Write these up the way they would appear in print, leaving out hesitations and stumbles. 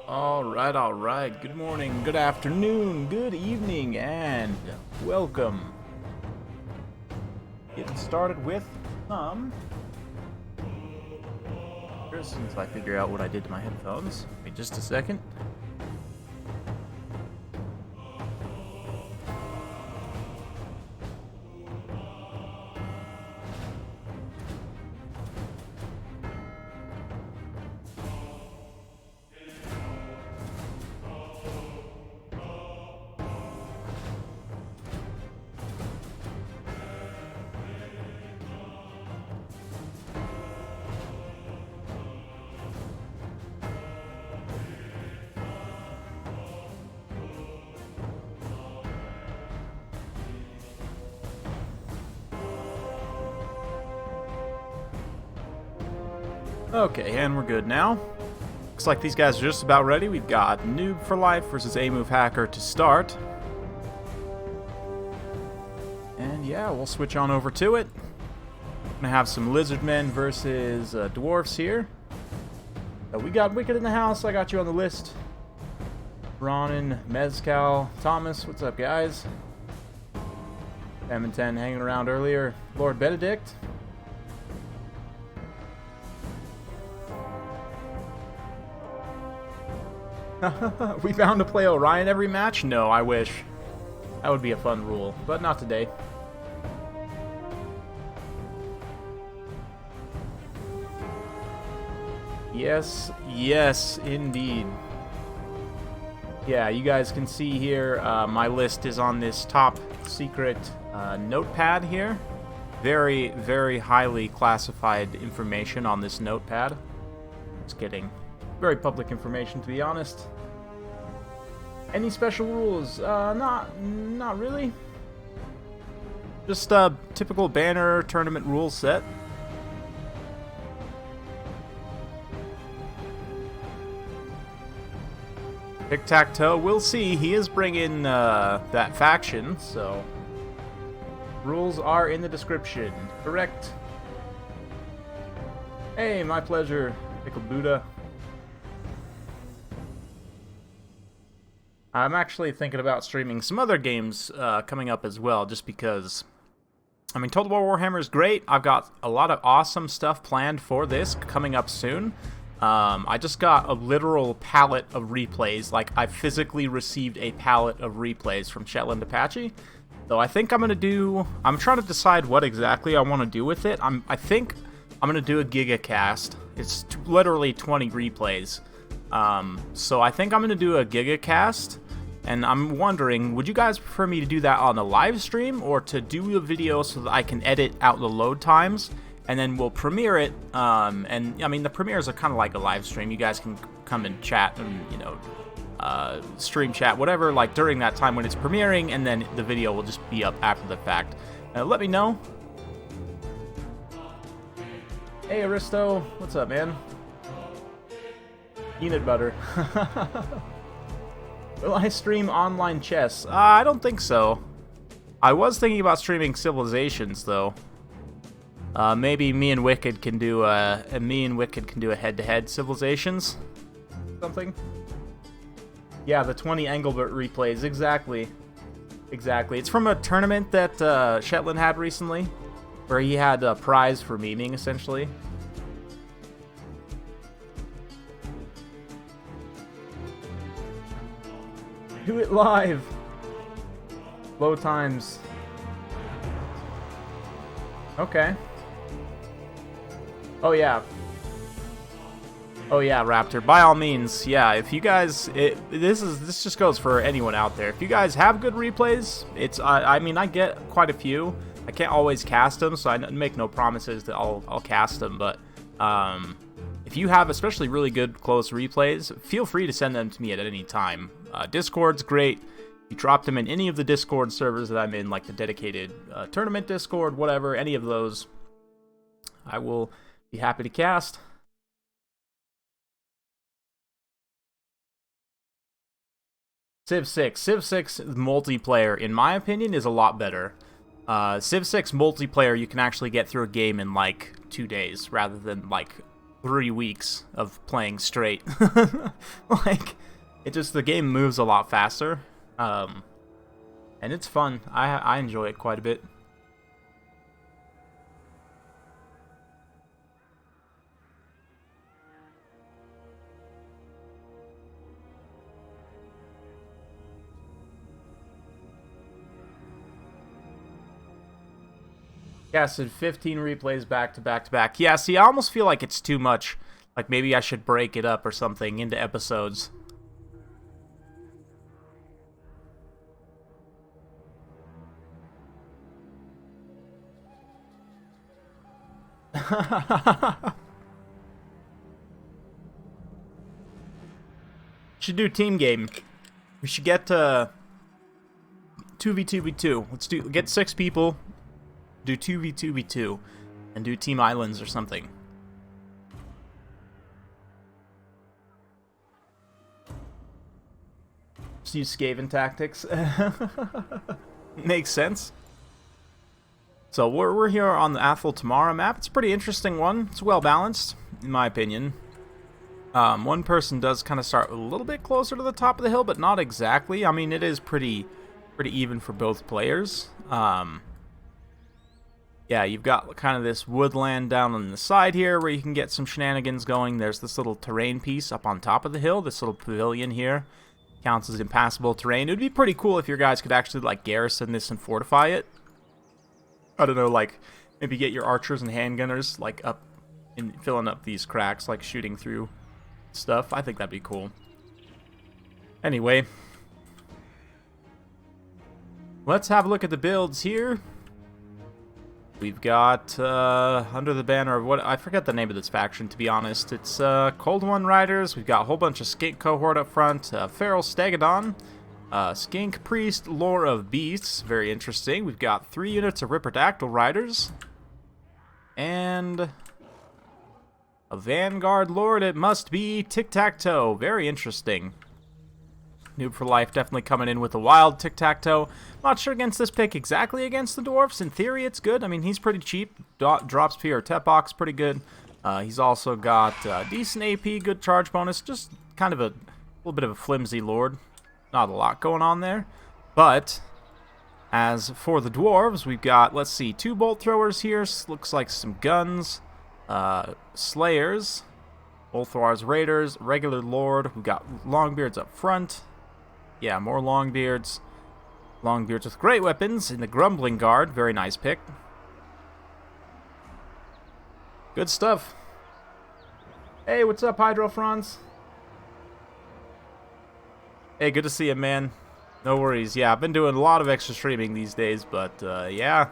All right. Good morning, good afternoon, good evening, and welcome. Getting started with Just since I figure out what I did to my headphones. Wait just a second. Okay, and we're good now. Looks like these guys are just about ready. We've got Noob for Life versus A-Move Hacker to start. And yeah, we'll switch on over to it. Gonna have some Lizardmen versus Dwarfs here. We got Wicked in the house. I got you on the list. Ronin, Mezcal, Thomas, what's up, guys? M and 10 hanging around earlier. Lord Benedict. We bound to play Orion every match? No, I wish. That would be a fun rule, but not today. Yes, indeed. Yeah, you guys can see here, my list is on this top secret notepad here. Very, very highly classified information on this notepad. Just kidding. Very public information, to be honest. Any special rules? Not really. Just a typical banner tournament rule set. Tic-tac-toe, we'll see. He is bringing that faction, so... Rules are in the description. Correct. Hey, my pleasure, Pickle Buddha. I'm actually thinking about streaming some other games coming up as well, just because, I mean, Total War Warhammer is great. I've got a lot of awesome stuff planned for this coming up soon. I just got a literal pallet of replays. Like, I physically received a pallet of replays from Shetland Apache. So I think I'm trying to decide what exactly I want to do with it. I think I'm going to do a gigacast. It's literally 20 replays. So I think I'm going to do a gigacast, and I'm wondering, would you guys prefer me to do that on a live stream, or to do a video so that I can edit out the load times, and then we'll premiere it, and, I mean, the premieres are kind of like a live stream. You guys can come and chat and, you know, stream chat, whatever, like, during that time when it's premiering, and then the video will just be up after the fact. Let me know. Hey, Aristo. What's up, man? Peanut butter. Will I stream online chess? I don't think so. I was thinking about streaming Civilizations, though. Maybe me and Wicked can do a head-to-head Civilizations. Something. Yeah, the 20 Engelbert replays. Exactly. It's from a tournament that Shetland had recently, where he had a prize for memeing, essentially. Do it live. Low times. Okay. Oh yeah, Raptor. By all means, yeah. If you guys, this just goes for anyone out there. If you guys have good replays, I mean, I get quite a few. I can't always cast them, so I make no promises that I'll cast them. But if you have especially really good close replays, feel free to send them to me at any time. Discord's great. You drop them in any of the Discord servers that I'm in, like the dedicated tournament Discord, whatever, any of those, I will be happy to cast. Civ 6 multiplayer, in my opinion, is a lot better. Civ 6 multiplayer, you can actually get through a game in like 2 days rather than like 3 weeks of playing straight. Like, the game moves a lot faster, and it's fun. I enjoy it quite a bit. Yeah, so 15 replays back to back to back. Yeah, see, I almost feel like it's too much. Like, maybe I should break it up or something into episodes. Should do team game. We should get 2v2v2. Let's get 6 people. Do 2v2v2 and do team islands or something. Just use Skaven tactics. Makes sense. So we're here on the Athel Tamara map. It's a pretty interesting one. It's well balanced, in my opinion. One person does kind of start a little bit closer to the top of the hill, but not exactly. I mean, it is pretty even for both players. Yeah, you've got kind of this woodland down on the side here where you can get some shenanigans going. There's this little terrain piece up on top of the hill. This little pavilion here counts as impassable terrain. It would be pretty cool if your guys could actually, like, garrison this and fortify it. I don't know, like, maybe get your archers and handgunners, like, up and filling up these cracks, like, shooting through stuff. I think that'd be cool. Anyway, let's have a look at the builds here. We've got, under the banner of what, I forget the name of this faction, to be honest. It's, Cold One Riders. We've got a whole bunch of Skink Cohort up front. Feral Stegodon. Skink Priest, Lore of Beasts. Very interesting. We've got 3 units of Ripperdactyl Riders. And a Vanguard Lord, it must be Tic-Tac-Toe. Very interesting. Noob for Life definitely coming in with a wild Tic-Tac-Toe. Not sure against this pick exactly against the Dwarfs. In theory, it's good. I mean, he's pretty cheap. Drops Fear Tepbox, pretty good. He's also got decent AP, good charge bonus. Just kind of a little bit of a flimsy Lord. Not a lot going on there. But as for the Dwarves, we've got, let's see, 2 Bolt Throwers here. Looks like some guns. Slayers. Ulthuar's Raiders. Regular Lord. We've got Longbeards up front. Yeah, more Longbeards. Longbeards with great weapons in the Grumbling Guard. Very nice pick. Good stuff. Hey, what's up, Hydro Franz? Hey, good to see you, man. No worries. Yeah, I've been doing a lot of extra streaming these days, but, yeah.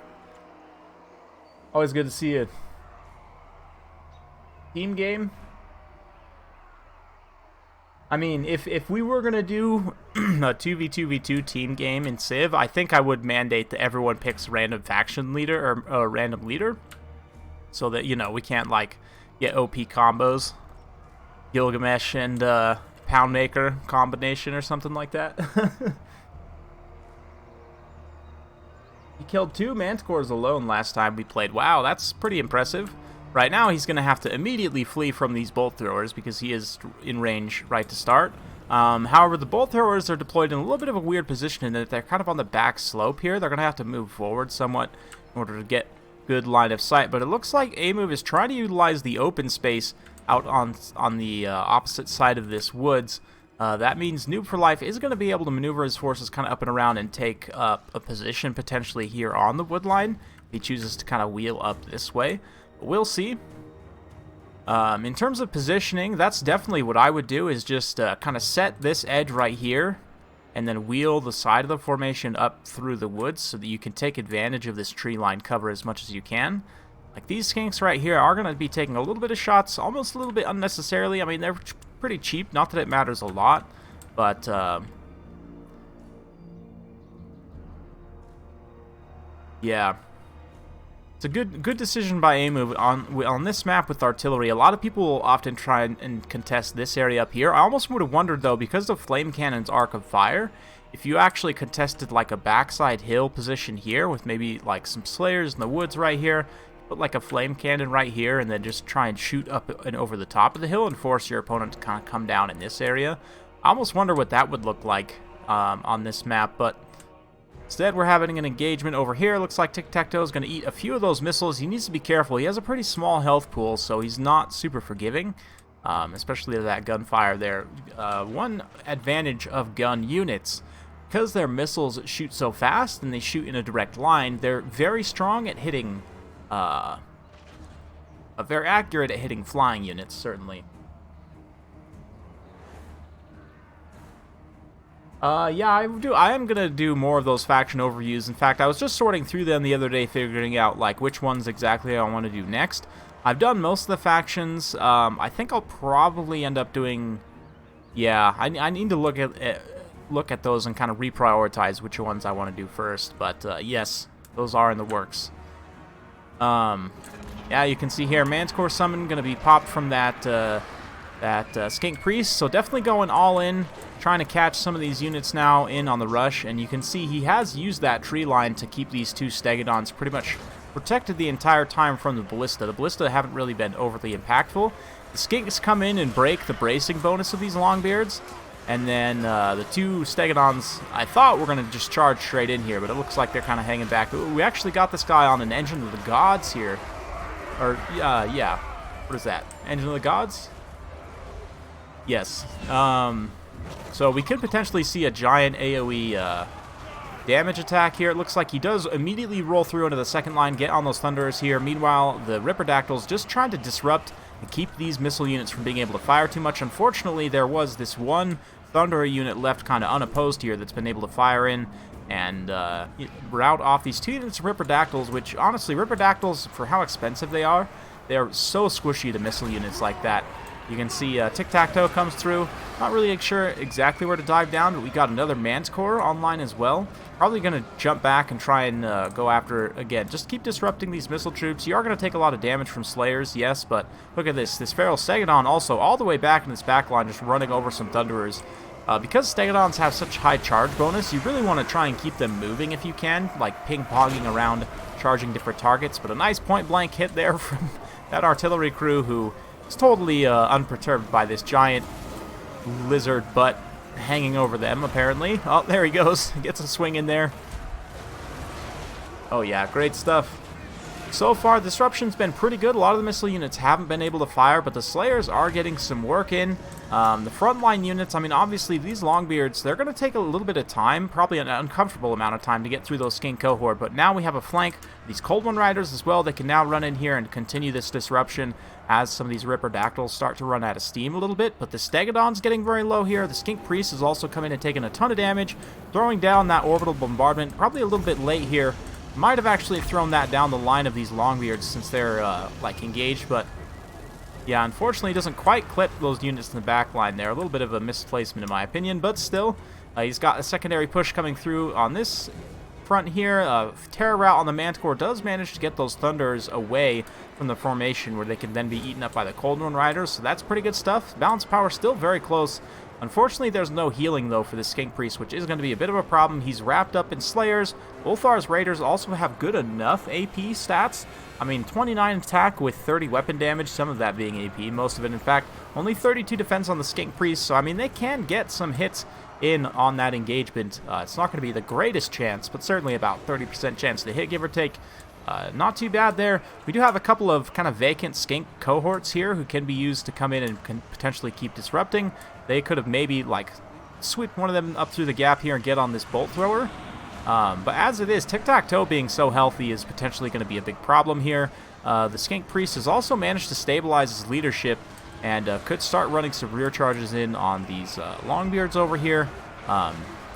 Always good to see you. Team game? I mean, if we were going to do a 2v2v2 team game in Civ, I think I would mandate that everyone picks random faction leader or a random leader. So that, you know, we can't, like, get OP combos. Gilgamesh and Poundmaker combination or something like that. He killed 2 Manticores alone last time we played. Wow, that's pretty impressive. Right now, he's going to have to immediately flee from these bolt throwers because he is in range right to start. However, the bolt throwers are deployed in a little bit of a weird position in that they're kind of on the back slope here. They're going to have to move forward somewhat in order to get good line of sight. But it looks like A-Move is trying to utilize the open space out on the opposite side of this woods. That means Noob for Life is going to be able to maneuver his forces kind of up and around and take up a position potentially here on the wood line. He chooses to kind of wheel up this way. We'll see. In terms of positioning, that's definitely what I would do, is just kind of set this edge right here and then wheel the side of the formation up through the woods so that you can take advantage of this tree line cover as much as you can. Like, these skinks right here are going to be taking a little bit of shots, almost a little bit unnecessarily. I mean, they're pretty cheap, not that it matters a lot, but yeah. It's a good decision by A-Move on this map with artillery. A lot of people will often try and contest this area up here. I almost would have wondered, though, because of Flame Cannon's Arc of Fire, if you actually contested like a backside hill position here with maybe like some Slayers in the woods right here, put like a flame cannon right here and then just try and shoot up and over the top of the hill and force your opponent to kind of come down in this area. I almost wonder what that would look like on this map, but instead we're having an engagement over here. Looks like Tic-Tac-Toe is going to eat a few of those missiles. He needs to be careful. He has a pretty small health pool, so he's not super forgiving, especially to that gunfire there. One advantage of gun units, because their missiles shoot so fast and they shoot in a direct line, they're very strong at hitting, very accurate at hitting flying units, certainly. Yeah, I am gonna do more of those faction overviews. In fact, I was just sorting through them the other day, figuring out like which ones exactly I want to do next. I've done most of the factions. I think I'll probably end up doing. Yeah, I need to look at those and kind of reprioritize which ones I want to do first. But yes, those are in the works. Yeah, you can see here, Manticore Summon going to be popped from that Skink Priest, so definitely going all in, trying to catch some of these units now in on the rush, and you can see he has used that tree line to keep these two Stegodons pretty much protected the entire time from the Ballista. The Ballista haven't really been overly impactful. The Skinks come in and break the bracing bonus of these Longbeards, and then the two Stegodons, I thought were going to just charge straight in here, but it looks like they're kind of hanging back. Ooh, we actually got this guy on an Engine of the Gods here. Or, yeah. What is that? Engine of the Gods? Yes. So we could potentially see a giant AoE damage attack here. It looks like he does immediately roll through into the second line, get on those Thunderers here. Meanwhile, the Ripperdactyls just trying to disrupt and keep these missile units from being able to fire too much. Unfortunately, there was this one Thunderer unit left kind of unopposed here that's been able to fire in and rout off these two units of Ripperdactyls, which honestly, Ripperdactyls, for how expensive they are so squishy to missile units like that. You can see Tic-Tac-Toe comes through. Not really sure exactly where to dive down, but we got another Manticore online as well. Probably going to jump back and try and go after, again, just keep disrupting these missile troops. You are going to take a lot of damage from Slayers, yes, but look at this. This Feral Stegodon also all the way back in this back line, just running over some Thunderers. Because Stegodons have such high charge bonus, you really want to try and keep them moving if you can, like ping-ponging around, charging different targets. But a nice point-blank hit there from that artillery crew who is totally unperturbed by this giant lizard butt hanging over them, apparently. Oh, there he goes. Gets a swing in there. Oh, yeah, great stuff. So far, Disruption's been pretty good. A lot of the missile units haven't been able to fire, but the Slayers are getting some work in. The frontline units, I mean, obviously, these Longbeards, they're going to take a little bit of time, probably an uncomfortable amount of time to get through those Skink cohort, but now we have a flank. These Cold One Riders as well, they can now run in here and continue this disruption as some of these Ripperdactyls start to run out of steam a little bit, but the Stegodon's getting very low here. The Skink Priest is also coming and taking a ton of damage, throwing down that orbital bombardment, probably a little bit late here. Might have actually thrown that down the line of these Longbeards since they're, like, engaged, but yeah, unfortunately, it doesn't quite clip those units in the back line there. A little bit of a misplacement, in my opinion, but still, he's got a secondary push coming through on this front here. Terror Route on the Manticore does manage to get those Thunders away from the formation where they can then be eaten up by the Cold One Riders, so that's pretty good stuff. Balance power still very close. Unfortunately, there's no healing, though, for the Skink Priest, which is going to be a bit of a problem. He's wrapped up in Slayers. Ulthar's Raiders also have good enough AP stats. I mean, 29 attack with 30 weapon damage, some of that being AP, most of it, in fact. Only 32 defense on the Skink Priest, so, I mean, they can get some hits in on that engagement. It's not going to be the greatest chance, but certainly about 30% chance to hit, give or take. Not too bad there. We do have a couple of kind of vacant Skink cohorts here who can be used to come in and can potentially keep disrupting. They could have maybe, like, sweep one of them up through the gap here and get on this Bolt Thrower. But as it is, Tic-Tac-Toe being so healthy is potentially going to be a big problem here. The Skink Priest has also managed to stabilize his leadership and could start running some rear charges in on these Longbeards over here.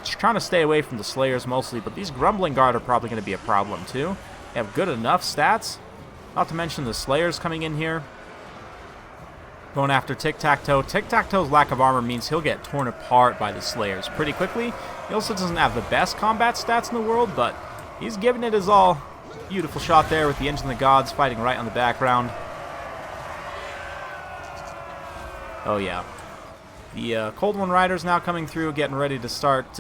Just trying to stay away from the Slayers mostly, but these Grumbling Guard are probably going to be a problem too. They have good enough stats, not to mention the Slayers coming in here. Going after Tic-Tac-Toe. Tic-Tac-Toe's lack of armor means he'll get torn apart by the Slayers pretty quickly. He also doesn't have the best combat stats in the world, but he's giving it his all. Beautiful shot there with the Engine of the Gods fighting right on the background. Oh yeah. The Cold One Riders now coming through, getting ready to start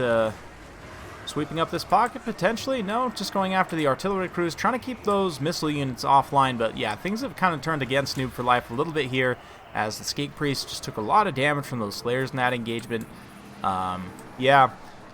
Sweeping up this pocket, potentially? No, just going after the artillery crews, trying to keep those missile units offline, but yeah, things have kind of turned against Noob for Life a little bit here, as the Skate Priest just took a lot of damage from those Slayers in that engagement. Yeah,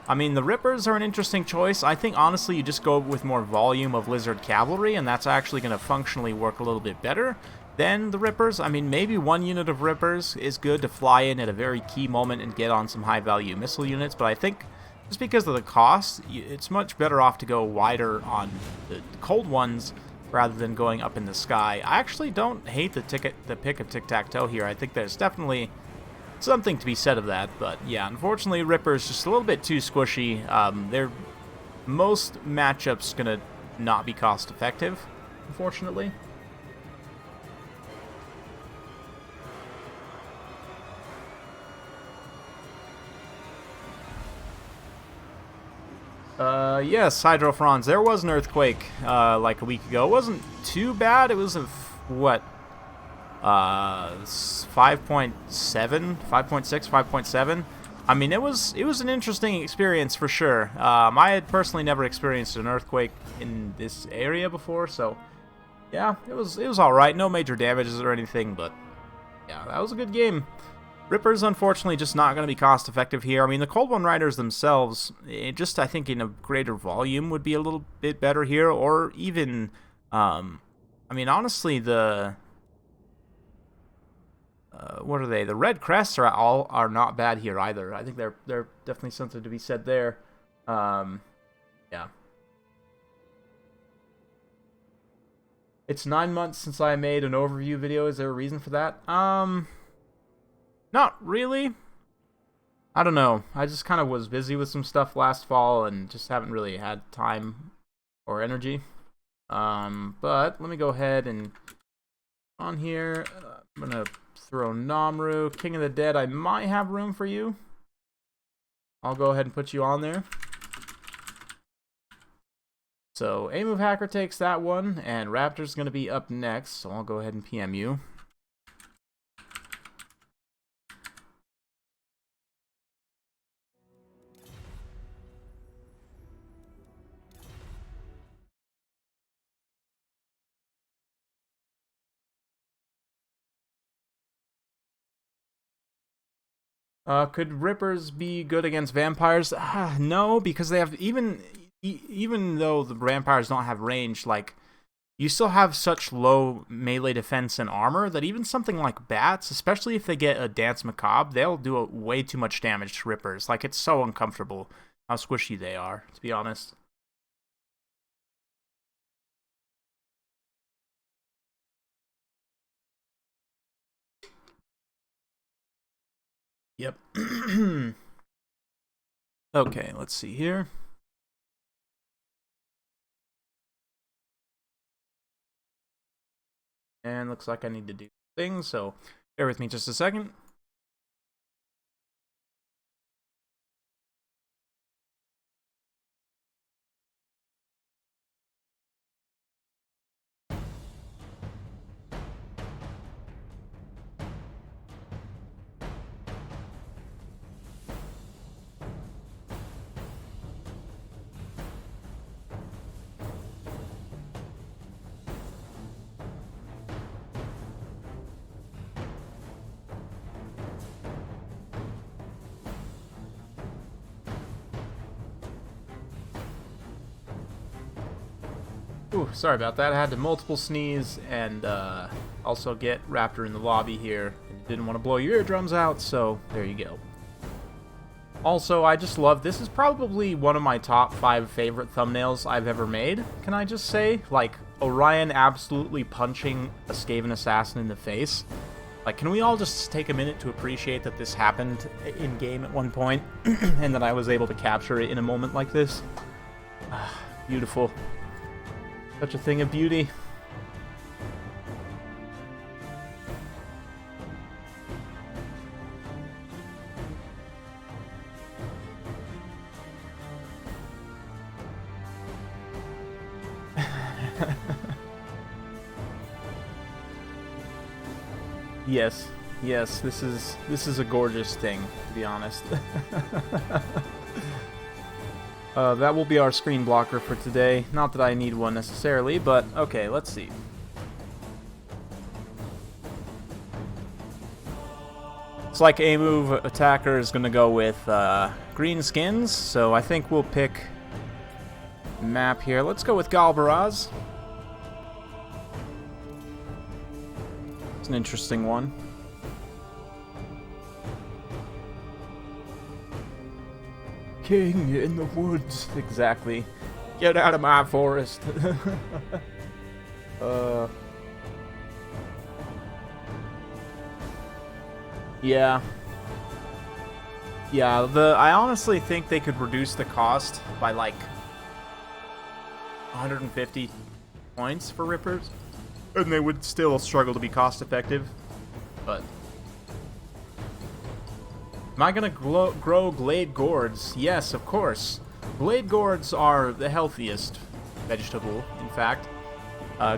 I mean, the Rippers are an interesting choice. I think, honestly, you just go with more volume of Lizard Cavalry, and that's actually going to functionally work a little bit better than the Rippers. I mean, maybe one unit of Rippers is good to fly in at a very key moment and get on some high-value missile units, but I think just because of the cost, it's much better off to go wider on the cold ones rather than going up in the sky. I actually don't hate the pick of Tic-Tac-Toe here. I think there's definitely something to be said of that, but yeah, unfortunately, Ripper's just a little bit too squishy. They're most matchups gonna not be cost-effective, unfortunately. Yes, Hydrofrons. There was an earthquake, like a week ago. It wasn't too bad. It was what? 5.7, 5.6, 5.7. I mean, it was an interesting experience for sure. I had personally never experienced an earthquake in this area before, so yeah, it was all right. No major damages or anything, but yeah, that was a good game. Rippers, unfortunately, just not going to be cost-effective here. I mean, the Cold One Riders themselves, just I think in a greater volume would be a little bit better here, or even, I mean, honestly, the what are they? The Red Crests are not bad here either. I think they're definitely something to be said there. Yeah. It's 9 months since I made an overview video. Is there a reason for that? Not really. I don't know. I just kind of was busy with some stuff last fall and just haven't really had time or energy. But let me go ahead and on here. I'm gonna throw Namru, King of the Dead. I might have room for you. I'll go ahead and put you on there. So A-Move Hacker takes that one, and Raptor's gonna be up next. So I'll go ahead and PM you. Could Rippers be good against vampires? No, because they have even though the vampires don't have range, like you still have such low melee defense and armor that even something like bats, especially if they get a Dance Macabre, they'll do way too much damage to Rippers. Like, it's so uncomfortable how squishy they are, to be honest. Yep. Okay, let's see here. And looks like I need to do things, so bear with me just a second. Ooh, sorry about that. I had to multiple sneeze and also get Raptor in the lobby here. Didn't want to blow your eardrums out, so there you go. Also, I just love, this is probably one of my top 5 favorite thumbnails I've ever made, can I just say? Like, Orion absolutely punching a Skaven assassin in the face. Like, can we all just take a minute to appreciate that this happened in-game at one point, and that I was able to capture it in a moment like this? Beautiful. Such a thing of beauty. Yes, yes, this is a gorgeous thing, to be honest. That will be our screen blocker for today. Not that I need one necessarily, but okay, let's see. It's like a move attacker is going to go with green skins, so I think we'll pick map here. Let's go with Galbaraz. It's an interesting one. King in the woods. Exactly. Get out of my forest. Yeah. Yeah, I honestly think they could reduce the cost by like 150 points for Rippers, and they would still struggle to be cost effective. But am I gonna grow Glade Gourds? Yes, of course. Glade Gourds are the healthiest vegetable, in fact.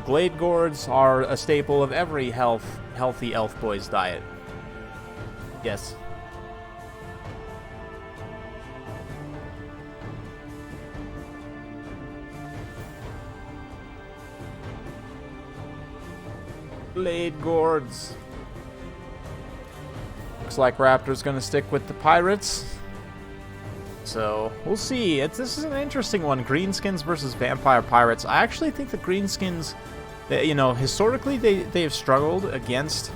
Glade Gourds are a staple of every healthy elf boy's diet. Yes. Glade Gourds. Looks like Raptor's gonna stick with the pirates. So, we'll see. This is an interesting one. Greenskins versus vampire pirates. I actually think the greenskins, you know, historically they have struggled against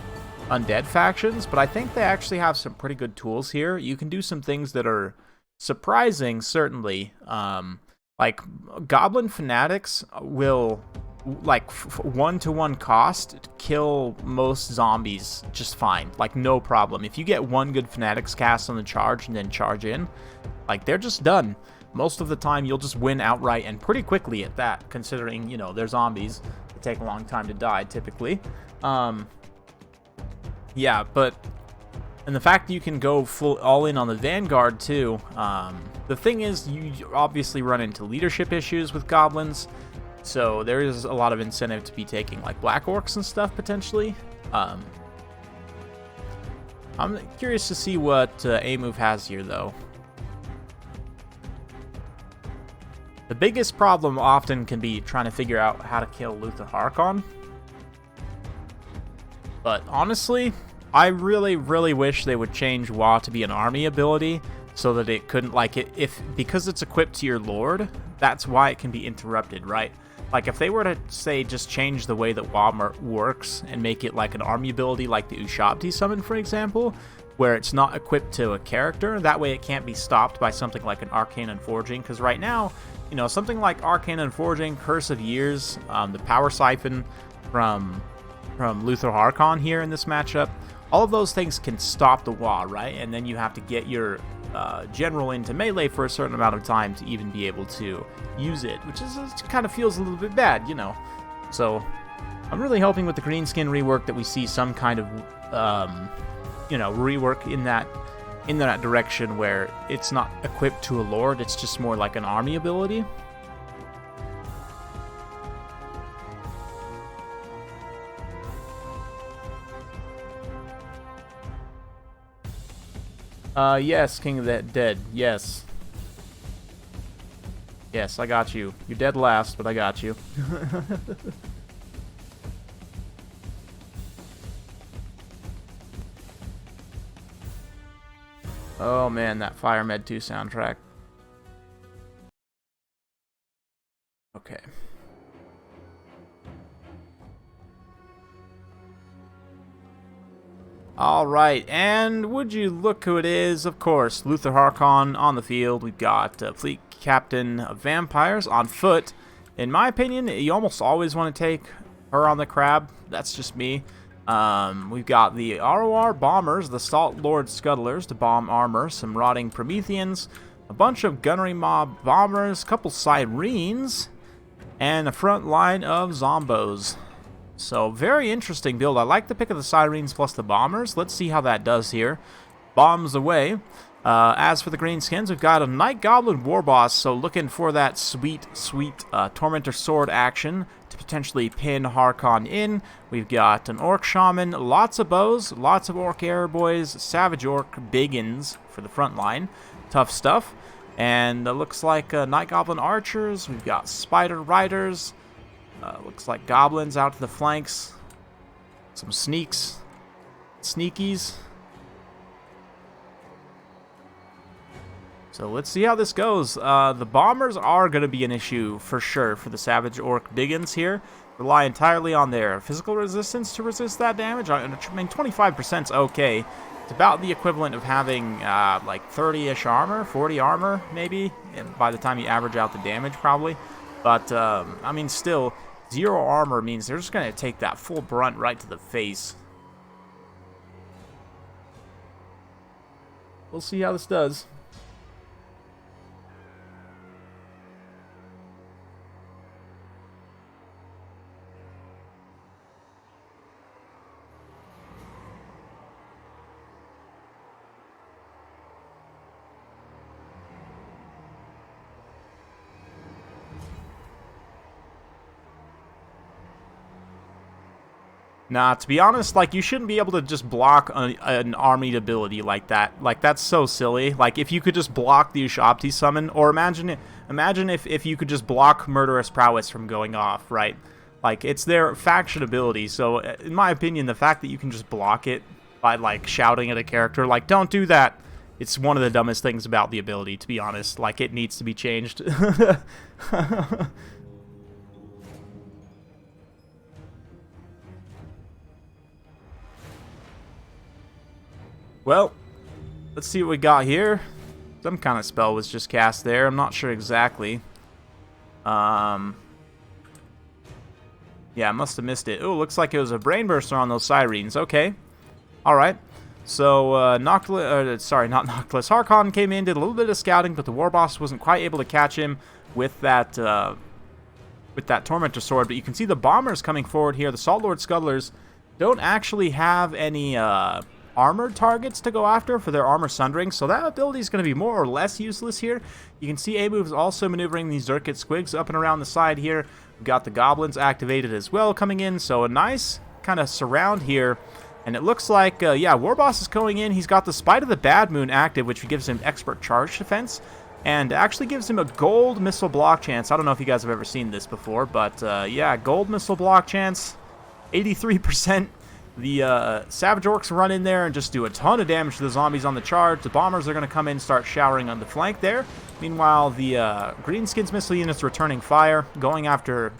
undead factions, but I think they actually have some pretty good tools here. You can do some things that are surprising, certainly. Like, Goblin Fanatics will, like, 1-to-1 cost, kill most zombies just fine. Like, no problem. If you get one good Fanatics cast on the charge and then charge in, like, they're just done. Most of the time, you'll just win outright, and pretty quickly at that, considering, you know, they're zombies. They take a long time to die, typically. Yeah, but... And the fact that you can go full all-in on the Vanguard, too. The thing is, you obviously run into leadership issues with goblins, so there is a lot of incentive to be taking, like, Black Orcs and stuff, potentially. I'm curious to see what A-Move has here, though. The biggest problem often can be trying to figure out how to kill Luther Harkon. But honestly, I really, really wish they would change Wa to be an army ability so that it couldn't, like, because it's equipped to your Lord, that's why it can be interrupted, right? Like, if they were to, say, just change the way that Wa works and make it like an army ability like the Ushabti summon, for example, where it's not equipped to a character, that way it can't be stopped by something like an Arcane Unforging, because right now, you know, something like Arcane Unforging, Curse of Years, the Power Siphon from Luther Harkon here in this matchup, all of those things can stop the Wa, right? And then you have to get your general into melee for a certain amount of time to even be able to use it, which is kind of feels a little bit bad, you know. So I'm really hoping with the green skin rework that we see some kind of you know, rework in that direction where it's not equipped to a lord, it's just more like an army ability. Yes, King of the Dead, yes. Yes, I got you. You're dead last, but I got you. Oh man, that Fire Med 2 soundtrack. Okay. Alright, and would you look who it is? Of course, Luther Harkon on the field. We've got Fleet Captain of Vampires on foot. In my opinion, you almost always want to take her on the crab. That's just me. We've got the ROR Bombers, the Salt Lord Scuttlers to bomb armor, some Rotting Prometheans, a bunch of Gunnery Mob Bombers, a couple Sirens, and a front line of Zombos. So, very interesting build. I like the pick of the Sirens plus the Bombers. Let's see how that does here. Bombs away. As for the Greenskins, we've got a Night Goblin Warboss, so looking for that sweet, sweet Tormentor Sword action to potentially pin Harkon in. We've got an Orc Shaman, lots of bows, lots of Orc Arrow Boys, Savage Orc Biggins for the front line. Tough stuff. And it looks like Night Goblin archers. We've got spider riders. Looks like goblins out to the flanks. Some sneakies. So let's see how this goes. The bombers are going to be an issue for sure for the Savage Orc Biggins here. Rely entirely on their physical resistance to resist that damage. I mean, 25% is okay. It's about the equivalent of having like 30-ish armor, 40 armor maybe, by the time you average out the damage probably. But, I mean, still, 0 armor means they're just going to take that full brunt right to the face. We'll see how this does. Nah, to be honest, like, you shouldn't be able to just block an armied ability like that. Like, that's so silly. Like, if you could just block the Ushabti summon, or imagine if you could just block Murderous Prowess from going off, right? Like, it's their faction ability, so in my opinion, the fact that you can just block it by, like, shouting at a character, like, don't do that, it's one of the dumbest things about the ability, to be honest. Like, it needs to be changed. Well, let's see what we got here. Some kind of spell was just cast there. I'm not sure exactly. Yeah, I must have missed it. Oh, looks like it was a Brain Burster on those Sirens. Okay. Alright. So, Noctilus, sorry, not Noctilus. Harkon came in, did a little bit of scouting, but the War Boss wasn't quite able to catch him with that Tormentor Sword. But you can see the Bombers coming forward here. The Salt Lord Scuttlers don't actually have any, armored targets to go after for their armor sundering, so that ability is going to be more or less useless here. You can see A-Move's also maneuvering these Zerkit Squigs up and around the side here. We've got the Goblins activated as well coming in, so a nice kind of surround here. And it looks like, yeah, Warboss is going in. He's got the Spite of the Bad Moon active, which gives him expert charge defense, and actually gives him a gold missile block chance. I don't know if you guys have ever seen this before, but yeah, gold missile block chance, 83%. The Savage Orcs run in there and just do a ton of damage to the zombies on the charge. The Bombers are going to come in and start showering on the flank there. Meanwhile, the Greenskins missile units returning fire, going after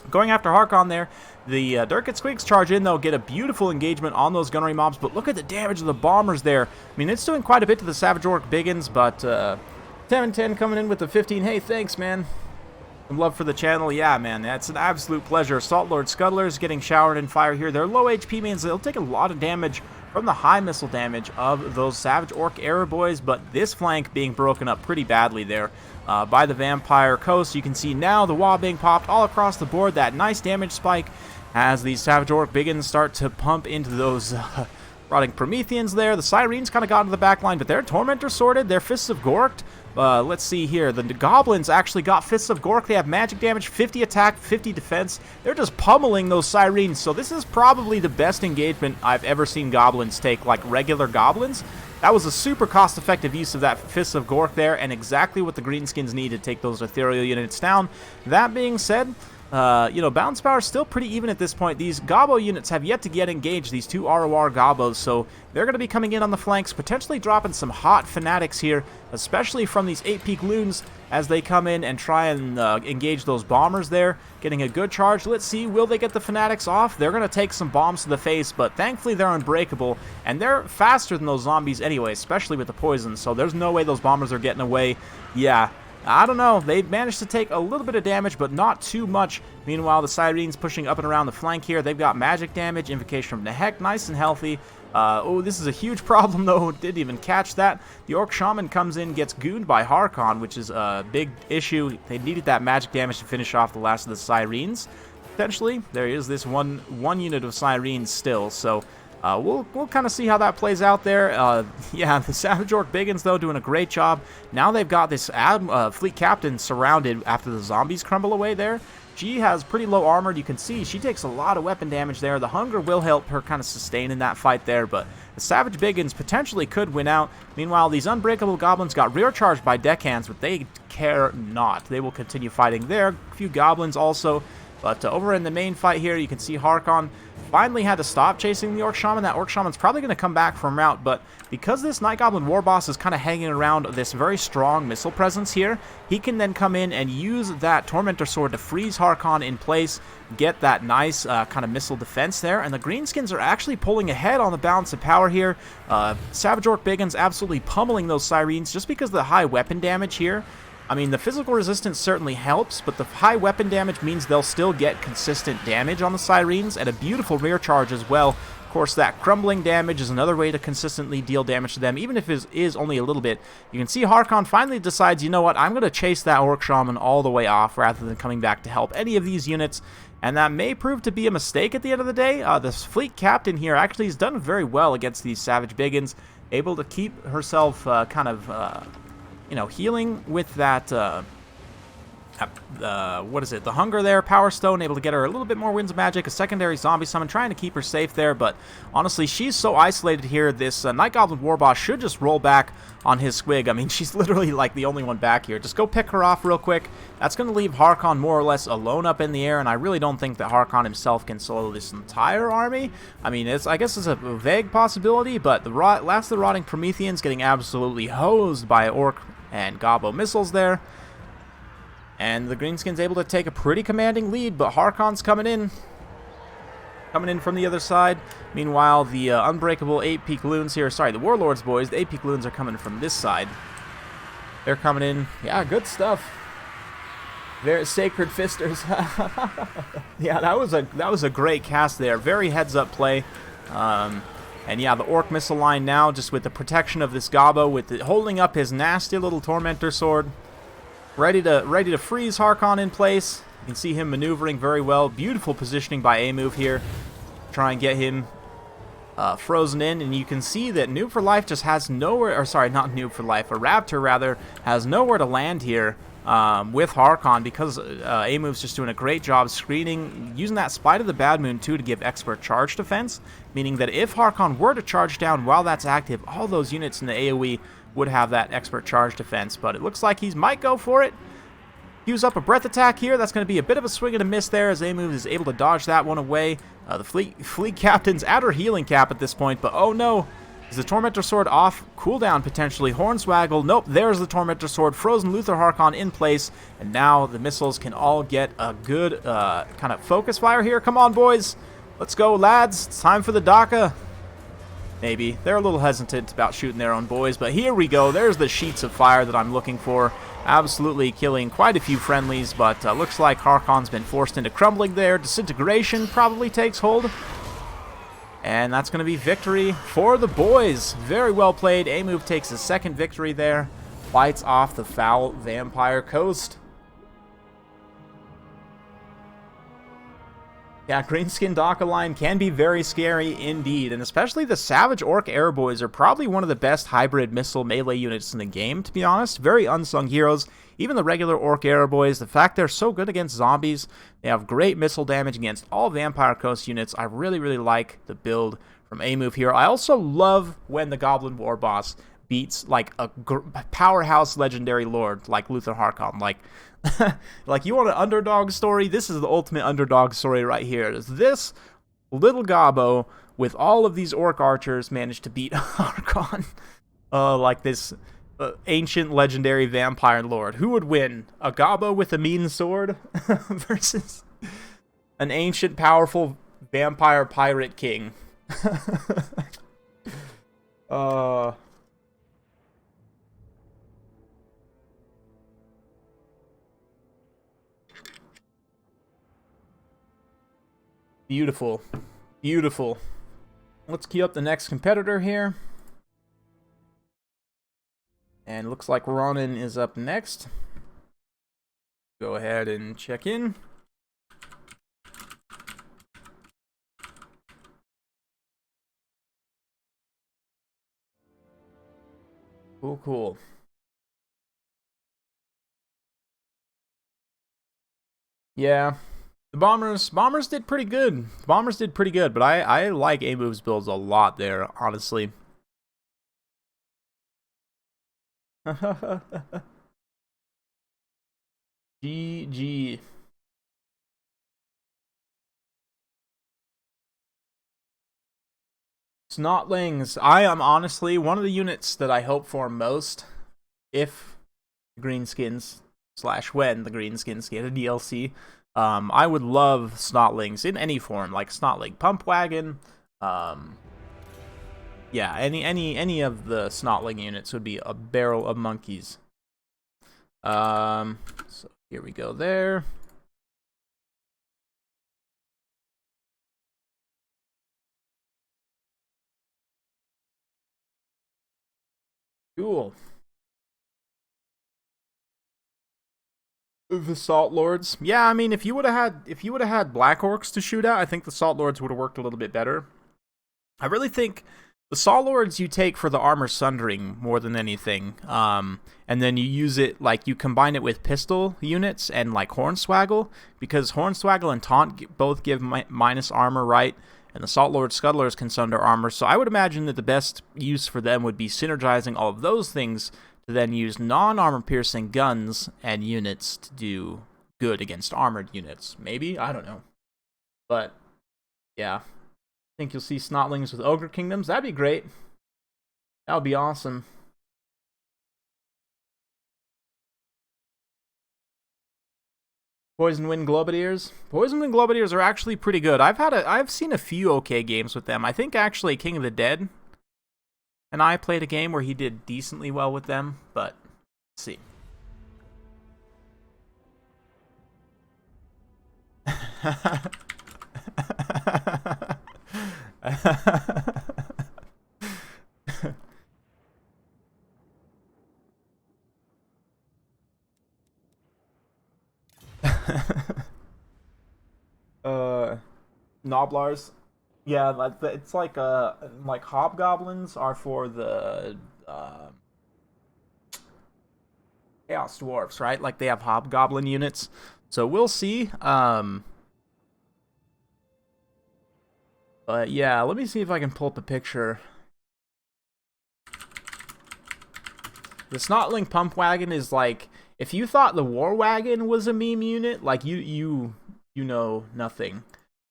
Harkon there. The Durkit Squigs charge in, though, get a beautiful engagement on those gunnery mobs, but look at the damage of the Bombers there. I mean, it's doing quite a bit to the Savage Orc Biggins, but 10 and 10 coming in with the 15. Hey, thanks, man. Some love for the channel. Yeah, man, that's an absolute pleasure. Salt Lord Scuttlers getting showered in fire here. They're low HP means they'll take a lot of damage from the high missile damage of those Savage Orc Arrow Boys, but this flank being broken up pretty badly there by the Vampire Coast. You can see now the wall being popped all across the board. That nice damage spike as these Savage Orc Biggins start to pump into those rotting Prometheans there. The Sirens kind of got into the back line, but they're Tormentor sorted. They're Fists of Gorked. Let's see here. The Goblins actually got Fists of Gork. They have magic damage, 50 attack, 50 defense. They're just pummeling those Sirens. So this is probably the best engagement I've ever seen Goblins take, like regular Goblins. That was a super cost-effective use of that Fists of Gork there, and exactly what the Greenskins need to take those ethereal units down. That being said, you know, balance power is still pretty even at this point. These Gobbo units have yet to get engaged, these two ROR Gobbos, so they're going to be coming in on the flanks, potentially dropping some hot fanatics here, especially from these 8-peak loons as they come in and try and engage those bombers there, getting a good charge. Let's see, will they get the fanatics off? They're going to take some bombs to the face, but thankfully they're unbreakable, and they're faster than those zombies anyway, especially with the poison, so there's no way those bombers are getting away. Yeah, I don't know. They managed to take a little bit of damage, but not too much. Meanwhile, the Sirens pushing up and around the flank here. They've got magic damage, Invocation from Nehek, nice and healthy. Oh, this is a huge problem, though. Didn't even catch that. The Orc Shaman comes in, gets gooned by Harkon, which is a big issue. They needed that magic damage to finish off the last of the Sirens. Potentially, there is this one unit of Sirens still, so we'll kind of see how that plays out there. Yeah, the Savage Orc Biggins, though, doing a great job. Now they've got this fleet captain surrounded after the zombies crumble away there. She has pretty low armor. You can see she takes a lot of weapon damage there. The hunger will help her kind of sustain in that fight there, but the Savage Biggins potentially could win out. Meanwhile, these Unbreakable Goblins got rear charged by deckhands, but they care not. They will continue fighting there. A few Goblins also. But over in the main fight here, you can see Harkon finally had to stop chasing the Orc Shaman. That Orc Shaman's probably going to come back from route, but because this Night Goblin War Boss is kind of hanging around this very strong missile presence here, he can then come in and use that Tormentor Sword to freeze Harkon in place, get that nice kind of missile defense there, and the Greenskins are actually pulling ahead on the balance of power here. Savage Orc Biggins absolutely pummeling those Sirens just because of the high weapon damage here. I mean, the physical resistance certainly helps, but the high weapon damage means they'll still get consistent damage on the Sirens, and a beautiful rear charge as well. Of course, that crumbling damage is another way to consistently deal damage to them, even if it is only a little bit. You can see Harkon finally decides, you know what, I'm going to chase that Orc Shaman all the way off rather than coming back to help any of these units, and that may prove to be a mistake at the end of the day. This fleet captain here actually has done very well against these Savage Biggins, able to keep herself you know, healing with that, what is it, the Hunger there, Power Stone, able to get her a little bit more Winds of Magic, a secondary Zombie Summon, trying to keep her safe there, but honestly, she's so isolated here, this Night Goblin War Boss should just roll back on his squig. I mean, she's literally like the only one back here. Just go pick her off real quick. That's going to leave Harkon more or less alone up in the air, and I really don't think that Harkon himself can solo this entire army. I mean, I guess it's a vague possibility, but the last of the Rotting Prometheans getting absolutely hosed by Orc and Gobbo missiles there. And the Greenskin's able to take a pretty commanding lead, but Harkon's coming in from the other side. Meanwhile, the Unbreakable 8-Peak Loons here, sorry, the Warlords boys, the 8-Peak Loons are coming from this side. They're coming in. Yeah, good stuff. Very Sacred Fisters. Yeah, that was a great cast there. Very heads-up play. And yeah, the Orc missile line now, just with the protection of this Gobbo, with it holding up his nasty little Tormentor Sword, ready to freeze Harkon in place. You can see him maneuvering very well. Beautiful positioning by A-Move here. Try and get him frozen in, and you can see that Noob for Life just has nowhere, or sorry, not Noob for Life, a Raptor rather, has nowhere to land here with Harkon, because A-Move's just doing a great job screening, using that Spite of the Bad Moon too to give expert charge defense, meaning that if Harkon were to charge down while that's active, all those units in the AoE would have that expert charge defense, but it looks like he might go for it. Use up a breath attack here. That's going to be a bit of a swing and a miss there, as A-Move is able to dodge that one away. The fleet captain's at her healing cap at this point, but oh no, is the Tormentor Sword off cooldown potentially? Hornswaggle, nope, there's the Tormentor Sword. Frozen Luther Harkon in place, and now the missiles can all get a good kind of focus fire here. Come on, boys. Let's go, lads. It's time for the DACA. Maybe. They're a little hesitant about shooting their own boys, but here we go. There's the sheets of fire that I'm looking for. Absolutely killing quite a few friendlies, but looks like Harkon's been forced into crumbling there. Disintegration probably takes hold. And that's going to be victory for the boys. Very well played. A-Move takes his second victory there. Fights off the foul Vampire Coast. Yeah, Greenskin DACA line can be very scary indeed, and especially the Savage Orc Airboys are probably one of the best hybrid missile melee units in the game, to be honest. Very unsung heroes. Even the regular Orc Airboys, the fact they're so good against zombies, they have great missile damage against all Vampire Coast units. I really, really like the build from A-Move here. I also love when the Goblin War Boss beats like a powerhouse legendary lord like Luther Harkon. Like you want an underdog story? This is the ultimate underdog story right here. This little Gobbo with all of these Orc archers managed to beat Harkon like this ancient legendary vampire lord. Who would win? A Gobbo with a mean sword versus an ancient powerful vampire pirate king? Beautiful. Beautiful. Let's queue up the next competitor here. And looks like Ronin is up next. Go ahead and check in. Cool, cool. Yeah. The bombers did pretty good. The bombers did pretty good, but I like A-Move's builds a lot there, honestly. GG. Snotlings. I am honestly one of the units that I hope for most if the Greenskins / when the Greenskins get a DLC. I would love Snotlings in any form, like Snotling Pump Wagon. Yeah, any of the Snotling units would be a barrel of monkeys. So here we go there. Cool. The Salt Lords. Yeah, I mean, if you would have had Black Orcs to shoot at, I think the Salt Lords would have worked a little bit better. I really think the Salt Lords you take for the armor sundering more than anything, and then you use it, like, you combine it with pistol units and, like, Hornswaggle, because Hornswaggle and Taunt both give minus armor, right? And the Salt Lord Scuttlers can sunder armor, so I would imagine that the best use for them would be synergizing all of those things to then use non-armor piercing guns and units to do good against armored units. Maybe? I don't know. But, yeah. Think you'll see Snotlings with Ogre Kingdoms. That'd be great. That would be awesome. Poison Wind Globadiers. Poison Wind Globadiers are actually pretty good. I've seen a few okay games with them. I think actually King of the Dead and I played a game where he did decently well with them, but let's see. Noblars. Yeah, it's like hobgoblins are for the chaos dwarfs, right? Like they have hobgoblin units. So we'll see. But yeah, let me see if I can pull up a picture. The Snotling Pump Wagon is like, if you thought the War Wagon was a meme unit, like you know nothing.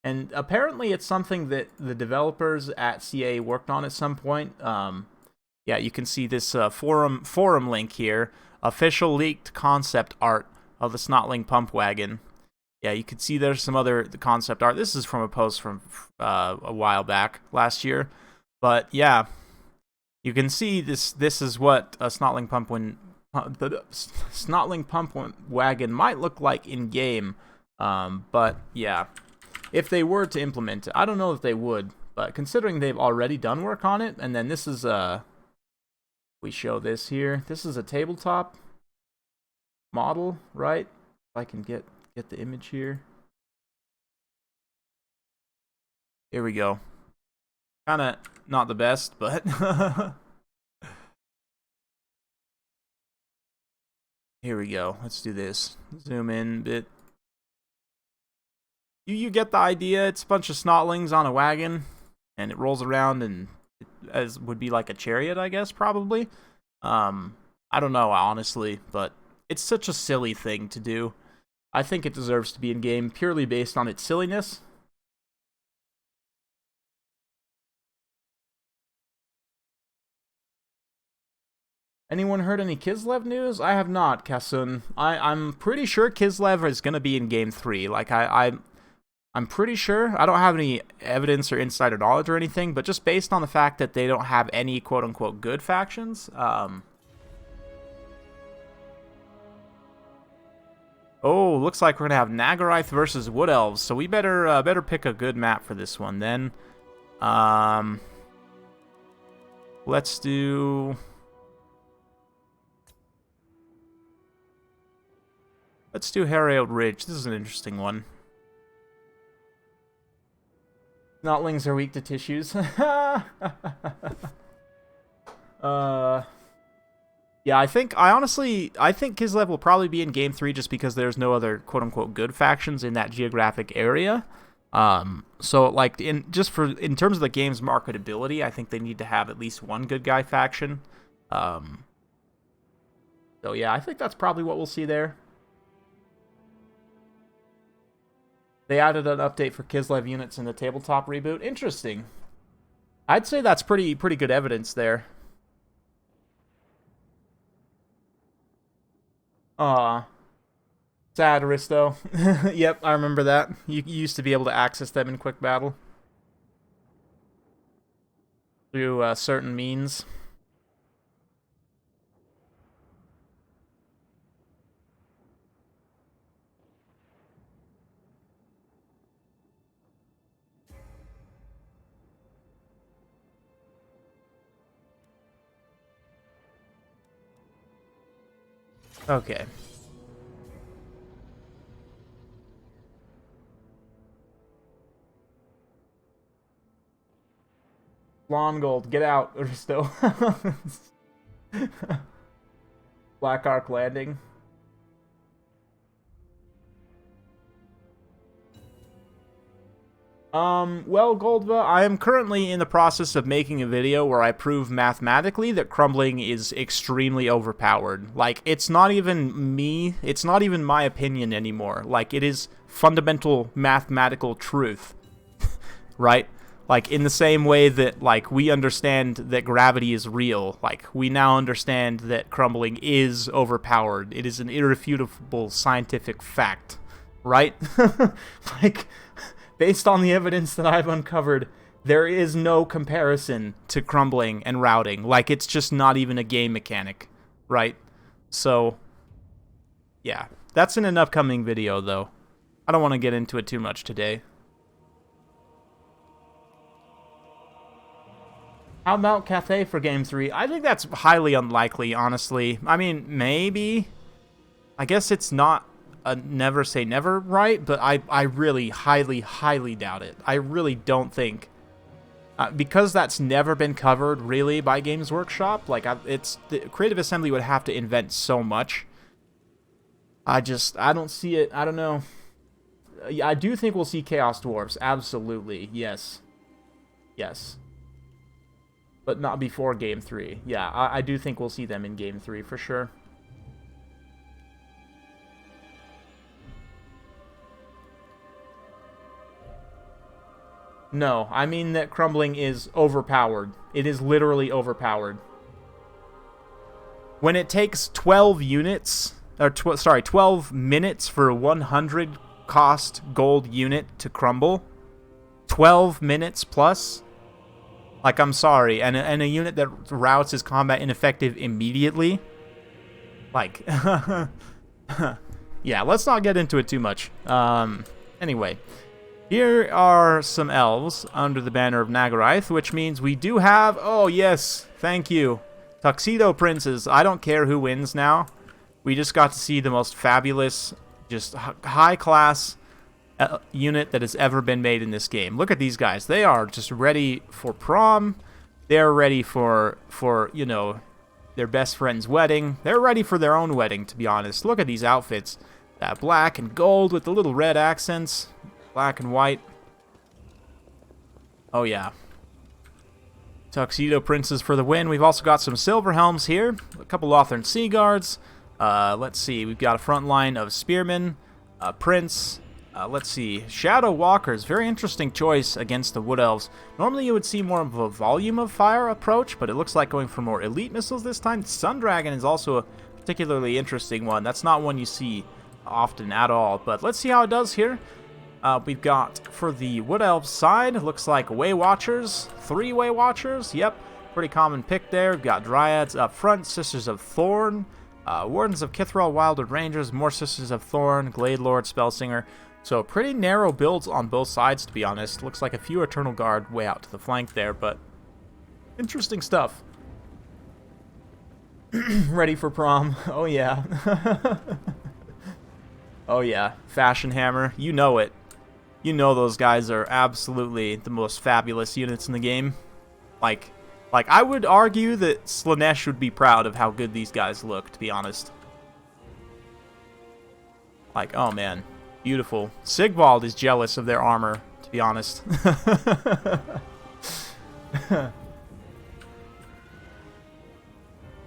And apparently it's something that the developers at CA worked on at some point. Yeah, you can see this forum link here. Official leaked concept art of the Snotling Pump Wagon. Yeah, you can see there's some other concept art. This is from a post from a while back, last year. But yeah, you can see this is what a Snotling Pump Wagon might look like in game. But yeah, if they were to implement it, I don't know if they would, but considering they've already done work on it, and then this is we show this here. This is a tabletop model, right? If I can get the image here. Here we go. Kind of not the best, but here we go. Let's do this. Zoom in a bit. You get the idea. It's a bunch of Snotlings on a wagon, and it rolls around, and as would be like a chariot, I guess, probably. I don't know, honestly, but it's such a silly thing to do. I think it deserves to be in game purely based on its silliness. Anyone heard any Kislev news? I have not, Kasun. I'm pretty sure Kislev is going to be in Game 3. Like, I'm pretty sure. I don't have any evidence or insider knowledge or anything, but just based on the fact that they don't have any quote-unquote good factions, oh, looks like we're going to have Nagarythe versus Wood Elves, so we better pick a good map for this one then. Let's do... Harrowed Ridge. This is an interesting one. Snotlings are weak to tissues. Yeah, Yeah, I think Kislev will probably be in Game 3 just because there's no other quote-unquote good factions in that geographic area. So, like, in terms of the game's marketability, I think they need to have at least one good guy faction. So, yeah, I think that's probably what we'll see there. They added an update for Kislev units in the tabletop reboot. Interesting. I'd say that's pretty good evidence there. Aw. Sad, Aristo. Yep, I remember that. You used to be able to access them in quick battle. Through certain means. Okay. Lawn Gold, get out, Aristo. Black Ark Landing. Well, Goldva, I am currently in the process of making a video where I prove mathematically that crumbling is extremely overpowered. Like, it's not even me, it's not even my opinion anymore. Like, it is fundamental mathematical truth. Right? Like, in the same way that, like, we understand that gravity is real, like, we now understand that crumbling is overpowered. It is an irrefutable scientific fact. Right? Like, based on the evidence that I've uncovered, there is no comparison to crumbling and routing. Like, it's just not even a game mechanic. Right? So, yeah. That's in an upcoming video, though. I don't want to get into it too much today. How about Cathay for Game 3? I think that's highly unlikely, honestly. I mean, maybe. I guess it's not a never say never, right? But I really highly doubt it. I really don't think. Because that's never been covered, really, by Games Workshop. Like, the Creative Assembly would have to invent so much. I don't see it. I don't know. I do think we'll see Chaos Dwarves. Absolutely. Yes. Yes. But not before Game 3. Yeah, I do think we'll see them in Game 3 for sure. No, I mean that crumbling is overpowered. It is literally overpowered. When it takes 12 units, or 12 minutes for a 100 cost gold unit to crumble, 12 minutes plus. Like, I'm sorry, and a unit that routs is combat ineffective immediately. Like, yeah, let's not get into it too much. Anyway, here are some elves under the banner of Nagarath, which means we do have, oh yes, thank you, Tuxedo Princes. I don't care who wins now. We just got to see the most fabulous, just high-class unit that has ever been made in this game. Look at these guys. They are just ready for prom. They're ready for you know, their best friend's wedding. They're ready for their own wedding, to be honest. Look at these outfits. That black and gold with the little red accents. Black and white. Oh, yeah. Tuxedo Princes for the win. We've also got some silver helms here. A couple Lothern Sea Guards. Let's see. We've got a front line of spearmen. Prince. Let's see. Shadow Walkers. Very interesting choice against the Wood Elves. Normally you would see more of a volume of fire approach, but it looks like going for more elite missiles this time. Sun Dragon is also a particularly interesting one. That's not one you see often at all, but let's see how it does here. We've got, for the Wood Elves side, looks like Way Watchers. 3 Way Watchers. Yep. Pretty common pick there. We've got Dryads up front. Sisters of Thorn. Wardens of Kithral, Wildwood Rangers. More Sisters of Thorn. Glade Lord, Spellsinger. So pretty narrow builds on both sides, to be honest. Looks like a few Eternal Guard way out to the flank there, but interesting stuff. Ready for prom. Oh, yeah. Oh, yeah. Fashion Hammer. You know it. You know those guys are absolutely the most fabulous units in the game. Like, Like, I would argue that Slaanesh would be proud of how good these guys look, to be honest. Like, oh man, beautiful. Sigvald is jealous of their armor, to be honest.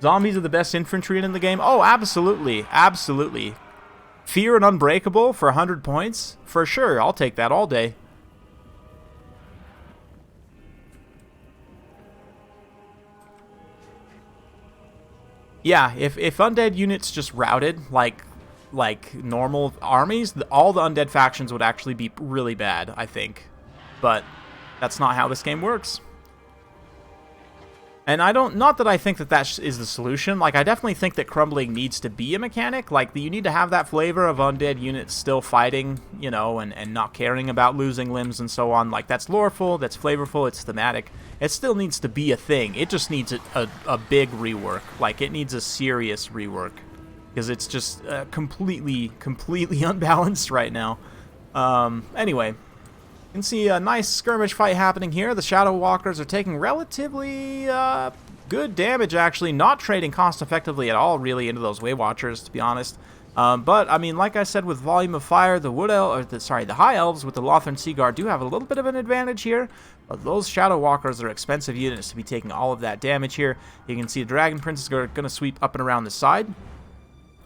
Zombies are the best infantry in the game? Oh, absolutely. Absolutely. Fear and Unbreakable for 100 points? For sure, I'll take that all day. Yeah, if undead units just routed like normal armies, all the undead factions would actually be really bad, I think. But that's not how this game works. And not that I think that is the solution. Like, I definitely think that crumbling needs to be a mechanic. Like, you need to have that flavor of undead units still fighting, you know, and not caring about losing limbs and so on. Like, that's loreful, that's flavorful, it's thematic. It still needs to be a thing. It just needs a big rework. Like, it needs a serious rework. Because it's just completely unbalanced right now. Anyway. You can see a nice skirmish fight happening here. The Shadow Walkers are taking relatively good damage, actually. Not trading cost effectively at all, really, into those Way Watchers, to be honest. But, I mean, like I said, with volume of fire, the the High Elves with the Lothern Seaguard do have a little bit of an advantage here. But those Shadow Walkers are expensive units to be taking all of that damage here. You can see the Dragon Princes are going to sweep up and around the side.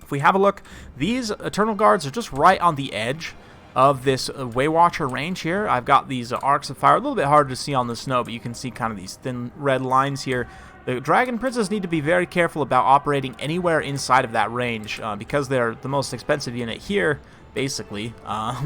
If we have a look, these Eternal Guards are just right on the edge of this Way Watcher range here. I've got these arcs of fire, a little bit harder to see on the snow, but you can see kind of these thin red lines here. The Dragon Princes need to be very careful about operating anywhere inside of that range, because they're the most expensive unit here, basically.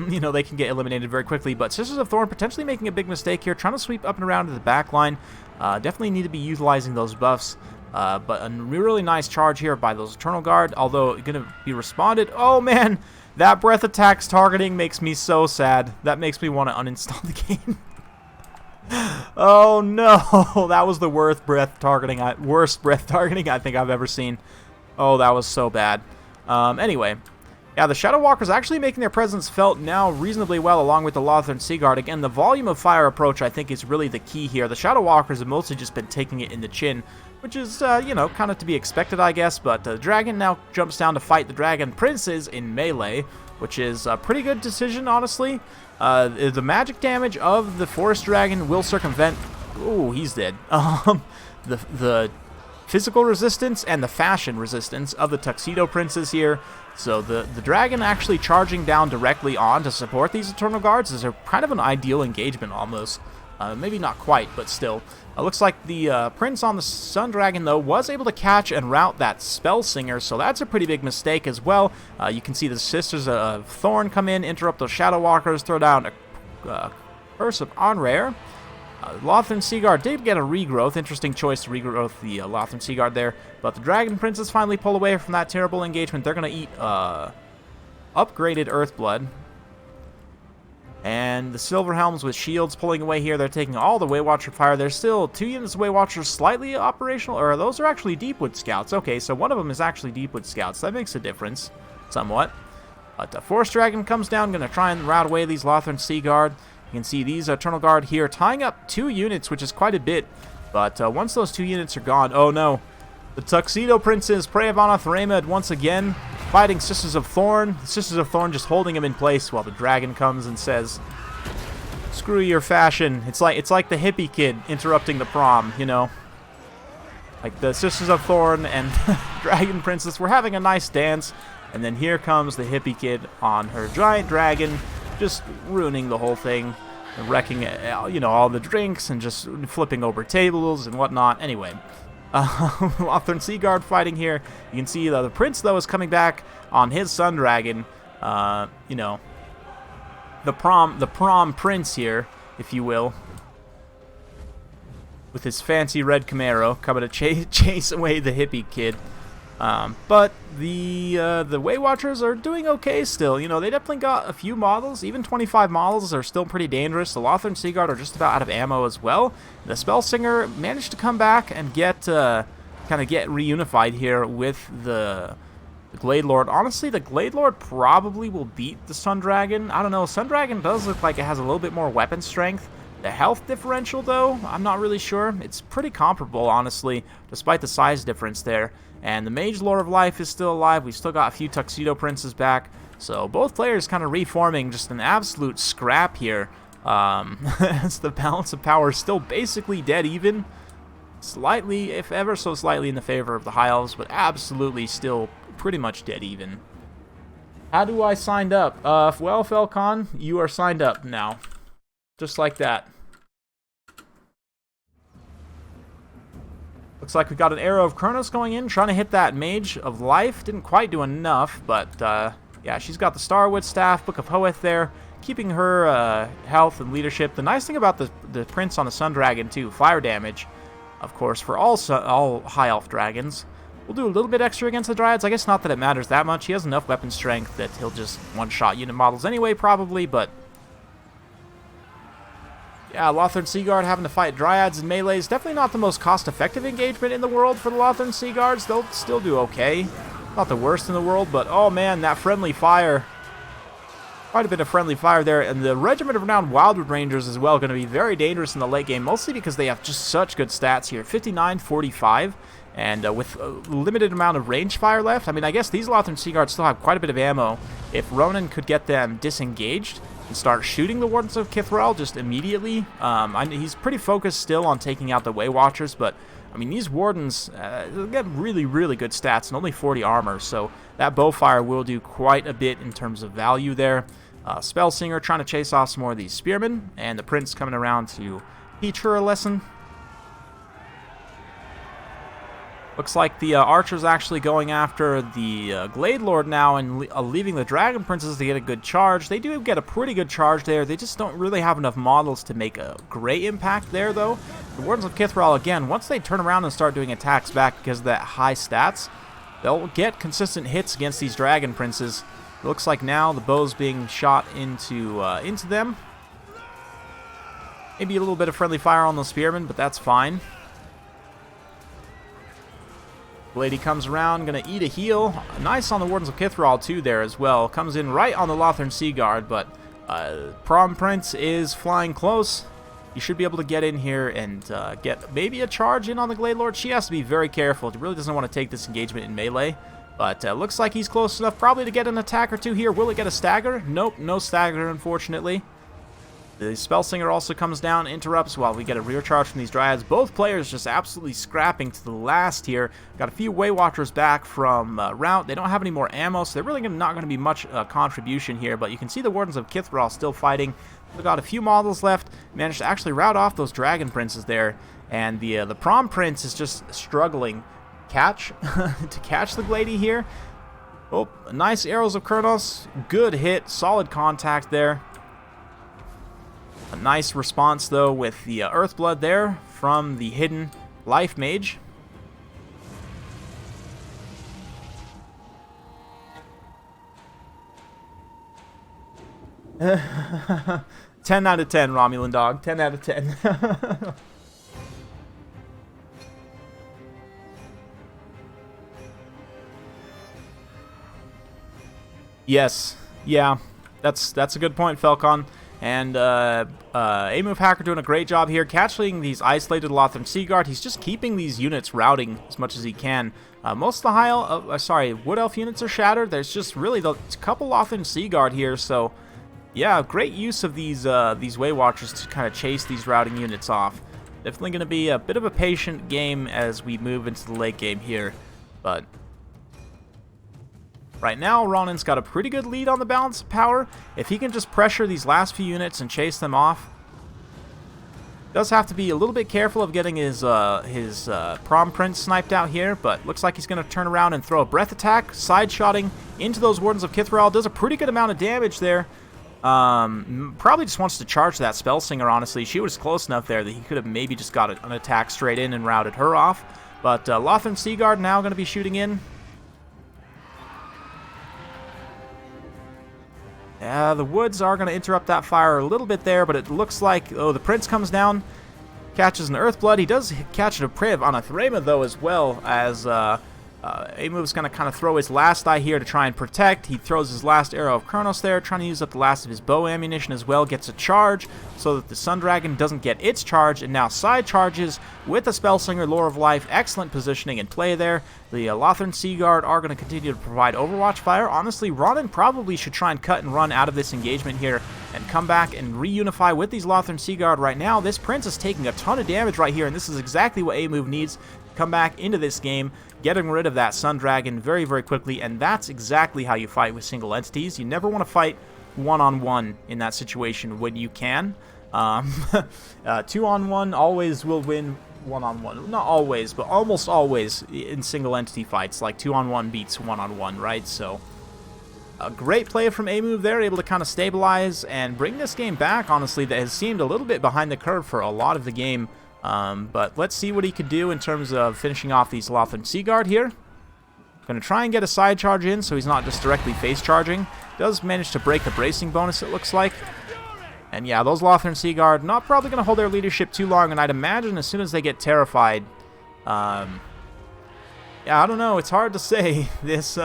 You know, they can get eliminated very quickly, but Sisters of Thorn potentially making a big mistake here, trying to sweep up and around to the back line. Definitely need to be utilizing those buffs. But a really nice charge here by those Eternal Guard, although going to be responded. Oh man, that breath attacks targeting makes me so sad. That makes me want to uninstall the game. Oh no, that was the worst breath targeting I think I've ever seen. Oh, that was so bad. Anyway, yeah, the Shadow Walkers actually making their presence felt now reasonably well, along with the Lothern Seaguard. Again, the volume of fire approach I think is really the key here. The Shadow Walkers have mostly just been taking it in the chin, which is, you know, kind of to be expected, I guess. But the Dragon now jumps down to fight the Dragon Princes in melee, which is a pretty good decision, honestly. The magic damage of the Forest Dragon will circumvent... Ooh, he's dead. The physical resistance and the fashion resistance of the Tuxedo Princes here. So the Dragon actually charging down directly on to support these Eternal Guards is kind of an ideal engagement, almost. Maybe not quite, but still. Looks like the Prince on the Sun Dragon, though, was able to catch and route that Spell Singer, so that's a pretty big mistake as well. You can see the Sisters of Thorn come in, interrupt those Shadow Walkers, throw down a Curse of Onrare. Lothern Seaguard did get a regrowth. Interesting choice to regrowth the Lothern Seaguard there. But the Dragon Princes finally pull away from that terrible engagement. They're going to eat upgraded Earthblood. And the Silver Helms with shields pulling away here. They're taking all the Way Watcher fire. There's still 2 units of Way Watchers slightly operational. Or those are actually Deepwood Scouts. Okay, so one of them is actually Deepwood Scouts. That makes a difference, somewhat. But the Forest Dragon comes down. Going to try and rout away these Lothern Seaguard. You can see these Eternal Guard here tying up 2 units, which is quite a bit. But once those 2 units are gone... Oh no. The Tuxedo Princes, Prey of Anathema once again, fighting Sisters of Thorn. The Sisters of Thorn just holding him in place while the Dragon comes and says, "Screw your fashion." It's like the hippie kid interrupting the prom, you know. Like the Sisters of Thorn and Dragon Princess were having a nice dance, and then here comes the hippie kid on her giant dragon, just ruining the whole thing, and wrecking, you know, all the drinks and just flipping over tables and whatnot. Anyway. Lothern Seaguard fighting here. You can see the Prince, though, is coming back on his Sun Dragon. You know, the prom Prince here, if you will, with his fancy red Camaro coming to chase away the hippie kid. But the Way Watchers are doing okay still. You know, they definitely got a few models. Even 25 models are still pretty dangerous. The Lothern Seaguard are just about out of ammo as well. The Spell Singer managed to come back and get reunified here with the Glade Lord. Honestly, the Glade Lord probably will beat the Sun Dragon. I don't know. Sun Dragon does look like it has a little bit more weapon strength. The health differential, though, I'm not really sure. It's pretty comparable, honestly, despite the size difference there. And the Mage Lord of Life is still alive. We've still got a few Tuxedo Princes back. So both players kind of reforming, just an absolute scrap here. As the balance of power is still basically dead even. Slightly, if ever so slightly, in the favor of the High Elves, but absolutely still pretty much dead even. How do I sign up? Well, Falcon, you are signed up now. Just like that. Looks like we got an Arrow of Kronos going in, trying to hit that Mage of Life. Didn't quite do enough, but yeah, she's got the Starwood Staff, Book of Hoeth there, keeping her health and leadership. The nice thing about the Prince on the Sun Dragon, too, fire damage, of course, for all High Elf Dragons. We'll do a little bit extra against the Dryads. I guess not that it matters that much. He has enough weapon strength that he'll just one-shot unit models anyway, probably, but yeah, Lothern Seaguard having to fight Dryads and melee is definitely not the most cost-effective engagement in the world for the Lothern Seaguards. They'll still do okay. Not the worst in the world, but oh man, that friendly fire. Quite a bit of friendly fire there, and the Regiment of Renowned Wildwood Rangers as well going to be very dangerous in the late game, mostly because they have just such good stats here. 59, 45, and with a limited amount of range fire left. I mean, I guess these Lothern Seaguards still have quite a bit of ammo. If Ronan could get them disengaged and start shooting the Wardens of Kithral just immediately, he's pretty focused still on taking out the Way Watchers, but I mean, these Wardens get really, really good stats and only 40 armor, so that Bowfire will do quite a bit in terms of value there. Spellsinger trying to chase off some more of these Spearmen, and the Prince coming around to teach her a lesson. Looks like the Archer's actually going after the Glade Lord now and leaving the Dragon Princes to get a good charge. They do get a pretty good charge there. They just don't really have enough models to make a great impact there, though. The Wardens of Kithral, again, once they turn around and start doing attacks back because of that high stats, they'll get consistent hits against these Dragon Princes. It looks like now the bow's being shot into them. Maybe a little bit of friendly fire on the Spearmen, but that's fine. Lady comes around, gonna eat a heal. Nice on the Wardens of Kithral too there as well. Comes in right on the Lothern Seaguard, but Prom Prince is flying close. You should be able to get in here and get maybe a charge in on the Glade Lord. She has to be very careful. He really doesn't want to take this engagement in melee. But looks like he's close enough probably to get an attack or two here. Will it get a stagger? Nope, no stagger, unfortunately. The Spellsinger also comes down, interrupts while we get a rear charge from these Dryads. Both players just absolutely scrapping to the last here. Got a few Way Watchers back from route. They don't have any more ammo, so they're really not going to be much contribution here. But you can see the Wardens of Kithral still fighting. They've got a few models left. Managed to actually rout off those Dragon Princes there. And the Prom Prince is just struggling to catch the Glady here. Oh, nice Arrows of Kronos. Good hit. Solid contact there. A nice response, though, with the Earthblood there from the hidden Life Mage. Ten out of 10, Romulan dog. 10 out of 10. Yes. Yeah. That's a good point, Falcon. And A-Move Hacker doing a great job here, catching these isolated Lothern Seaguard. He's just keeping these units routing as much as he can. Most of the Wood Elf units are shattered. There's just really a couple Lothern Seaguard here, so yeah, great use of these Way Watchers to kind of chase these routing units off. Definitely going to be a bit of a patient game as we move into the late game here, but right now, Ronan's got a pretty good lead on the balance of power. If he can just pressure these last few units and chase them off, does have to be a little bit careful of getting his Prom Prince sniped out here, but looks like he's going to turn around and throw a breath attack, side-shotting into those Wardens of Kithral. Does a pretty good amount of damage there. Probably just wants to charge that Spellsinger, honestly. She was close enough there that he could have maybe just got an attack straight in and routed her off. But Lothern Seaguard now going to be shooting in. The woods are going to interrupt that fire a little bit there, but it looks like, oh, the Prince comes down, catches an Earthblood. He does catch a Priv on a Threma, though, as well, as A-Move's going to kind of throw his last die here to try and protect. He throws his last arrow of Kronos there, trying to use up the last of his bow ammunition as well. Gets a charge so that the Sun Dragon doesn't get its charge, and now side charges with the Spellslinger Lore of Life. Excellent positioning and play there. The Lothern Seaguard are going to continue to provide Overwatch fire. Honestly, Ronan probably should try and cut and run out of this engagement here and come back and reunify with these Lothern Seaguard right now. This Prince is taking a ton of damage right here, and this is exactly what A-Move needs to come back into this game, getting rid of that Sun Dragon very, very quickly, and that's exactly how you fight with single entities. You never want to fight one-on-one in that situation when you can. 2-on-1 always will win one-on-one. Not always, but almost always in single entity fights. Like 2-on-1 beats 1-on-1, right? So a great play from A-Move there, able to kind of stabilize and bring this game back, honestly, that has seemed a little bit behind the curve for a lot of the game. But let's see what he could do in terms of finishing off these Lothern Seaguard here. Going to try and get a side charge in so he's not just directly face charging. Does manage to break the bracing bonus, it looks like. And yeah, those Lothern Seaguard not probably going to hold their leadership too long, and I'd imagine as soon as they get terrified, yeah, I don't know, it's hard to say. This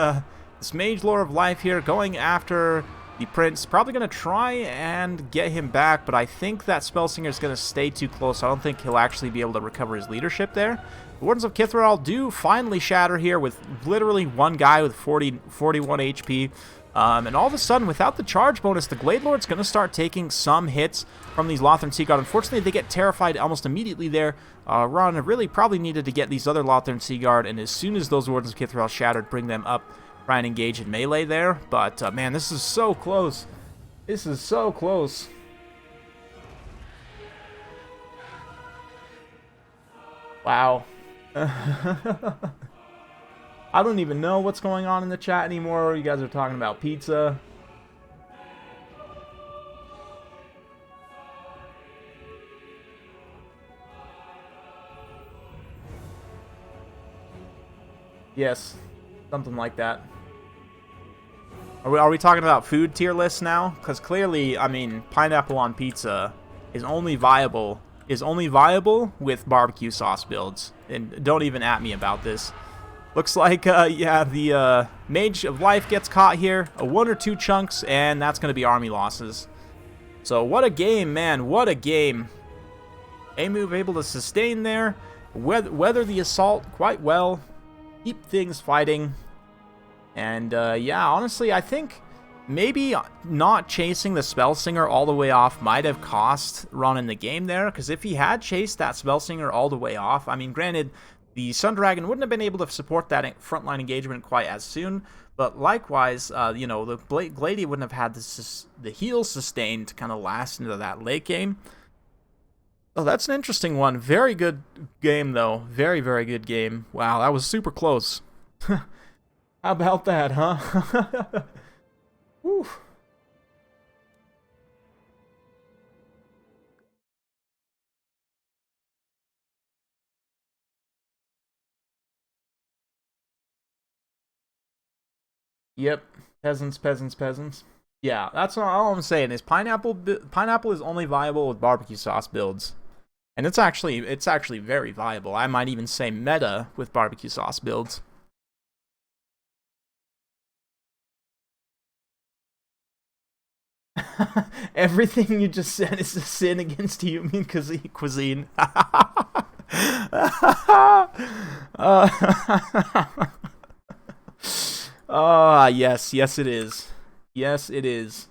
Mage Lore of Life here going after the Prince, probably going to try and get him back, but I think that Spellsinger is going to stay too close. I don't think he'll actually be able to recover his leadership there. The Wardens of Kithral do finally shatter here with literally one guy with 41 HP. And all of a sudden, without the charge bonus, the Glade Lord's going to start taking some hits from these Lothern Seaguard. Unfortunately, they get terrified almost immediately there. Ron really probably needed to get these other Lothern Seaguard, and as soon as those Wardens of Kithral shattered, bring them up, try and engage in melee there. But, man, this is so close. This is so close. Wow. I don't even know what's going on in the chat anymore. You guys are talking about pizza. Yes, something like that. Are we talking about food tier lists now? Because clearly, I mean, pineapple on pizza is only viable with barbecue sauce builds. And don't even at me about this. Looks like, yeah, the Mage of Life gets caught here. 1 or 2 chunks, and that's going to be army losses. So what a game, man. What a game. A-Move able to sustain there. Weather the assault quite well. Keep things fighting. And, yeah, honestly, I think maybe not chasing the Spellsinger all the way off might have cost Ron the game there. Because if he had chased that Spellsinger all the way off, I mean, granted, the Sun Dragon wouldn't have been able to support that frontline engagement quite as soon, but likewise, you know, the Glady wouldn't have had the heal sustained to kind of last into that late game. Oh, that's an interesting one. Very good game, though. Very, very good game. Wow, that was super close. How about that, huh? Whew. Yep, peasants, peasants, peasants. Yeah, that's all I'm saying is pineapple is only viable with barbecue sauce builds, and it's actually very viable. I might even say meta with barbecue sauce builds. Everything you just said is a sin against human cuisine. Yes, yes it is. Yes, it is.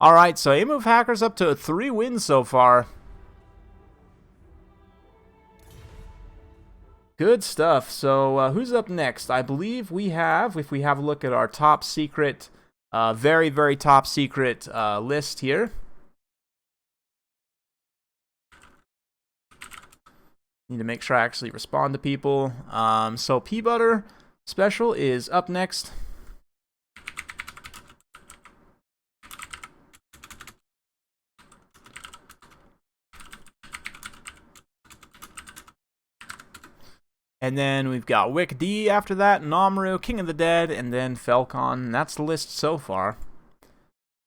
Alright, so A-Move Hacker's up to 3 wins so far. Good stuff. So, who's up next? I believe we have, if we have a look at our top secret, very, very top secret list here. Need to make sure I actually respond to people. So, P-Butter Special is up next. And then we've got Wick D after that, Namru, King of the Dead, and then Felcon. That's the list so far.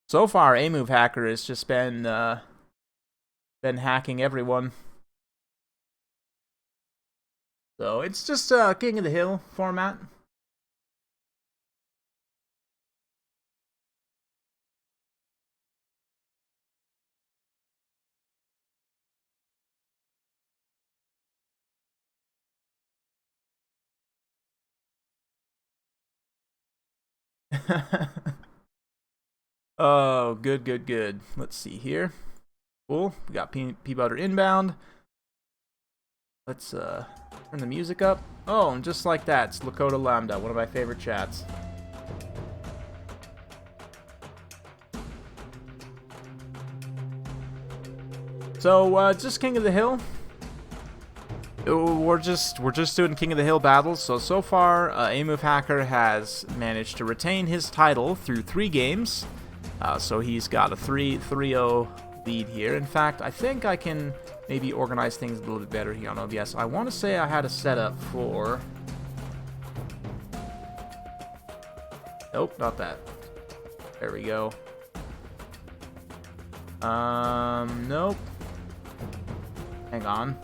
So far, A-Move Hacker has just been hacking everyone. So it's just King of the Hill format. Oh, good, good, good. Let's see here. Cool. We got P-Butter inbound. Let's turn the music up. Oh, and just like that, it's Lakota Lambda, one of my favorite chats. So, just King of the Hill. We're just doing King of the Hill battles. So far, Amove Hacker has managed to retain his title through 3 games. So he's got a 3-0 lead here. In fact, I think I can maybe organize things a little bit better here on OBS. I want to say I had a setup for... Nope, not that. There we go. Nope. Hang on.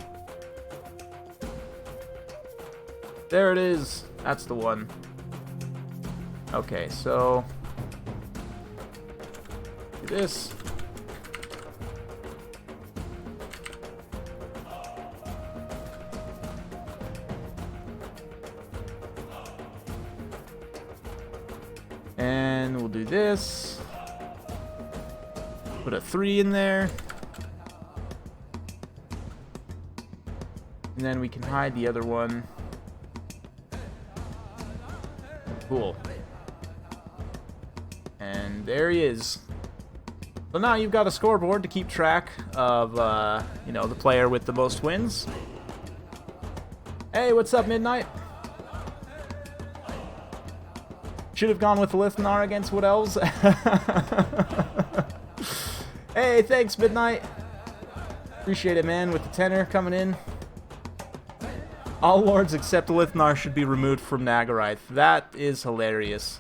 There it is. That's the one. Okay, so... do this. And we'll do this. Put a 3 in there. And then we can hide the other one. Cool. And there he is. So now you've got a scoreboard to keep track of, you know, the player with the most wins. Hey, what's up, Midnight? Should have gone with Lithnar against Wood Elves. Hey, thanks, Midnight. Appreciate it, man, with the tenor coming in. All lords except Lithnar should be removed from Naggarith. That is hilarious.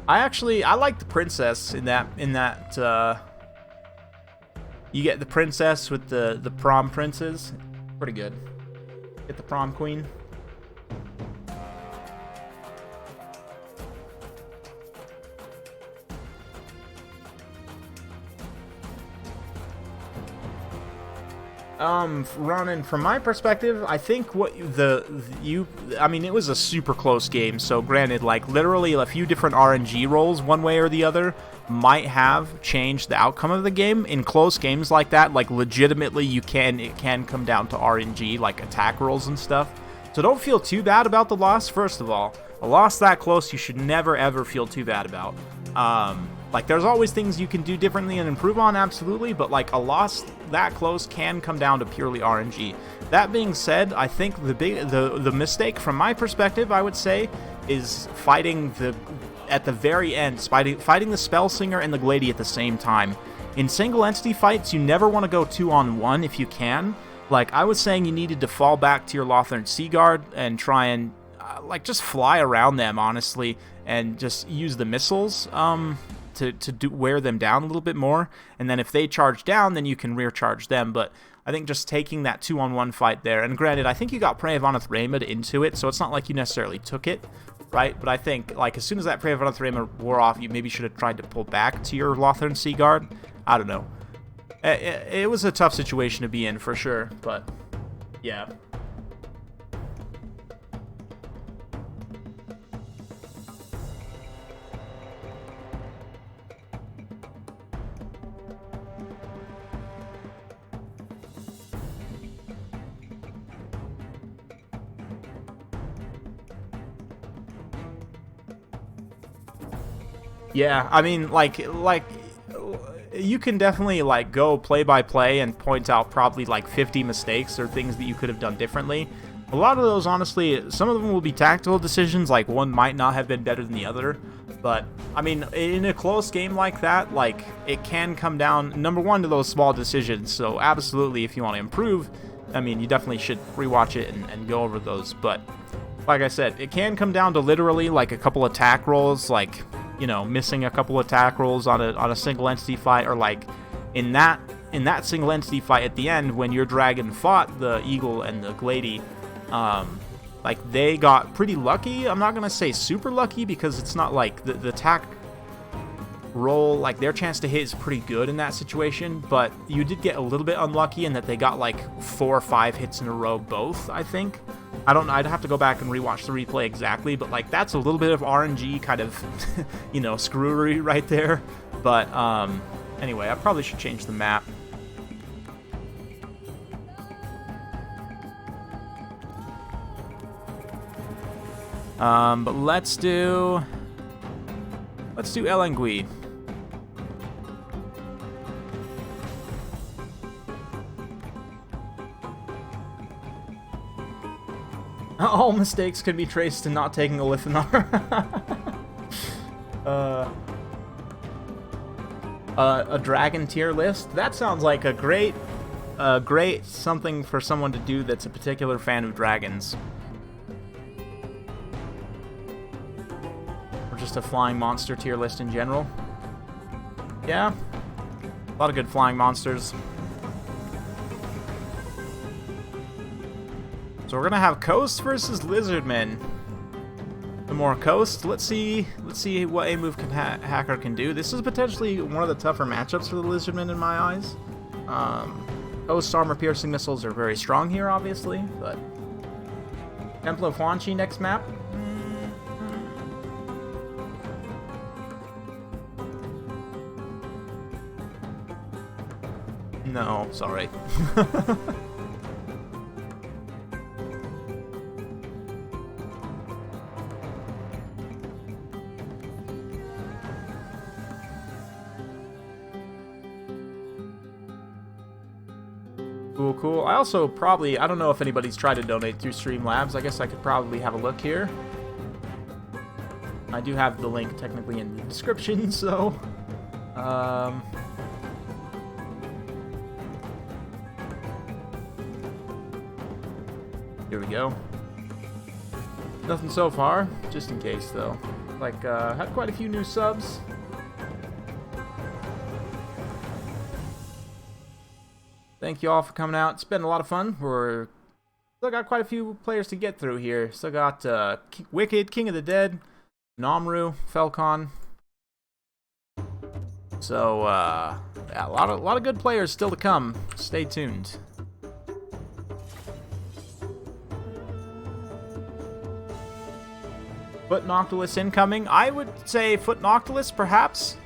I like the princess in that you get the princess with the prom princes. Pretty good. Get the prom queen. Ronan, from my perspective, I think I mean, it was a super close game, so granted, like, literally a few different RNG rolls, one way or the other, might have changed the outcome of the game. In close games like that, like, legitimately, it can come down to RNG, like attack rolls and stuff. So don't feel too bad about the loss, first of all. A loss that close, you should never, ever feel too bad about. Like, there's always things you can do differently and improve on, absolutely, but, like, a loss that close can come down to purely RNG. That being said, I think the mistake, from my perspective, I would say, is fighting at the very end, fighting the Spellsinger and the Glady at the same time. In single entity fights, you never want to go 2-on-1 if you can. Like, I was saying, you needed to fall back to your Lothern Seaguard and try and, like, just fly around them, honestly, and just use the missiles, to wear them down a little bit more, and then if they charge down, then you can rear charge them. But I think just taking that 2-on-1 fight there, and granted, I think you got Prey of Aneth Raymond into it, so it's not like you necessarily took it, right? But I think, like, as soon as that Prey of Aneth Raymond wore off, you maybe should have tried to pull back to your Lothern Seaguard. I don't know. It was a tough situation to be in, for sure, but yeah. Yeah, I mean, like you can definitely, like, go play by play and point out probably like 50 mistakes or things that you could have done differently. A lot of those, honestly, some of them will be tactical decisions, like one might not have been better than the other. But, I mean, in a close game like that, like, it can come down, number one, to those small decisions. So, absolutely, if you want to improve, I mean, you definitely should rewatch it and go over those. But, like I said, it can come down to literally, like, a couple attack rolls, like, you know, missing a couple attack rolls on a single entity fight, or, like, in that single entity fight at the end, when your dragon fought the eagle and the glady, like, they got pretty lucky. I'm not gonna say super lucky, because it's not like the attack roll, like, their chance to hit is pretty good in that situation, but you did get a little bit unlucky in that they got like 4 or 5 hits in a row both, I think. I'd have to go back and rewatch the replay exactly, but like that's a little bit of RNG kind of, you know, screwery right there. But anyway, I probably should change the map. But let's do Elengui. All mistakes can be traced to not taking a Lithanar. A dragon tier list? That sounds like a great something for someone to do that's a particular fan of dragons. Or just a flying monster tier list in general. Yeah. A lot of good flying monsters. So we're gonna have Coast versus Lizardmen. The more Coast. Let's see what a move hacker can do. This is potentially one of the tougher matchups for the Lizardmen in my eyes. Coast armor piercing missiles are very strong here, obviously, but Temple of Huanchi next map. No, sorry. Cool. I also probably, I don't know if anybody's tried to donate through Streamlabs. I guess I could probably have a look here. I do have the link technically in the description, so... Here we go. Nothing so far, just in case though. Like, had quite a few new subs. Thank you all for coming out. It's been a lot of fun. We're still got quite a few players to get through here. Still got Wicked, King of the Dead, Namru, Falcon. So yeah, a lot of good players still to come. Stay tuned. Foot Noctilus incoming. I would say Foot Noctilus, perhaps.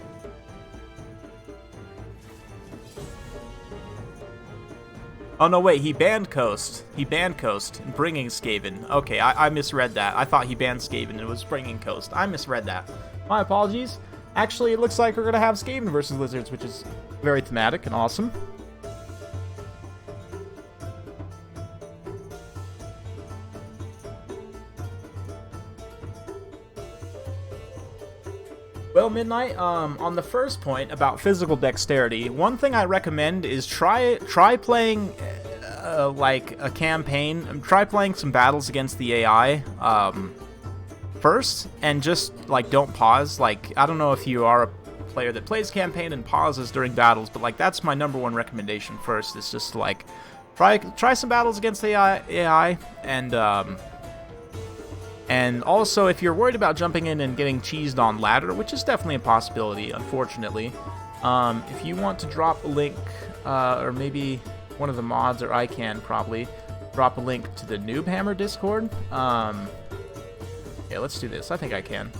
Oh, no, wait, he banned Coast. He banned Coast, bringing Skaven. Okay, I misread that. I thought he banned Skaven and was bringing Coast. I misread that. My apologies. Actually, it looks like we're going to have Skaven versus Lizards, which is very thematic and awesome. Well, Midnight, on the first point about physical dexterity, one thing I recommend is try playing like a campaign. Try playing some battles against the AI first, and just like don't pause. Like, I don't know if you are a player that plays campaign and pauses during battles, but like that's my number one recommendation first. Is just like try some battles against AI and also, if you're worried about jumping in and getting cheesed on ladder, which is definitely a possibility, unfortunately, if you want to drop a link, or maybe one of the mods, or I can probably, drop a link to the Noob Hammer Discord. Yeah, let's do this. I think I can.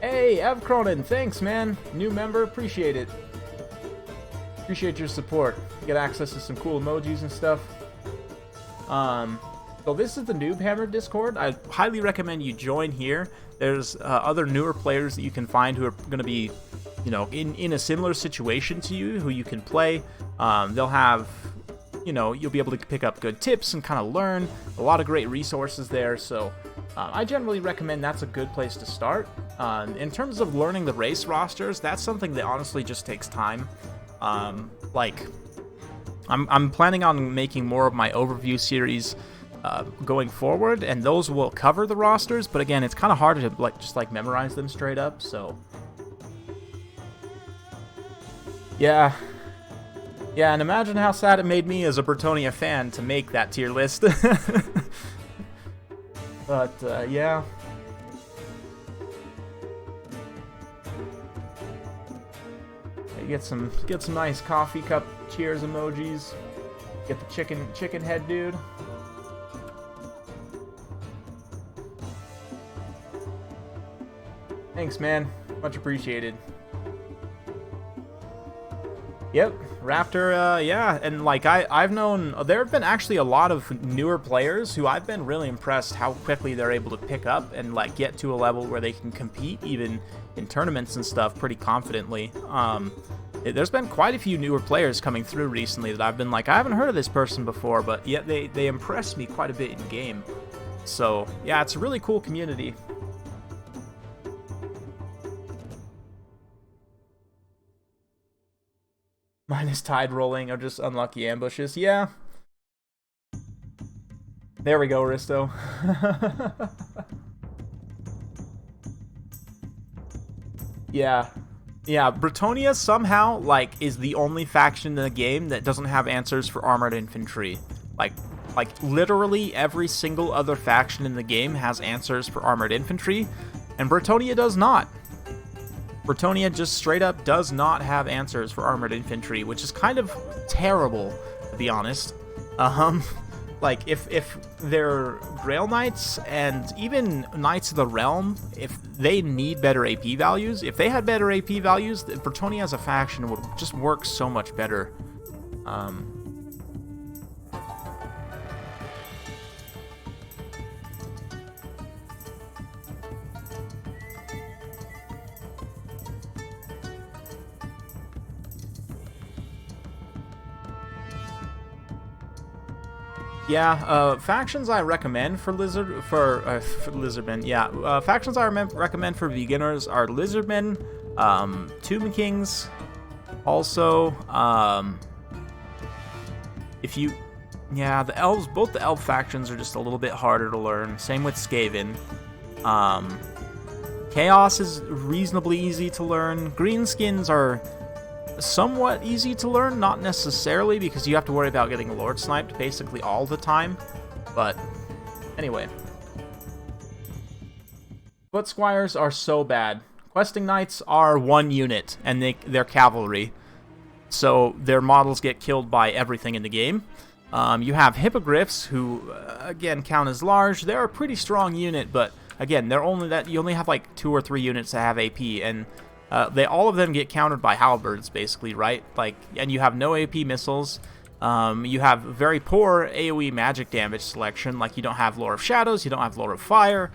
Hey, Ev Cronin, thanks, man. New member, appreciate it. Appreciate your support. You get access to some cool emojis and stuff. So this is the Noob Hammer Discord. I highly recommend you join here. There's other newer players that you can find who are going to be, you know, in a similar situation to you, who you can play. They'll have, you know, you'll be able to pick up good tips and kind of learn. A lot of great resources there. So I generally recommend that's a good place to start. In terms of learning the race rosters, that's something that honestly just takes time. Like, I'm planning on making more of my overview series going forward, and those will cover the rosters, but again, it's kind of hard to just memorize them straight up. So yeah, and imagine how sad it made me as a Bretonnia fan to make that tier list. But yeah, you get some nice coffee cup cheers emojis. Get the chicken head dude. Thanks, man. Much appreciated. Yep, Raptor, yeah, and like I've known, there have been actually a lot of newer players who I've been really impressed how quickly they're able to pick up and like get to a level where they can compete even in tournaments and stuff pretty confidently. There's been quite a few newer players coming through recently that I've been like, I haven't heard of this person before, but yet they impress me quite a bit in game. So yeah, it's a really cool community. Minus tide rolling or just unlucky ambushes. Yeah. There we go, Risto. Yeah. Yeah, Bretonia somehow, like, is the only faction in the game that doesn't have answers for armored infantry. Like, literally every single other faction in the game has answers for armored infantry, and Bretonia does not. Bretonia just straight up does not have answers for armored infantry, which is kind of terrible, to be honest. Like, if they're Grail Knights and even Knights of the Realm, if they need better AP values, if they had better AP values, Bretonia as a faction would just work so much better. Yeah, factions I recommend for Lizardmen. Yeah, factions I recommend for beginners are Lizardmen, Tomb Kings. Also, the elves. Both the elf factions are just a little bit harder to learn. Same with Skaven. Chaos is reasonably easy to learn. Greenskins are somewhat easy to learn, not necessarily, because you have to worry about getting Lord sniped basically all the time. But anyway, Foot Squires are so bad. Questing Knights are one unit, and they're cavalry, so their models get killed by everything in the game. You have Hippogriffs, who again count as large. They're a pretty strong unit, but again, you only have like 2 or 3 units that have AP, and all of them get countered by halberds, basically, right? Like, and you have no AP missiles. You have very poor AoE magic damage selection. Like, you don't have Lore of Shadows, you don't have Lore of Fire.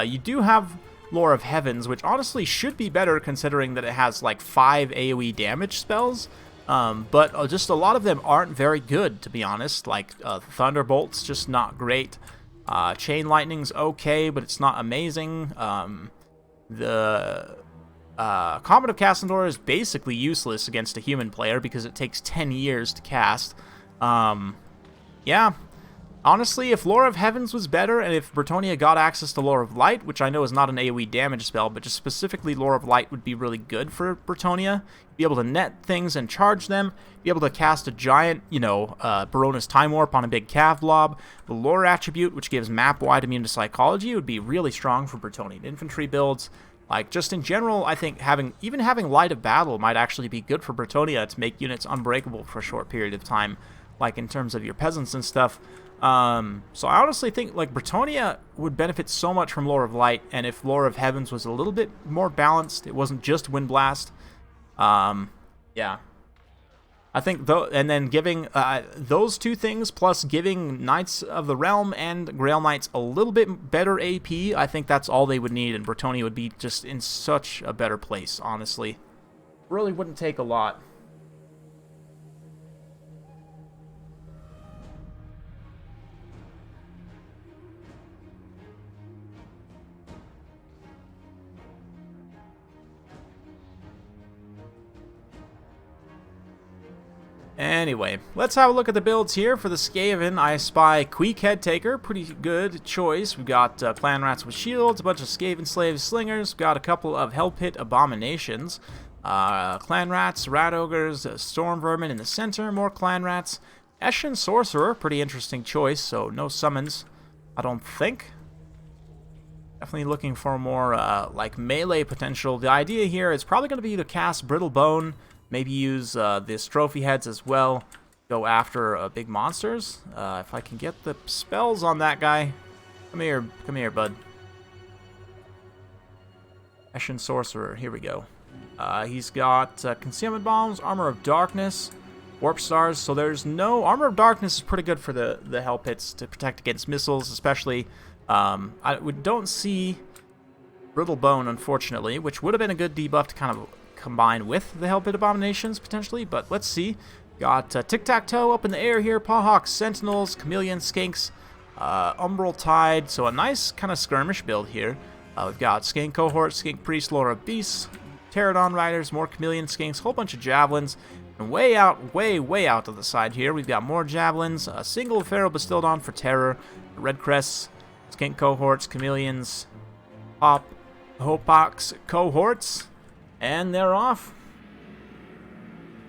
You do have Lore of Heavens, which honestly should be better considering that it has like 5 AoE damage spells. But just a lot of them aren't very good, to be honest. Like, Thunderbolt's just not great. Chain Lightning's okay, but it's not amazing. Comet of Casandor is basically useless against a human player because it takes 10 years to cast. Yeah. Honestly, if Lore of Heavens was better, and if Bretonia got access to Lore of Light, which I know is not an AoE damage spell, but just specifically Lore of Light would be really good for Bretonia. Be able to net things and charge them, be able to cast a giant, Barona's Time Warp on a big Cav blob. The Lore attribute, which gives map-wide immune to psychology, would be really strong for Bretonian infantry builds. Like, just in general, I think having Light of Battle might actually be good for Bretonia to make units unbreakable for a short period of time, like in terms of your peasants and stuff. So I honestly think, like, Bretonia would benefit so much from Lore of Light, and if Lore of Heavens was a little bit more balanced, it wasn't just Wind Blast. Yeah. I think, and then giving those two things, plus giving Knights of the Realm and Grail Knights a little bit better AP, I think that's all they would need, and Bretonia would be just in such a better place, honestly. Really wouldn't take a lot. Anyway, let's have a look at the builds here. For the Skaven, I spy Queek Headtaker, pretty good choice. We've got Clan Rats with shields, a bunch of Skaven Slaves Slingers, we've got a couple of Hell Pit Abominations, Clan Rats, Rat Ogres, Storm Vermin in the center, more Clan Rats, Eshin Sorcerer, pretty interesting choice, so no summons, I don't think. Definitely looking for more like melee potential. The idea here is probably going to be to cast Brittle Bone, maybe use this trophy heads as well. Go after big monsters. If I can get the spells on that guy. Come here, bud. Ashen Sorcerer, here we go. He's got Concealment Bombs, Armor of Darkness, Warp Stars, so there's no... Armor of Darkness is pretty good for the Hell Pits to protect against missiles, especially. We don't see Brittle Bone, unfortunately, which would have been a good debuff to kind of combine with the Hell Pit Abominations, potentially, but let's see. Got Tic-Tac-Toe up in the air here, Pawhawks, Sentinels, Chameleon, Skinks, Umbral Tide, so a nice kind of skirmish build here. We've got Skink Cohort, Skink Priest, Lore of Beasts, Pterodon Riders, more Chameleon Skinks, whole bunch of Javelins, and way out to the side here, we've got more Javelins, a single Pharaoh Bastildon for Terror, Red Crests, Skink Cohorts, Chameleons, Hopox Cohorts, and they're off.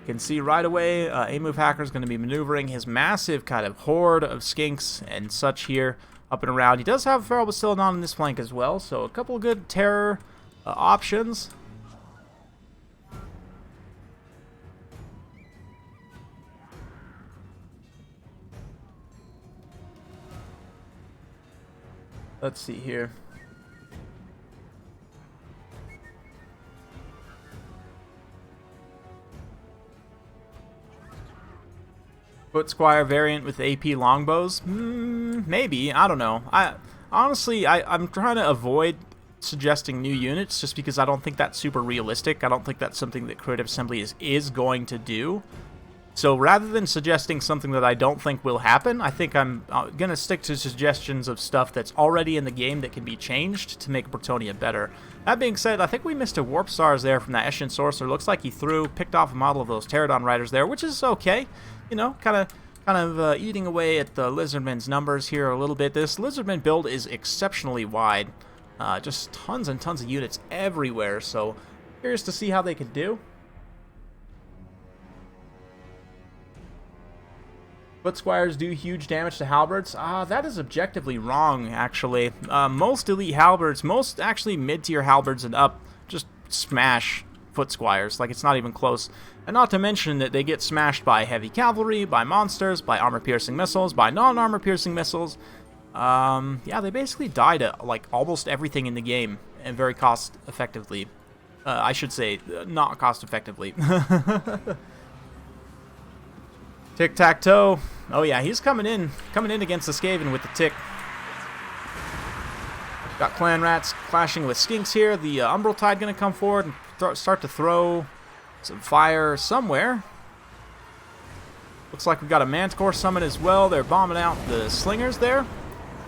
You can see right away, A-Move Hacker is going to be maneuvering his massive kind of horde of Skinks and such here up and around. He does have Pharaoh Bastildon on this flank as well, so a couple of good Terror options. Let's see here. Foot Squire variant with AP longbows? Maybe. I don't know. Honestly, I'm trying to avoid suggesting new units just because I don't think that's super realistic. I don't think that's something that Creative Assembly is going to do. So rather than suggesting something that I don't think will happen, I think I'm going to stick to suggestions of stuff that's already in the game that can be changed to make Bretonnia better. That being said, I think we missed a Warp Stars there from that Eshin Sorcerer. Looks like he picked off a model of those Pterodon Riders there, which is okay. You know, kind of eating away at the Lizardman's numbers here a little bit. This Lizardman build is exceptionally wide. Just tons and tons of units everywhere, so curious to see how they could do. Foot Squires do huge damage to halberds. That is objectively wrong, actually. Most elite halberds, most actually mid-tier halberds and up, just smash Foot Squires. Like, it's not even close. And not to mention that they get smashed by heavy cavalry, by monsters, by armor-piercing missiles, by non-armor-piercing missiles. Yeah, they basically die to, like, almost everything in the game, and very cost-effectively. I should say, not cost-effectively. Tic-Tac-Toe. Oh yeah, he's coming in against the Skaven with the Tick. Got Clan Rats clashing with Skinks here. The Umbral Tide going to come forward and start to throw some fire somewhere. Looks like we've got a Manticore summon as well. They're bombing out the Slingers there.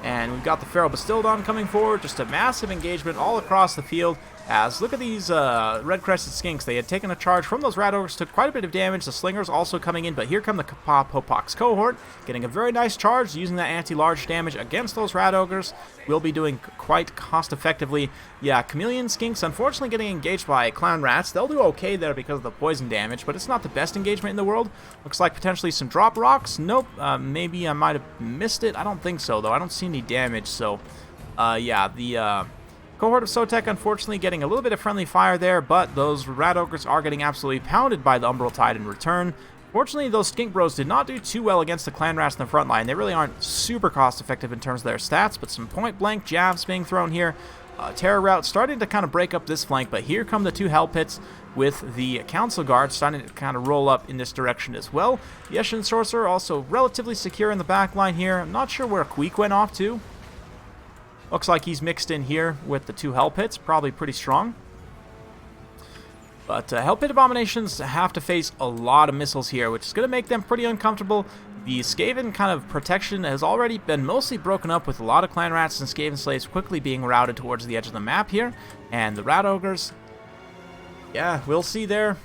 And we've got the Pharaoh Bastildon coming forward. Just a massive engagement all across the field. As look at these red-crested Skinks. They had taken a charge from those Rat Ogres, took quite a bit of damage. The Slingers also coming in, but here come the Hopox Cohort, getting a very nice charge, using that anti-large damage against those Rat Ogres. We'll be doing quite cost-effectively. Yeah, Chameleon Skinks, unfortunately getting engaged by Clown Rats. They'll do okay there because of the poison damage, but it's not the best engagement in the world. Looks like potentially some drop rocks. Nope, maybe I might have missed it. I don't think so, though. I don't see any damage, so yeah, the Cohort of Sotek, unfortunately, getting a little bit of friendly fire there, but those Rat Ogres are getting absolutely pounded by the Umbral Tide in return. Fortunately, those Skink Bros did not do too well against the Clan Rats in the front line. They really aren't super cost-effective in terms of their stats, but some point-blank jabs being thrown here. Terror Route starting to kind of break up this flank, but here come the two Hell Pits with the Council Guard starting to kind of roll up in this direction as well. The Eshin Sorcerer also relatively secure in the back line here. I'm not sure where Queek went off to. Looks like he's mixed in here with the two Hell Pits, probably pretty strong. But Hell Pit Abominations have to face a lot of missiles here, which is going to make them pretty uncomfortable. The Skaven kind of protection has already been mostly broken up with a lot of Clan Rats and Skaven Slaves quickly being routed towards the edge of the map here. And the Rat Ogres, yeah, we'll see there.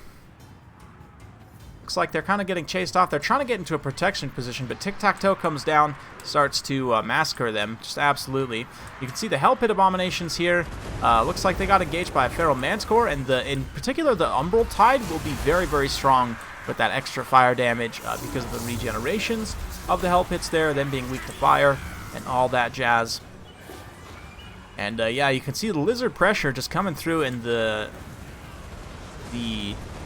Looks like they're kind of getting chased off. They're trying to get into a protection position, but Tic-Tac-Toe comes down, starts to massacre them. Just absolutely. You can see the Hell Pit Abominations here. Looks like they got engaged by a Pharaoh Manticore, and in particular the Umbral Tide will be very, very strong with that extra fire damage because of the regenerations of the Hell Pits there, them being weak to fire, and all that jazz. And yeah, you can see the Lizard pressure just coming through, and the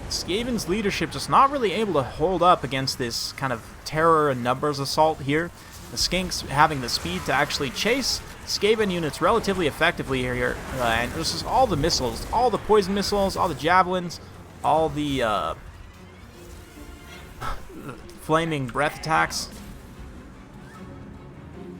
Skaven's leadership just not really able to hold up against this kind of terror and numbers assault here. the Skinks having the speed to actually chase Skaven units relatively effectively here. And this is all the missiles, all the poison missiles, all the javelins, all the flaming breath attacks.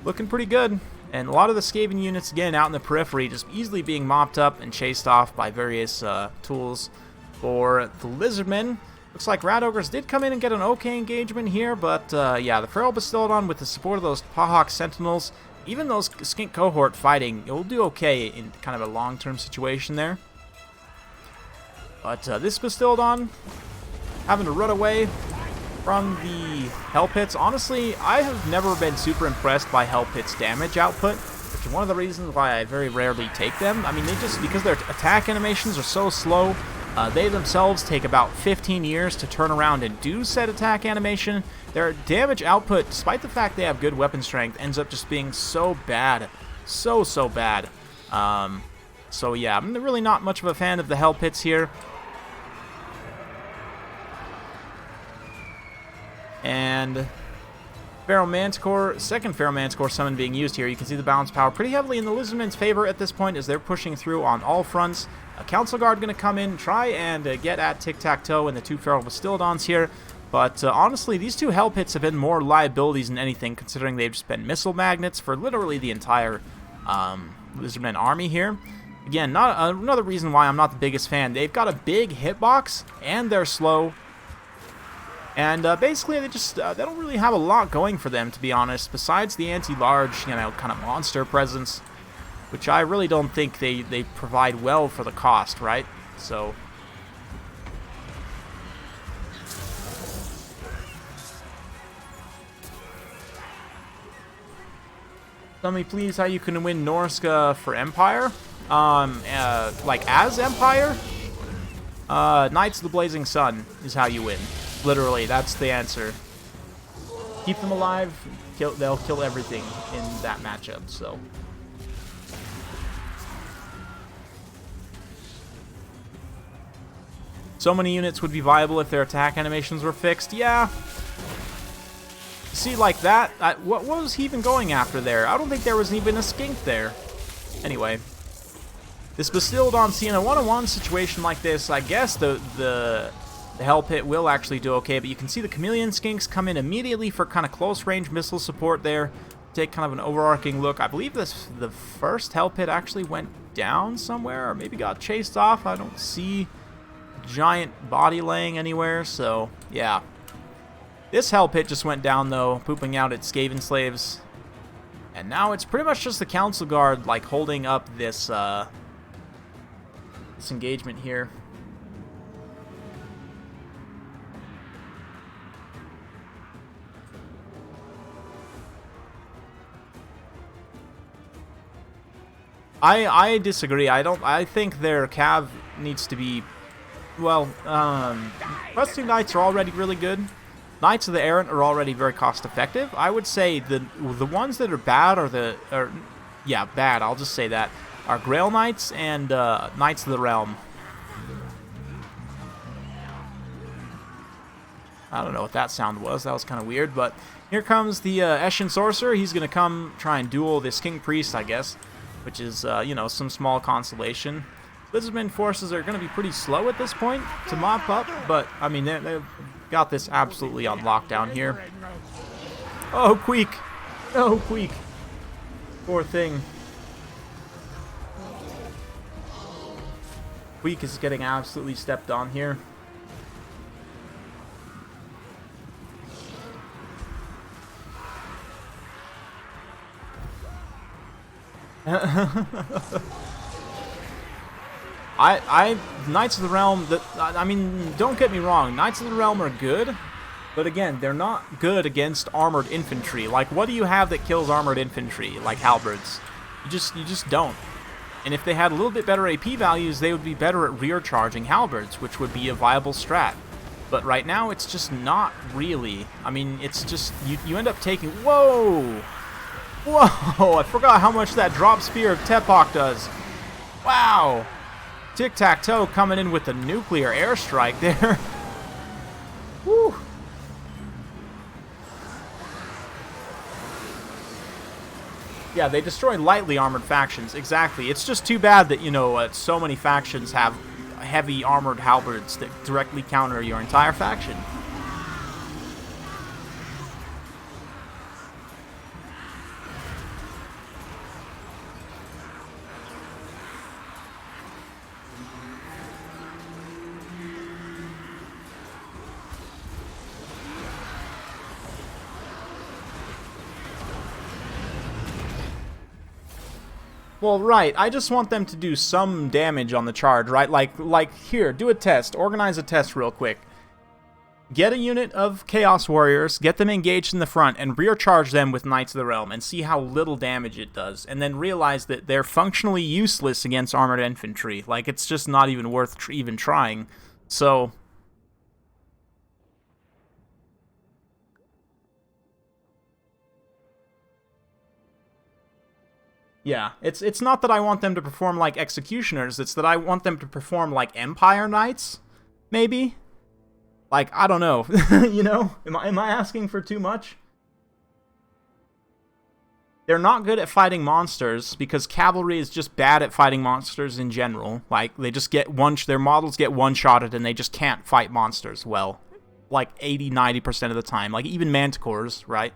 Looking pretty good. And a lot of the Skaven units, again, out in the periphery, just easily being mopped up and chased off by various tools. For the Lizardmen, looks like Rat Ogres did come in and get an okay engagement here, but yeah, the Feral Bastillodon with the support of those Pawhawk Sentinels, even those Skink Cohort fighting, it will do okay in kind of a long-term situation there. But this Bastillodon having to run away from the Hell Pits. Honestly, I have never been super impressed by Hell Pits' damage output, which is one of the reasons why I very rarely take them. I mean, they just, because their attack animations are so slow, they themselves take about 15 years to turn around and do said attack animation. Their damage output, despite the fact they have good weapon strength, ends up just being so bad. So bad. So yeah, I'm really not much of a fan of the Hell Pits here. And Pharaoh Manticore, second Pharaoh Manticore summon being used here. You can see the balance power pretty heavily in the Lizardmen's favor at this point as they're pushing through on all fronts. A Council Guard going to come in, try and get at Tic-Tac-Toe and the two Feral Bastillodons here. But honestly, these two Hell Pits have been more liabilities than anything, considering they've just been missile magnets for literally the entire Lizardmen army here. Again, not another reason why I'm not the biggest fan. They've got a big hitbox, and they're slow. And basically, they just they don't really have a lot going for them, to be honest, besides the anti-large, kind of monster presence, which I really don't think they provide well for the cost, right? So tell me, please, how you can win Norska for Empire? Like as Empire? Knights of the Blazing Sun is how you win. Literally, that's the answer. Keep them alive. They'll kill everything in that matchup. So, many units would be viable if their attack animations were fixed. Yeah. See, like that. What was he even going after there? I don't think there was even a skink there. Anyway, this Bastillodon seeing a one-on-one situation like this, I guess the Hell Pit will actually do okay, but you can see the Chameleon Skinks come in immediately for kind of close-range missile support there. Take kind of an overarching look. I believe the first Hell Pit actually went down somewhere, or maybe got chased off. I don't see a giant body laying anywhere, so yeah. This Hell Pit just went down, though, pooping out its Skaven slaves. And now it's pretty much just the Council Guard, like, holding up this, this engagement here. I disagree. I think their cav needs to be, well, Rusty Knights are already really good. Knights of the Errant are already very cost effective. I would say the ones that are bad are bad, I'll just say that, are Grail Knights and Knights of the Realm. I don't know what that sound was. That was kind of weird, but here comes the Eshin Sorcerer. He's going to come try and duel this King Priest, I guess, which is, some small consolation. Lizardmen forces are going to be pretty slow at this point to mop up, but, I mean, they've got this absolutely on lockdown here. Oh, Queek! Oh, Queek! Poor thing. Queek is getting absolutely stepped on here. Knights of the Realm, I mean, don't get me wrong, Knights of the Realm are good, but again, they're not good against armored infantry. Like, what do you have that kills armored infantry? Like halberds. You just don't. And if they had a little bit better AP values, they would be better at rear charging halberds, which would be a viable strat. But right now, it's just not really. I mean, it's just, you end up taking, whoa! Whoa, I forgot how much that drop spear of Tepok does. Wow. Tic-Tac-Toe coming in with a nuclear airstrike there. Woo. Yeah, they destroy lightly armored factions, exactly. It's just too bad that, you know, so many factions have heavy armored halberds that directly counter your entire faction. Well, right. I just want them to do some damage on the charge, right? Like here, do a test. Organize a test real quick. Get a unit of Chaos Warriors, get them engaged in the front, and rear charge them with Knights of the Realm, and see how little damage it does. And then realize that they're functionally useless against armored infantry. Like, it's just not even worth even trying. So... yeah, it's not that I want them to perform like Executioners, it's that I want them to perform like Empire Knights, maybe? Like, I don't know, you know? Am I asking for too much? They're not good at fighting monsters, because cavalry is just bad at fighting monsters in general. Like, they just get their models get one-shotted and they just can't fight monsters well. Like, 80-90% of the time. Like, even Manticores, right?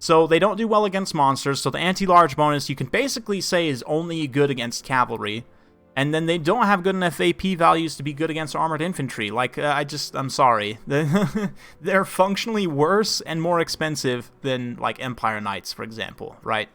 So they don't do well against monsters, so the anti-large bonus you can basically say is only good against cavalry. And then they don't have good enough AP values to be good against armored infantry. Like, I'm sorry. They're functionally worse and more expensive than, like, Empire Knights, for example, right?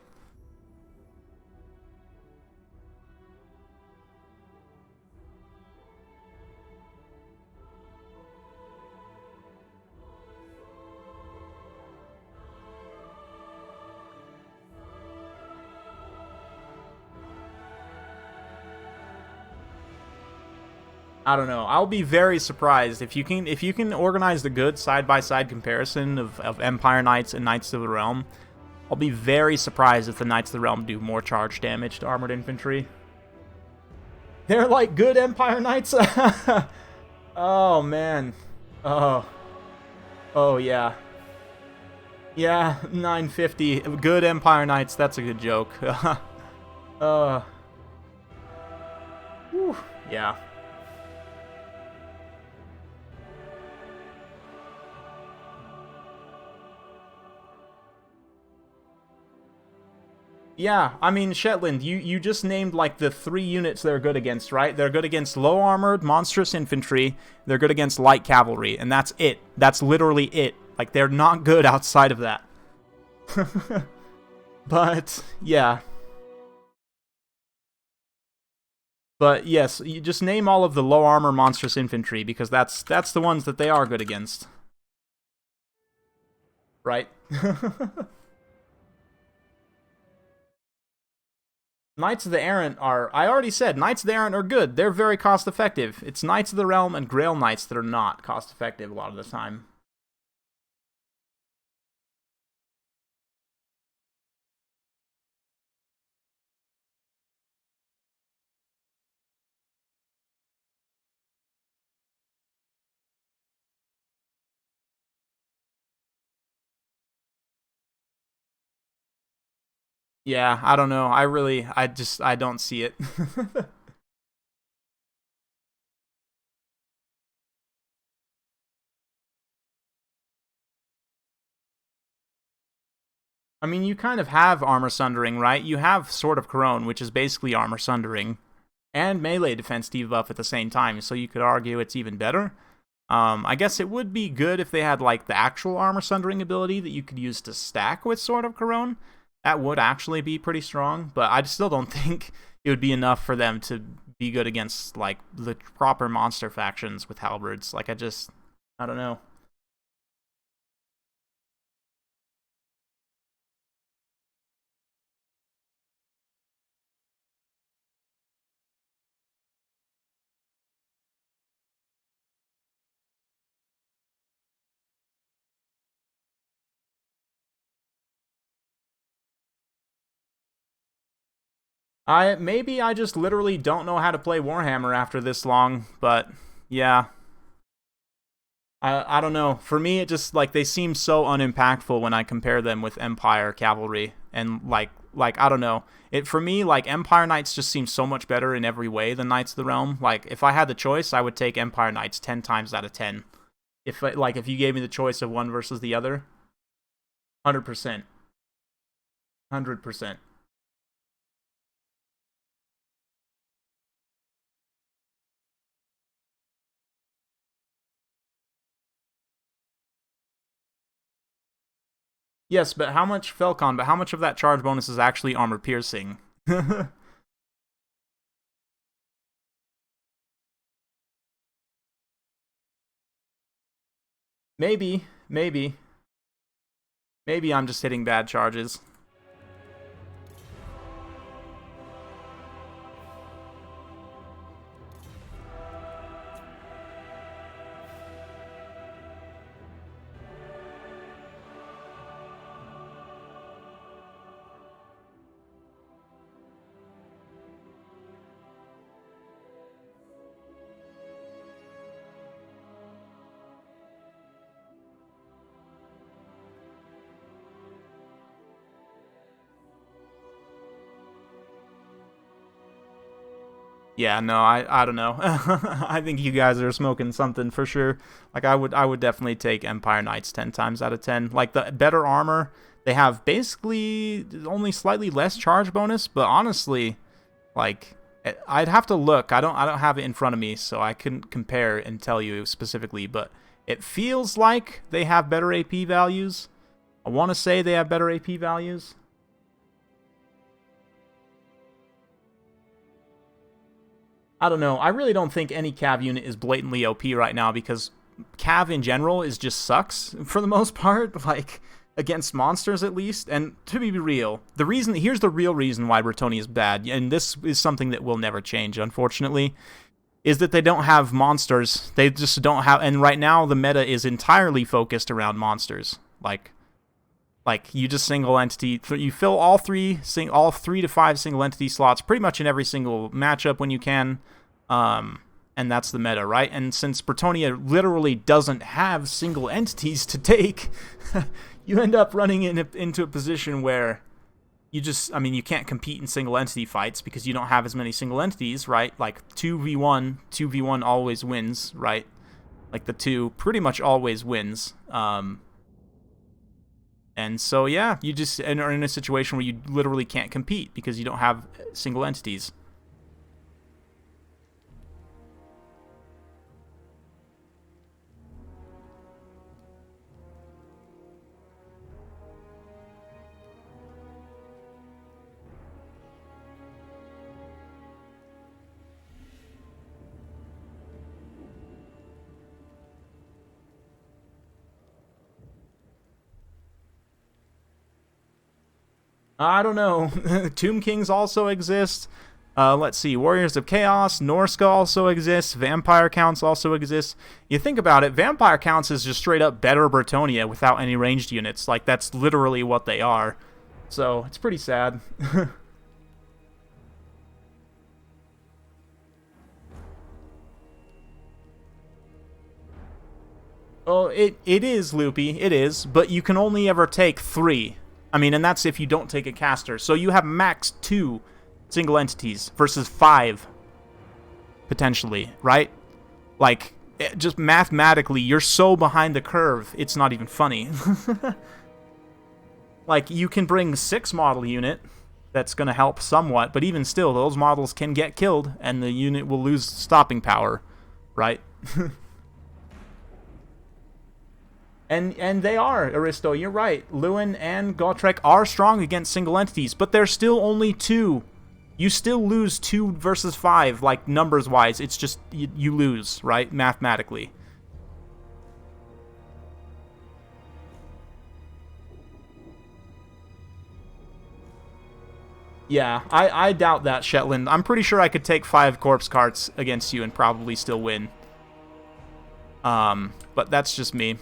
I don't know. I'll be very surprised if you can organize the good side-by-side comparison of Empire Knights and Knights of the Realm. I'll be very surprised if the Knights of the Realm do more charge damage to armored infantry. They're like good Empire Knights. Oh man. Oh. Oh yeah. Yeah, 950. Good Empire Knights. That's a good joke. Whew, yeah. Yeah, I mean, Shetland, you just named, like, the 3 units they're good against, right? They're good against low-armored, monstrous infantry, they're good against light cavalry, and that's it. That's literally it. Like, they're not good outside of that. But, yeah. But, yes, you just name all of the low-armor, monstrous infantry, because that's the ones that they are good against. Right? Knights of the Errant are... I already said, Knights of the Errant are good. They're very cost-effective. It's Knights of the Realm and Grail Knights that are not cost-effective a lot of the time. Yeah, I don't know. I don't see it. I mean, you kind of have Armor Sundering, right? You have Sword of Corone, which is basically Armor Sundering, and melee defense debuff at the same time, so you could argue it's even better. I guess it would be good if they had, like, the actual Armor Sundering ability that you could use to stack with Sword of Corone. That would actually be pretty strong, but I still don't think it would be enough for them to be good against, like, the proper monster factions with halberds. Like, I don't know. Maybe I just literally don't know how to play Warhammer after this long, but yeah. I don't know. For me, it just, like, they seem so unimpactful when I compare them with Empire cavalry, and, like, like, I don't know. For me, like, Empire Knights just seems so much better in every way than Knights of the Realm. Like, if I had the choice, I would take Empire Knights 10 times out of 10. If you gave me the choice of one versus the other, 100%. 100%. Yes, but how much Felcon, but how much of that charge bonus is actually armor piercing? Maybe, maybe. Maybe I'm just hitting bad charges. Yeah, no, I don't know. I think you guys are smoking something for sure. Like I would definitely take Empire Knights 10 times out of 10. Like the better armor, they have basically only slightly less charge bonus, but honestly, like I'd have to look. I don't have it in front of me, so I couldn't compare and tell you specifically, but it feels like they have better AP values. I want to say they have better AP values. I don't know. I really don't think any Cav unit is blatantly OP right now because Cav in general is just sucks for the most part, like against monsters at least. And to be real, here's the real reason why Bretonnia is bad, and this is something that will never change, unfortunately, is that they don't have monsters. They just don't have, and right now the meta is entirely focused around monsters. Like you just single entity, you fill all three to five single entity slots pretty much in every single matchup when you can, and that's the meta, right? And since Bretonnia literally doesn't have single entities to take, you end up running into a position where you can't compete in single entity fights because you don't have as many single entities, right? Like 2v1 always wins, right? Like the 2 pretty much always wins. And so, yeah, you just are in a situation where you literally can't compete because you don't have single entities. I don't know. Tomb Kings also exist. Let's see. Warriors of Chaos, Norska also exists. Vampire Counts also exists. You think about it, Vampire Counts is just straight up better Bretonnia without any ranged units. Like, that's literally what they are. So, it's pretty sad. Well, it is loopy. It is. But you can only ever take 3. I mean, and that's if you don't take a caster. So you have max 2 single entities versus 5, potentially, right? Like, just mathematically, you're so behind the curve, it's not even funny. Like, you can bring 6 model unit, that's going to help somewhat, but even still, those models can get killed, and the unit will lose stopping power, right? And they are, Aristo, you're right. Lewin and Gotrek are strong against single entities, but they're still only 2. You still lose 2 versus 5, like, numbers-wise. It's just, you lose, right? Mathematically. Yeah, I doubt that, Shetland. I'm pretty sure I could take 5 corpse carts against you and probably still win. But that's just me.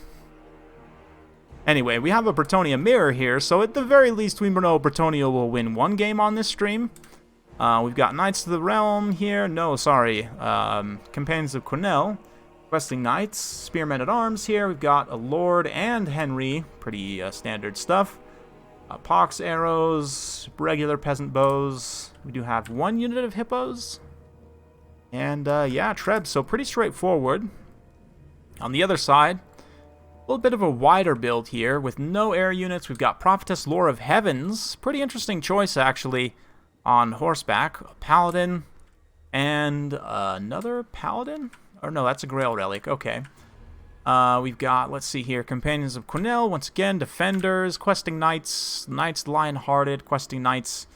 Anyway, we have a Bretonnia mirror here, so at the very least we know Bretonnia will win 1 game on this stream. We've got Knights of the Realm here. No, sorry. Companions of Cornell. Questing Knights. Spearmen at Arms here. We've got a Lord and Henry. Pretty standard stuff. Pox arrows, regular peasant bows. We do have 1 unit of hippos. And yeah, trebs, so pretty straightforward. On the other side, a little bit of a wider build here with no air units. We've got Prophetess Lore of Heavens. Pretty interesting choice, actually, on horseback. A paladin and another paladin? Or no, that's a Grail Relic. Okay. We've got, let's see here, Companions of Quenelle, once again, Defenders, Questing Knights, Knights Lion-Hearted, Questing Knights,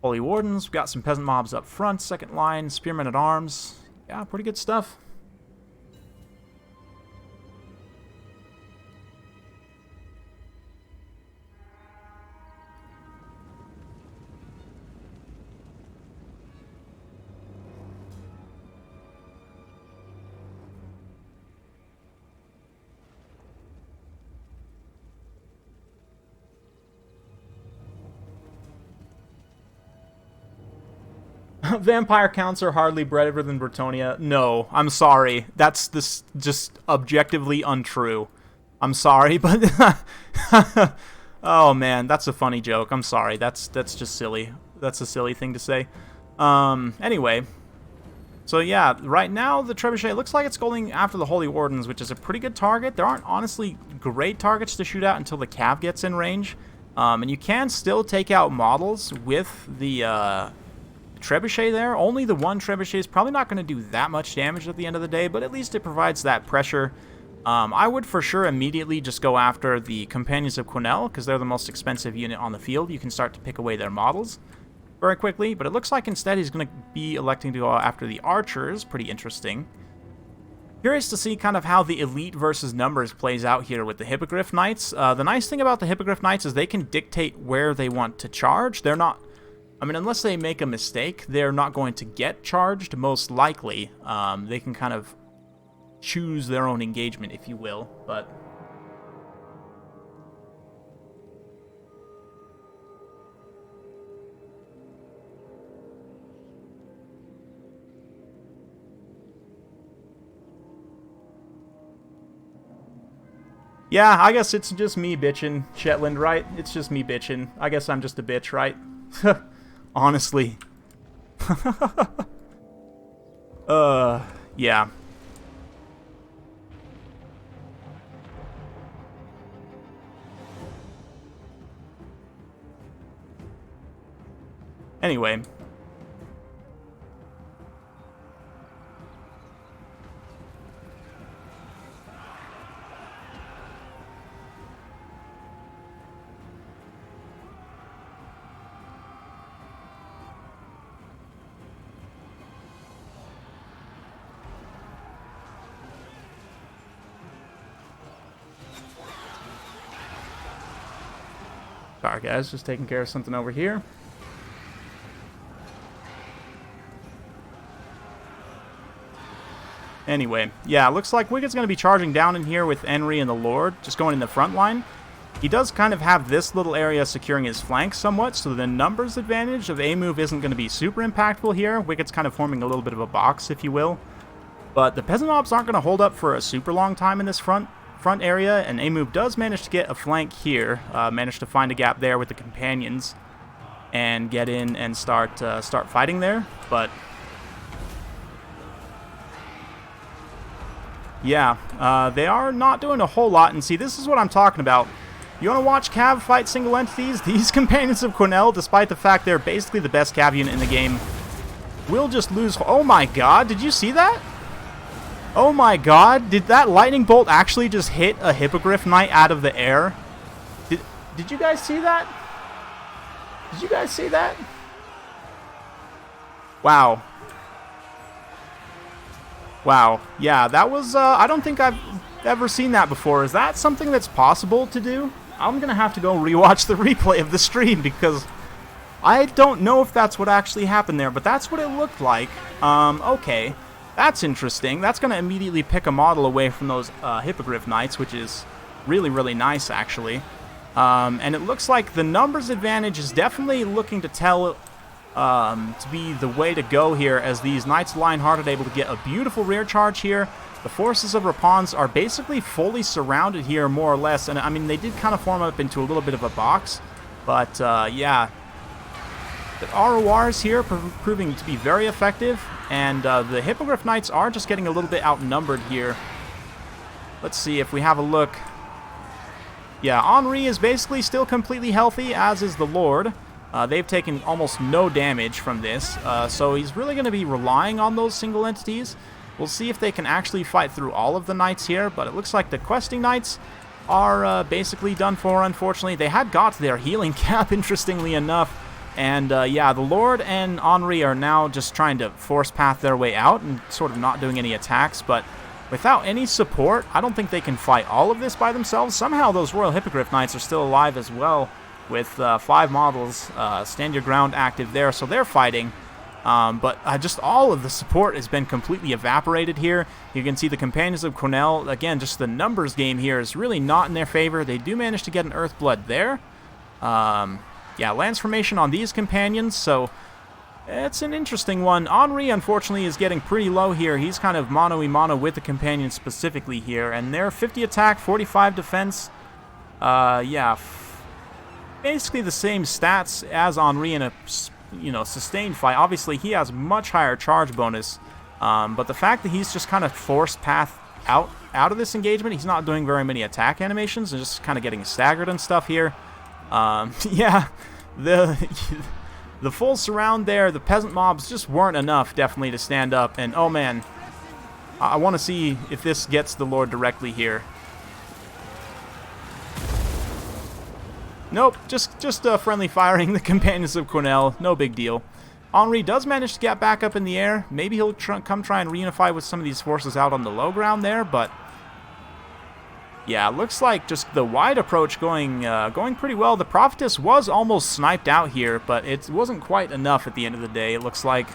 Holy Wardens. We've got some Peasant Mobs up front, second line, Spearmen at Arms. Yeah, pretty good stuff. Vampire counts are hardly better than Bretonia. No, I'm sorry. That's this just objectively untrue. I'm sorry, but oh man, that's a funny joke. I'm sorry. That's just silly. That's a silly thing to say. Anyway, so yeah, right now the trebuchet looks like it's going after the Holy Wardens, which is a pretty good target. There aren't honestly great targets to shoot at until the cav gets in range, and you can still take out models with the trebuchet there. Only the one trebuchet is probably not going to do that much damage at the end of the day, but at least it provides that pressure. I would for sure immediately just go after the Companions of Quenelle, because they're the most expensive unit on the field. You can start to pick away their models very quickly, but it looks like instead he's going to be electing to go after the Archers. Pretty interesting. Curious to see kind of how the elite versus numbers plays out here with the Hippogriff Knights. The nice thing about the Hippogriff Knights is they can dictate where they want to charge. They're not, I mean, unless they make a mistake, they're not going to get charged, most likely. They can kind of choose their own engagement, if you will, but yeah, I guess it's just me bitching, Shetland, right? It's just me bitching. I guess I'm just a bitch, right? Honestly. Yeah. Anyway. Sorry guys, just taking care of something over here. Anyway, yeah, looks like Wicked's going to be charging down in here with Enri and the Lord, just going in the front line. He does kind of have this little area securing his flank somewhat, so the numbers advantage of A-move isn't going to be super impactful here. Wicked's kind of forming a little bit of a box, if you will. But the Peasant Mobs aren't going to hold up for a super long time in this front area, and A-move does manage to get a flank here, managed to find a gap there with the Companions, and get in and start fighting there, but yeah, they are not doing a whole lot, and see, this is what I'm talking about. You want to watch Cav fight single entities? These Companions of Quenelle, despite the fact they're basically the best Cav unit in the game, will just lose. Oh my god, did you see that? Oh my god, did that lightning bolt actually just hit a Hippogriff Knight out of the air? Did you guys see that? Did you guys see that? Wow. Wow. Yeah, that was, I don't think I've ever seen that before. Is that something that's possible to do? I'm going to have to go rewatch the replay of the stream because I don't know if that's what actually happened there, but that's what it looked like. Okay. That's interesting. That's going to immediately pick a model away from those Hippogriff Knights, which is really, really nice, actually. And it looks like the numbers advantage is definitely looking to tell to be the way to go here, as these Knights Lion-Hearted able to get a beautiful rear charge here. The forces of Rapans are basically fully surrounded here, more or less. And, I mean, they did kind of form up into a little bit of a box. But yeah, the RORs here proving to be very effective, and the Hippogriff Knights are just getting a little bit outnumbered here. Let's see if we have a look. Yeah, Henri is basically still completely healthy, as is the Lord. They've taken almost no damage from this, so he's really going to be relying on those single entities. We'll see if they can actually fight through all of the knights here, but it looks like the questing knights are basically done for, unfortunately. They had got their healing cap, interestingly enough, and yeah, the Lord and Henri are now just trying to force path their way out and sort of not doing any attacks, but without any support, I don't think they can fight all of this by themselves. Somehow those Royal Hippogriff Knights are still alive as well, with 5 models, Stand Your Ground active there, so they're fighting. But just all of the support has been completely evaporated here. You can see the Companions of Cornell, again, just the numbers game here is really not in their favor. They do manage to get an Earthblood there. Yeah, Lance Formation on these Companions, so it's an interesting one. Henri, unfortunately, is getting pretty low here. He's kind of mono-y-mono with the Companions specifically here, and they're 50 attack, 45 defense. Yeah, basically the same stats as Henri in a sustained fight. Obviously, he has much higher charge bonus, but the fact that he's just kind of forced path out of this engagement, he's not doing very many attack animations and just kind of getting staggered and stuff here. Yeah, the full surround there, the peasant mobs just weren't enough, definitely, to stand up. And oh man, I want to see if this gets the Lord directly here. Nope, just friendly firing the Companions of Cornell, no big deal. Henri does manage to get back up in the air. Maybe he'll come try and reunify with some of these forces out on the low ground there, but yeah, looks like just the wide approach going pretty well. The Prophetess was almost sniped out here, but it wasn't quite enough at the end of the day, it looks like.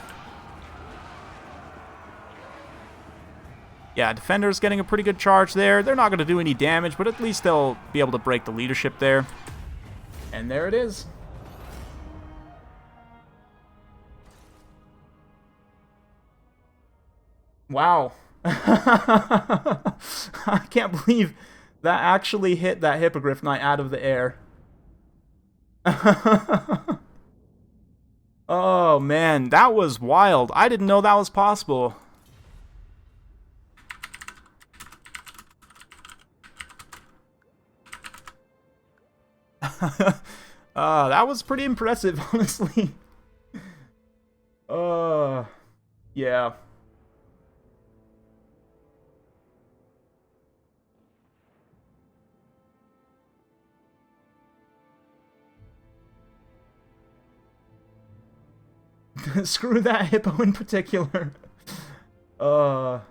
Yeah, Defender's getting a pretty good charge there. They're not going to do any damage, but at least they'll be able to break the leadership there. And there it is. Wow. I can't believe that actually hit that Hippogriff Knight out of the air. Oh man, that was wild. I didn't know that was possible. That was pretty impressive, honestly. Yeah. Screw that hippo in particular. Oh,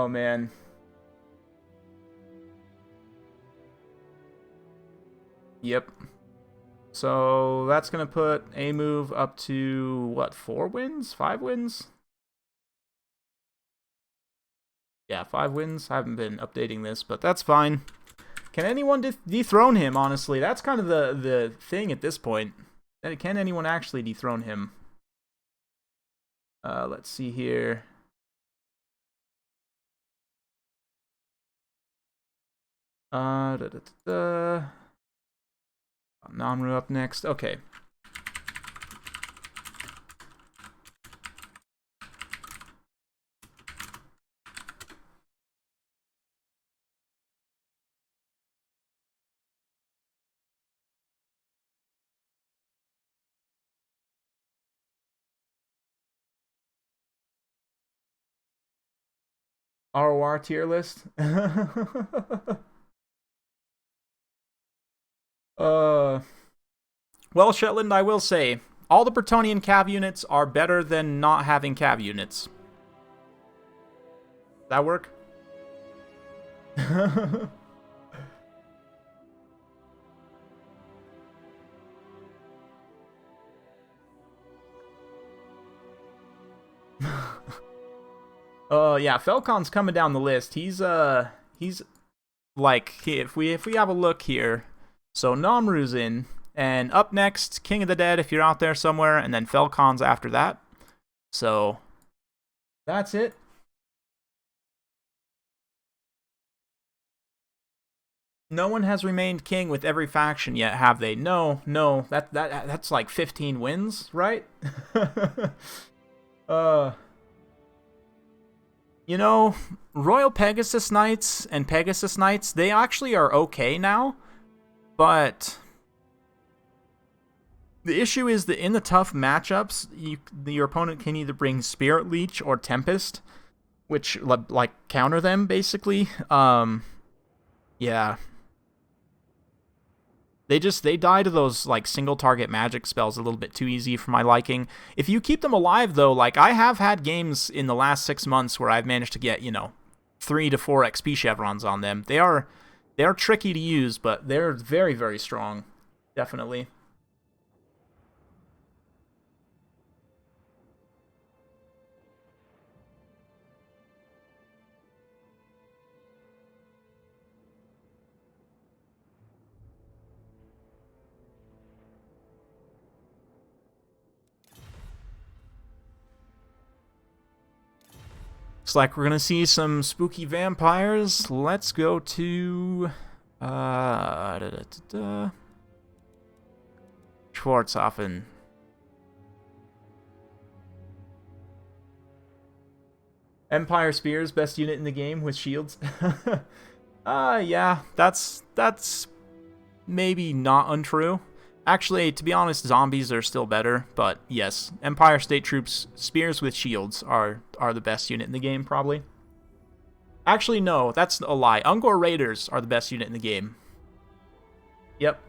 man. Yep. So that's going to put a move up to, what, 4 wins? 5 wins? Yeah, 5 wins. I haven't been updating this, but that's fine. Can anyone dethrone him, honestly? That's kind of the thing at this point. Can anyone actually dethrone him? Let's see here. Namru up next. Okay. ROR tier list. Well, Shetland, I will say, all the Bretonnian cav units are better than not having cav units. Does that work? Yeah, Felcon's coming down the list. He's like, if we have a look here, so Namru's in, and up next, King of the Dead, if you're out there somewhere, and then Felcon's after that. So That's it. No one has remained king with every faction yet, have they? No, no. That's like 15 wins, right? uh, you know, Royal Pegasus Knights and Pegasus Knights, they actually are okay now, but the issue is that in the tough matchups, your opponent can either bring Spirit Leech or Tempest, which like counter them basically. Yeah. They die to those like single target magic spells a little bit too easy for my liking. If you keep them alive though, like I have had games in the last 6 months where I've managed to get, 3 to 4 XP chevrons on them. They are tricky to use, but they're very, very strong. Definitely. Looks like we're gonna see some spooky vampires. Let's go to Schwarzhofen. Empire Spears, best unit in the game with shields. Yeah, that's maybe not untrue. Actually, to be honest, zombies are still better, but yes, Empire State Troops spears with shields are the best unit in the game, probably. Actually, no, that's a lie. Ungor Raiders are the best unit in the game. Yep.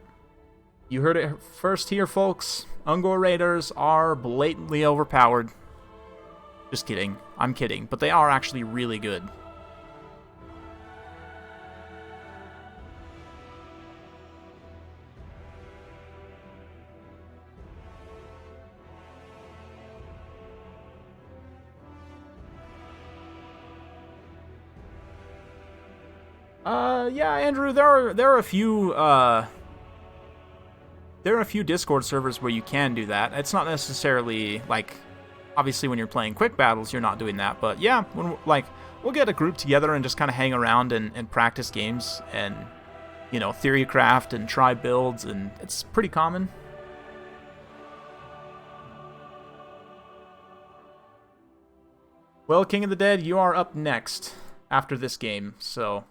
You heard it first here, folks. Ungor Raiders are blatantly overpowered. Just kidding. I'm kidding, but they are actually really good. Yeah, Andrew, there are a few Discord servers where you can do that. It's not necessarily like, obviously when you're playing quick battles, you're not doing that. But yeah, we'll get a group together and just kind of hang around and practice games and theory craft and try builds, and it's pretty common. Well, King of the Dead, you are up next after this game, so.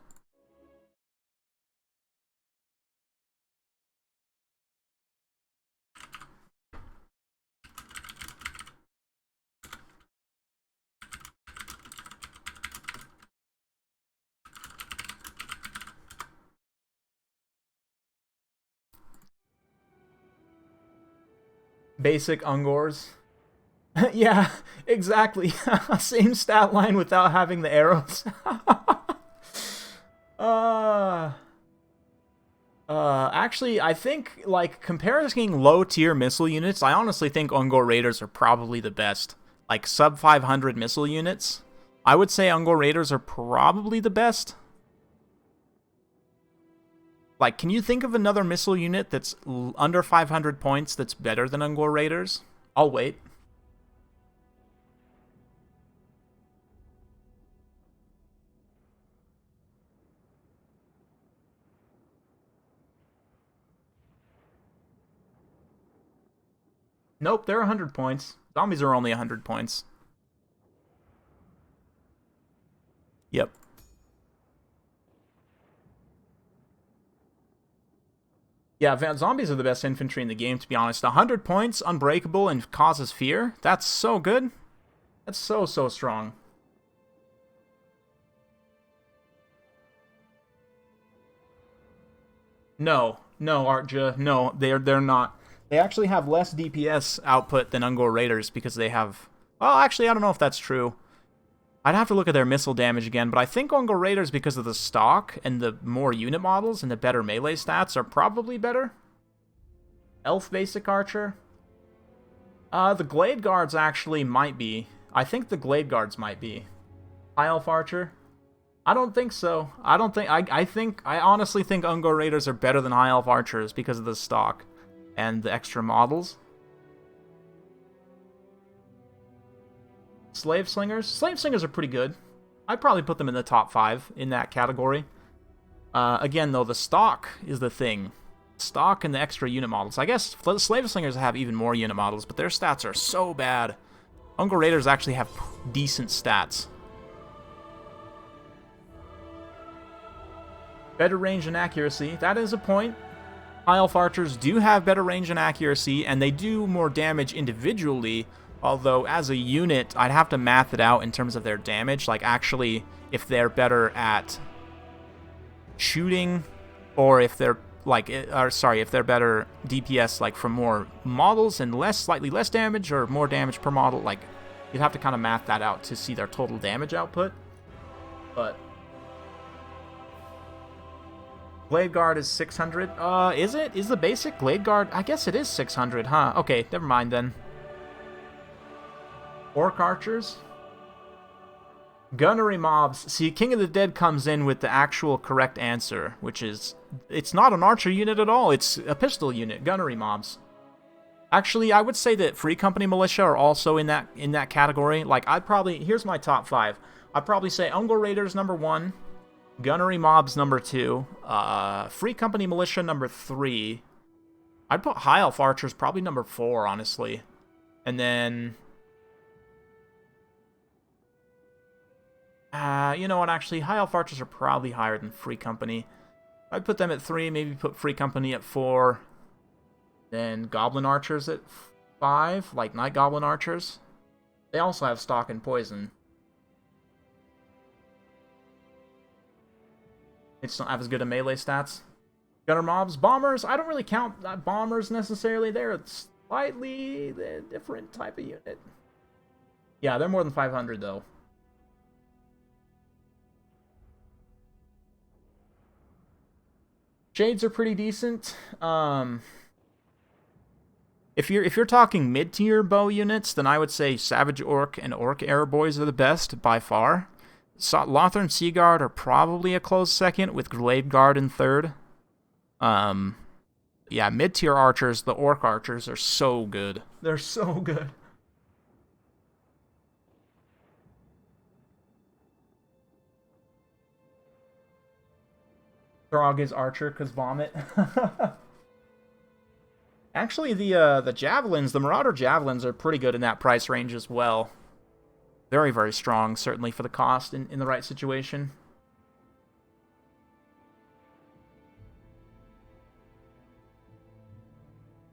Basic Ungors. Yeah, exactly. Same stat line without having the arrows. uh, actually, I think, like, comparing low-tier missile units, I honestly think Ungor Raiders are probably the best. Like, sub-500 missile units. I would say Ungor Raiders are probably the best. Like, can you think of another missile unit that's under 500 points that's better than Ungor Raiders? I'll wait. Nope, they're 100 points. Zombies are only 100 points. Yep. Yeah, zombies are the best infantry in the game, to be honest. 100 points, unbreakable, and causes fear. That's so good. That's so, so strong. No, no, Artja, no, they're not. They actually have less DPS output than Ungor Raiders because they have. Well, actually, I don't know if that's true. I'd have to look at their missile damage again, but I think Ungor Raiders, because of the stock and the more unit models and the better melee stats, are probably better. Elf Basic Archer. The Glade Guards actually might be. I think the Glade Guards might be. High Elf Archer. I don't think so. I honestly think Ungor Raiders are better than High Elf Archers because of the stock and the extra models. Slave Slingers. Slave Slingers are pretty good. I'd probably put them in the top 5 in that category. Again, though, the stock is the thing. Stock and the extra unit models. I guess Slave Slingers have even more unit models, but their stats are so bad. Ungor Raiders actually have decent stats. Better range and accuracy. That is a point. High Elf Archers do have better range and accuracy, and they do more damage individually, although as a unit, I'd have to math it out in terms of their damage. Like, actually, if they're better at shooting, or if they're if they're better DPS, like from more models and slightly less damage, or more damage per model, like you'd have to kind of math that out to see their total damage output. But Blade Guard is 600. Is it? Is the basic Blade Guard? I guess it is 600, huh? Okay, never mind then. Orc Archers. Gunnery Mobs. See, King of the Dead comes in with the actual correct answer, which is, it's not an archer unit at all. It's a pistol unit. Gunnery Mobs. Actually, I would say that Free Company Militia are also in that category. Like, here's my top 5. I'd probably say Ungor Raiders number 1. Gunnery Mobs number 2, Free Company Militia number 3. I'd put High Elf Archers probably number 4, honestly. And then, you know what, actually, High Elf Archers are probably higher than Free Company. I'd put them at 3, maybe put Free Company at 4. Then Goblin Archers at 5, like Night Goblin Archers. They also have stock and poison. They just don't have as good a melee stats. Gunner Mobs. Bombers, I don't really count bombers necessarily. They're a slightly different type of unit. Yeah, they're more than 500 though. Shades are pretty decent. If you're talking mid-tier bow units, then I would say Savage Orc and Orc Arrow Boys are the best by far. Lothern Sea Guard are probably a close second, with Glade Guard in third. Yeah, mid-tier archers, the Orc Archers, are so good. They're so good. Throg is Archer, because Vomit. Actually, the Javelins, the Marauder Javelins, are pretty good in that price range as well. Very, very strong, certainly for the cost in the right situation.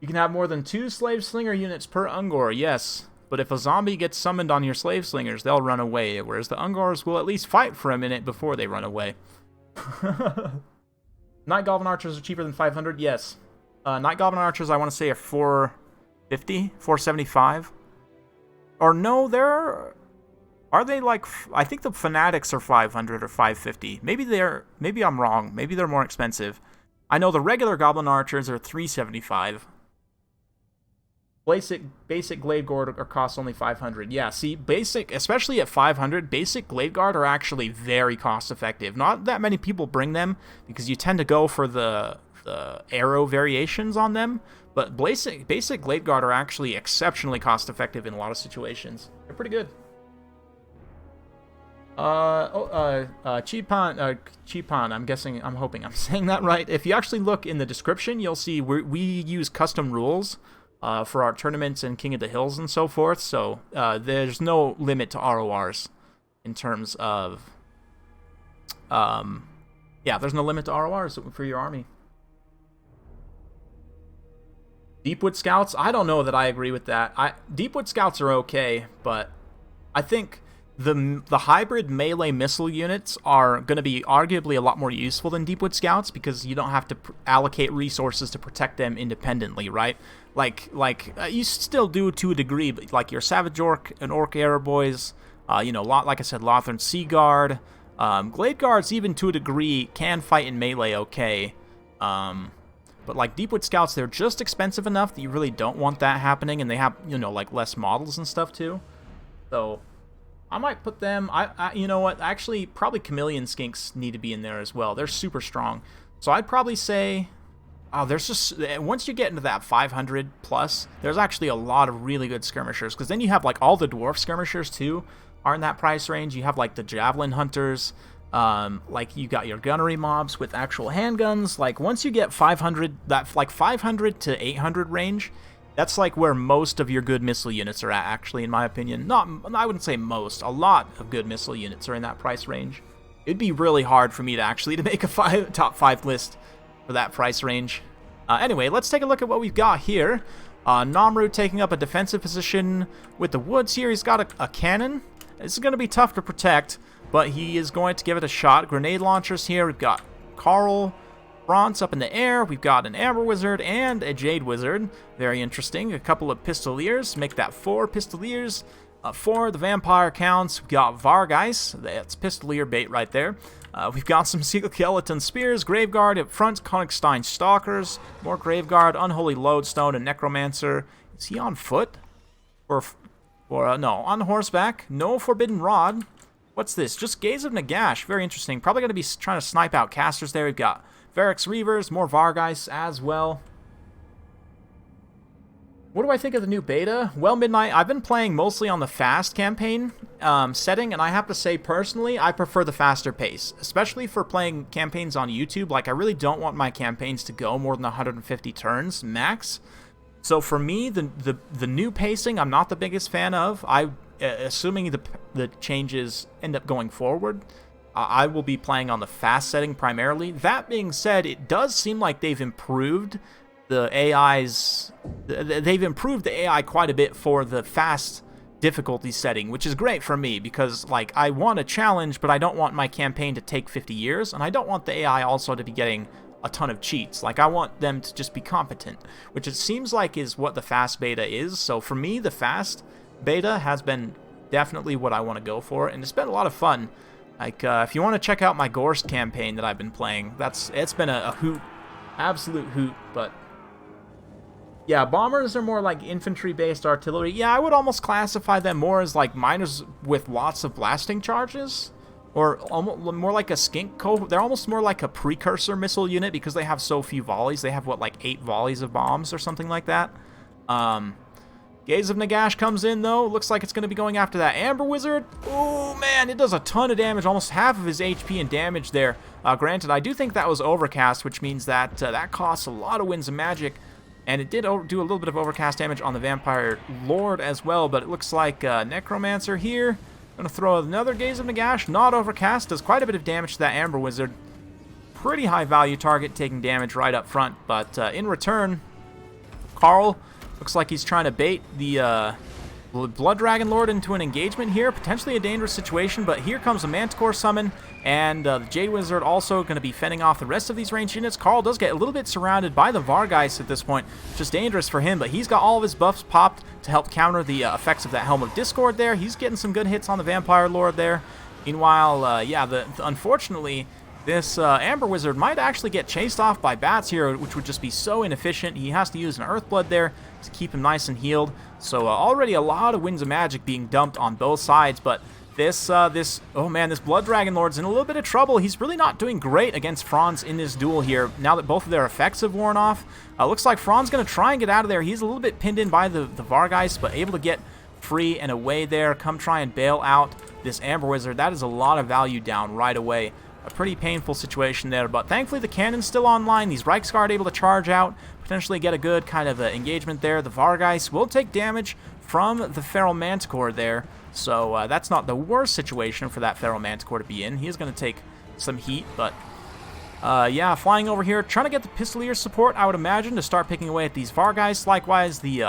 You can have more than 2 Slave Slinger units per Ungor, yes. But if a zombie gets summoned on your Slave Slingers, they'll run away, whereas the Ungors will at least fight for a minute before they run away. Night Goblin Archers are cheaper than 500, yes. Night Goblin Archers, I want to say, are 450, 475. Or no, are they like, I think the Fanatics are 500 or 550. Maybe I'm wrong. Maybe they're more expensive. I know the regular Goblin Archers are 375. Basic Glade Guard are cost only 500. Yeah, see, basic, especially at 500, basic Glade Guard are actually very cost effective. Not that many people bring them because you tend to go for the arrow variations on them, but basic Glade Guard are actually exceptionally cost effective in a lot of situations. They're pretty good. Cheapan, I'm hoping I'm saying that right. If you actually look in the description, you'll see we use custom rules for our tournaments and King of the Hills and so forth, so there's no limit to RORs in terms of, yeah, there's no limit to RORs for your army. Deepwood Scouts, I don't know that I agree with that. Deepwood Scouts are okay, but I think the hybrid melee missile units are going to be arguably a lot more useful than Deepwood Scouts because you don't have to allocate resources to protect them independently, right? Like you still do to a degree, but like your Savage Orc and Orc Arrow Boys, like I said, Lothern Sea Guard, Glade Guards even to a degree can fight in melee okay. But like Deepwood Scouts, they're just expensive enough that you really don't want that happening, and they have, like less models and stuff too. So I might put them, you know what, actually probably Chameleon Skinks need to be in there as well. They're super strong. So I'd probably say Oh, there's just, once you get into that 500 plus, there's actually a lot of really good skirmishers, because then you have like all the dwarf skirmishers too are in that price range. You have like the javelin hunters, like you got your gunnery mobs with actual handguns. Like once you get 500, that like 500 to 800 range, that's like where most of your good missile units are at, actually, in my opinion. Not, I wouldn't say most, a lot of good missile units are in that price range. It'd be really hard for me to make a top 5 list for that price range. Anyway, let's take a look at what we've got here. Namru taking up a defensive position with the woods here. He's got a cannon. This is going to be tough to protect, but he is going to give it a shot. Grenade launchers here. We've got Carl, Franz up in the air. We've got an Amber Wizard and a Jade Wizard. Very interesting. A couple of Pistoliers. Make that 4 Pistoliers. 4 the Vampire counts. We've got Vargeist. That's Pistolier bait right there. We've got some Skeleton Spears, Graveguard up front, Konigstein Stalkers, more Graveguard, Unholy Lodestone, and Necromancer. Is he on foot? Or no, on horseback. No Forbidden Rod. What's this? Just Gaze of Nagash. Very interesting. Probably going to be trying to snipe out casters there. We've got Varix Reavers, more Vargeist as well. What do I think of the new beta? Well, Midnight, I've been playing mostly on the fast campaign setting, and I have to say, personally, I prefer the faster pace, especially for playing campaigns on YouTube. Like, I really don't want my campaigns to go more than 150 turns max. So for me, the new pacing, I'm not the biggest fan of. Assuming the changes end up going forward, I will be playing on the fast setting primarily. That being said, it does seem like they've improved the AI quite a bit for the fast difficulty setting, which is great for me because, like, I want a challenge, but I don't want my campaign to take 50 years, and I don't want the AI also to be getting a ton of cheats. Like, I want them to just be competent, which it seems like is what the fast beta is. So for me, the fast beta has been definitely what I want to go for, and it's been a lot of fun. Like, if you want to check out my Gorst campaign that I've been playing, it's been a hoot, absolute hoot. But yeah, bombers are more like infantry-based artillery. Yeah, I would almost classify them more as like miners with lots of blasting charges, or almost more like a skink They're almost more like a precursor missile unit because they have so few volleys. They have, what, like 8 volleys of bombs or something like that. Gaze of Nagash comes in, though. Looks like it's going to be going after that Amber Wizard. Oh, man, it does a ton of damage, almost half of his HP and damage there. Granted, I do think that was overcast, which means that that costs a lot of Winds of Magic. And it did do a little bit of overcast damage on the Vampire Lord as well, but it looks like Necromancer here. Going to throw another Gaze of Nagash, not overcast, does quite a bit of damage to that Amber Wizard. Pretty high value target, taking damage right up front, but in return, Carl looks like he's trying to bait the Blood Dragon Lord into an engagement here. Potentially a dangerous situation, but here comes a Manticore summon, and the Jade Wizard also going to be fending off the rest of these ranged units. Carl does get a little bit surrounded by the Vargeist at this point, which is dangerous for him, but he's got all of his buffs popped to help counter the effects of that Helm of Discord there. He's getting some good hits on the Vampire Lord there. Meanwhile, yeah, unfortunately, this Amber Wizard might actually get chased off by bats here, which would just be so inefficient. He has to use an Earthblood there to keep him nice and healed. So already a lot of Winds of Magic being dumped on both sides, but this Blood Dragon Lord's in a little bit of trouble. He's really not doing great against Franz in this duel here, now that both of their effects have worn off. Looks like Franz going to try and get out of there. He's a little bit pinned in by the Vargeist, but able to get free and away there. Come try and bail out this Amber Wizard. That is a lot of value down right away. A pretty painful situation there, but thankfully the cannon's still online. These Reiksguard able to charge out, potentially get a good kind of engagement there. The Vargeist will take damage from the Feral Manticore there, so that's not the worst situation for that Feral Manticore to be in. He is going to take some heat, but yeah, flying over here, trying to get the Pistolier support, I would imagine, to start picking away at these Vargeists. Likewise, the,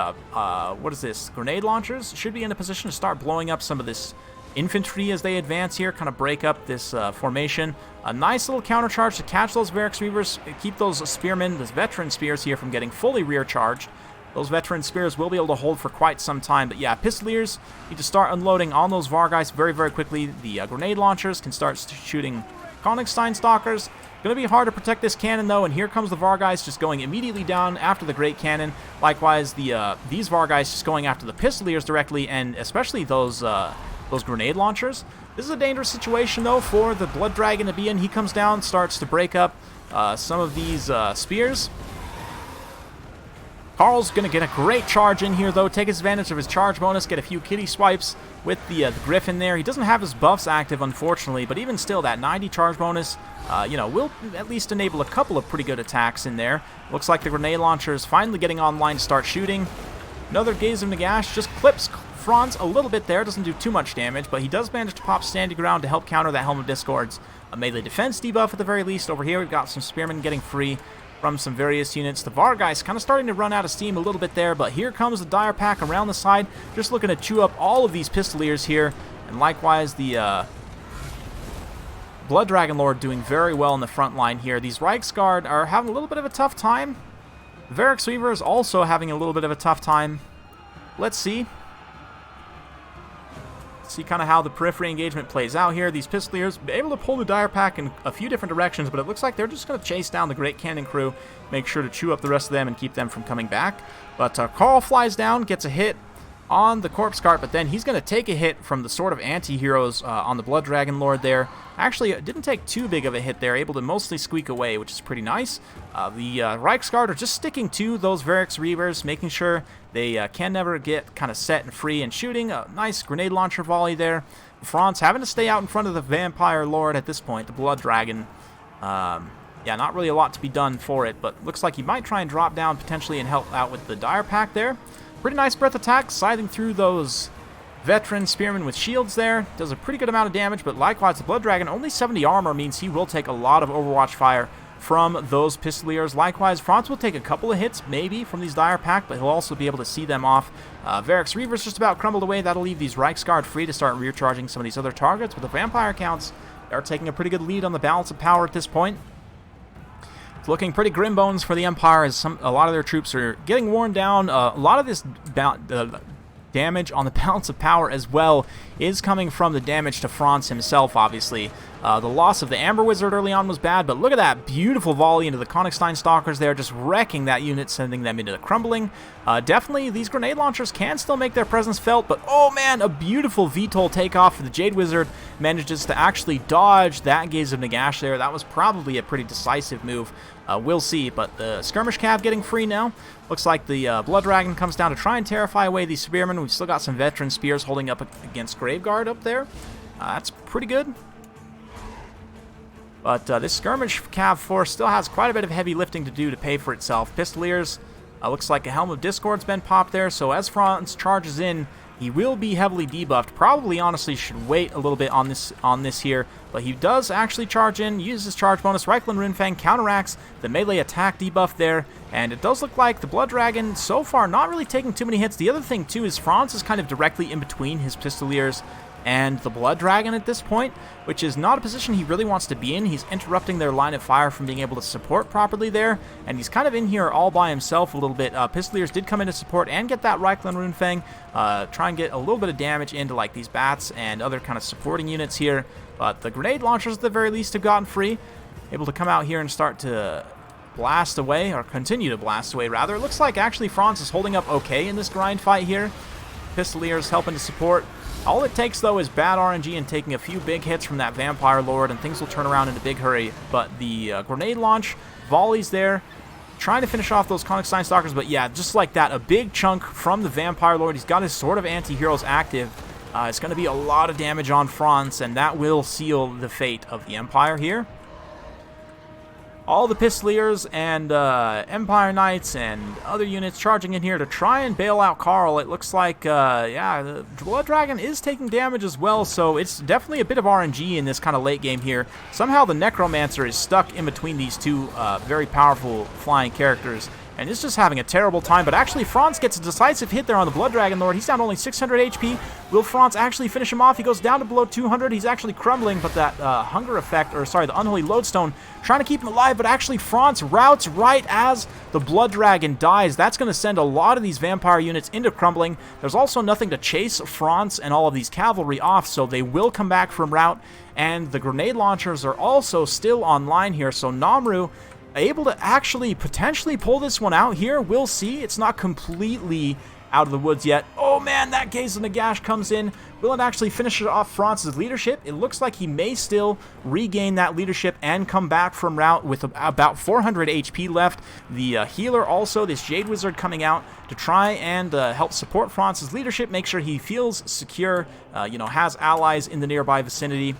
what is this, Grenade Launchers should be in a position to start blowing up some of this infantry as they advance here, kind of break up this formation. A nice little countercharge to catch those Varix Reavers, keep those Spearmen, those Veteran Spears here from getting fully rear charged. Those Veteran Spears will be able to hold for quite some time, but yeah, Pistoliers need to start unloading on those Vargeists very, very quickly. The Grenade Launchers can start shooting Konigstein Stalkers. Going to be hard to protect this cannon, though, and here comes the Vargeist just going immediately down after the Great Cannon. Likewise, these Vargeists just going after the Pistoliers directly, and especially those Grenade Launchers. This is a dangerous situation, though, for the Blood Dragon to be in. He comes down, starts to break up some of these spears. Carl's going to get a great charge in here, though. Take advantage of his charge bonus, get a few kitty swipes with the Griffin there. He doesn't have his buffs active, unfortunately, but even still, that 90 charge bonus, you know, will at least enable a couple of pretty good attacks in there. Looks like the grenade launcher is finally getting online to start shooting. Another Gaze of Nagash just clips Franz a little bit there. Doesn't do too much damage, but he does manage to pop Standing Ground to help counter that Helm of Discords. A melee defense debuff at the very least. Over here, we've got some Spearmen getting free from some various units. The Vargeist kind of starting to run out of steam a little bit there, but here comes the Dire Pack around the side, just looking to chew up all of these Pistoliers here, and likewise the Blood Dragon Lord doing very well in the front line here. These Reiksguard are having a little bit of a tough time. The Varix Weaver is also having a little bit of a tough time. Let's see. See kind of how the periphery engagement plays out here. These Pistoliers able to pull the Dire Pack in a few different directions, but it looks like they're just going to chase down the Great Cannon crew, make sure to chew up the rest of them and keep them from coming back. But Carl flies down, gets a hit on the Corpse Cart, but then he's going to take a hit from the sort of anti-heroes on the Blood Dragon Lord there. Actually, it didn't take too big of a hit there, able to mostly squeak away, which is pretty nice. The Reiksguard are just sticking to those Varix Reavers, making sure they can never get kind of set and free and shooting. A nice grenade launcher volley there. Franz having to stay out in front of the Vampire Lord at this point, the Blood Dragon. Yeah, not really a lot to be done for it, but looks like he might try and drop down potentially and help out with the Dire Pack there. Pretty nice breath attack, scything through those veteran spearmen with shields there. Does a pretty good amount of damage, but likewise, the Blood Dragon, only 70 armor means he will take a lot of Overwatch fire from those Pistoliers. Likewise, Franz will take a couple of hits, maybe, from these Dire Pack, but he'll also be able to see them off. Varix Reaver's just about crumbled away. That'll leave these Reiksguard free to start rear charging some of these other targets, but the Vampire counts are taking a pretty good lead on the balance of power at this point. It's looking pretty grim bones for the Empire as a lot of their troops are getting worn down. A lot of this damage on the balance of power as well is coming from the damage to Franz himself, obviously. The loss of the Amber Wizard early on was bad, but look at that beautiful volley into the Königstein Stalkers there, just wrecking that unit, sending them into the crumbling. Definitely, these grenade launchers can still make their presence felt, but oh man, a beautiful VTOL takeoff for the Jade Wizard. Manages to actually dodge that Gaze of Nagash there. That was probably a pretty decisive move. We'll see, but the Skirmish Cav getting free now. Looks like the Blood Dragon comes down to try and terrify away these Spearmen. We've still got some veteran spears holding up against Graveguard up there. That's pretty good. But this Skirmish Cav force still has quite a bit of heavy lifting to do to pay for itself. Pistoliers, looks like a Helm of Discord's been popped there, so as Franz charges in, he will be heavily debuffed. Probably, honestly, should wait a little bit on this here, but he does actually charge in, uses his charge bonus. Reikland Runefang counteracts the melee attack debuff there, and it does look like the Blood Dragon, so far, not really taking too many hits. The other thing, too, is Franz is kind of directly in between his Pistoliers and the Blood Dragon at this point, which is not a position he really wants to be in. He's interrupting their line of fire from being able to support properly there, and he's kind of in here all by himself a little bit. Pistoliers did come in to support and get that Reikland Runefang, try and get a little bit of damage into like these bats and other kind of supporting units here, but the grenade launchers at the very least have gotten free, able to come out here and start to blast away, or continue to blast away rather. It looks like actually Franz is holding up okay in this grind fight here. Pistoliers helping to support. All it takes, though, is bad RNG and taking a few big hits from that Vampire Lord, and things will turn around in a big hurry. But the grenade launch, volleys there, trying to finish off those Königstein Stalkers, but yeah, just like that, a big chunk from the Vampire Lord. He's got his Sword of Anti-Heroes active. It's going to be a lot of damage on Franz, and that will seal the fate of the Empire here. All the Pistoliers and Empire Knights and other units charging in here to try and bail out Carl. It looks like, yeah, the Blood Dragon is taking damage as well, so it's definitely a bit of RNG in this kind of late game here. Somehow the Necromancer is stuck in between these two very powerful flying characters, and is just having a terrible time. But actually, Franz gets a decisive hit there on the Blood Dragon Lord. He's down to only 600 HP. Will Franz actually finish him off? He goes down to below 200. He's actually crumbling, but that hunger effect, or sorry, the Unholy Lodestone, trying to keep him alive, but actually Franz routs right as the Blood Dragon dies. That's going to send a lot of these vampire units into crumbling. There's also nothing to chase Franz and all of these cavalry off, so they will come back from rout, and the grenade launchers are also still online here, so Namru able to actually potentially pull this one out here. We'll see. It's not completely out of the woods yet. Oh man, that Gaze of Nagash comes in. Will it actually finish off Franz's leadership? It looks like he may still regain that leadership and come back from route with about 400 HP left. The healer also, this Jade Wizard, coming out to try and help support Franz's leadership, make sure he feels secure, has allies in the nearby vicinity.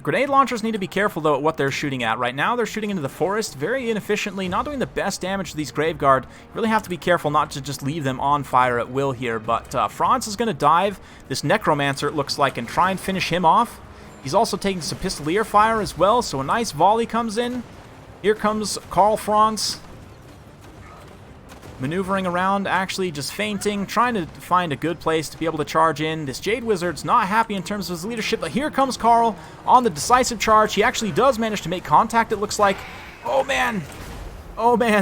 Grenade launchers need to be careful, though, at what they're shooting at. Right now, they're shooting into the forest very inefficiently, not doing the best damage to these Graveguard. You really have to be careful not to just leave them on fire at will here. But Franz is going to dive this Necromancer, it looks like, and try and finish him off. He's also taking some Pistolier fire as well, so a nice volley comes in. Here comes Karl Franz, maneuvering around, actually just feinting, trying to find a good place to be able to charge in. This Jade Wizard's not happy in terms of his leadership, but here comes Karl on the decisive charge. He actually does manage to make contact, it looks like. Oh man,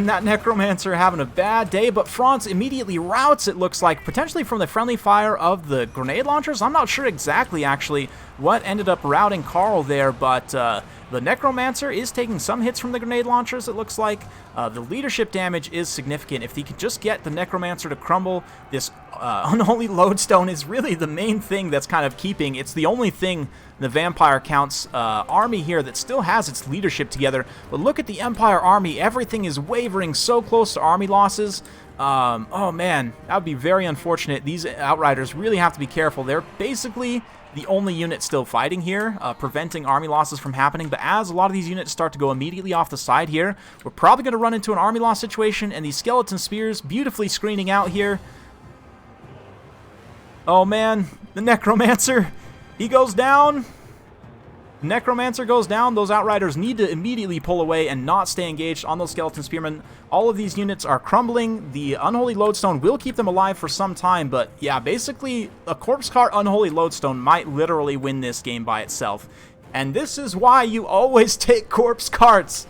that Necromancer having a bad day, but Franz immediately routs, it looks like, potentially from the friendly fire of the grenade launchers. I'm not sure exactly, actually, what ended up routing Karl there, but the Necromancer is taking some hits from the grenade launchers, it looks like. The leadership damage is significant. If he could just get the Necromancer to crumble, this Unholy Lodestone is really the main thing that's kind of keeping. It's the only thing the Vampire Count's army here that still has its leadership together. But look at the Empire army. Everything is wavering so close to army losses. Oh man, that would be very unfortunate. These Outriders really have to be careful. They're basically the only unit still fighting here, preventing army losses from happening. But as a lot of these units start to go immediately off the side here, we're probably going to run into an army loss situation, and these Skeleton Spears beautifully screening out here. Oh man, the Necromancer, he goes down. Necromancer goes down. Those Outriders need to immediately pull away and not stay engaged on those Skeleton Spearmen. All of these units are crumbling. The Unholy Lodestone will keep them alive for some time, but yeah, basically a Corpse Cart Unholy Lodestone might literally win this game by itself. And this is why you always take Corpse Carts.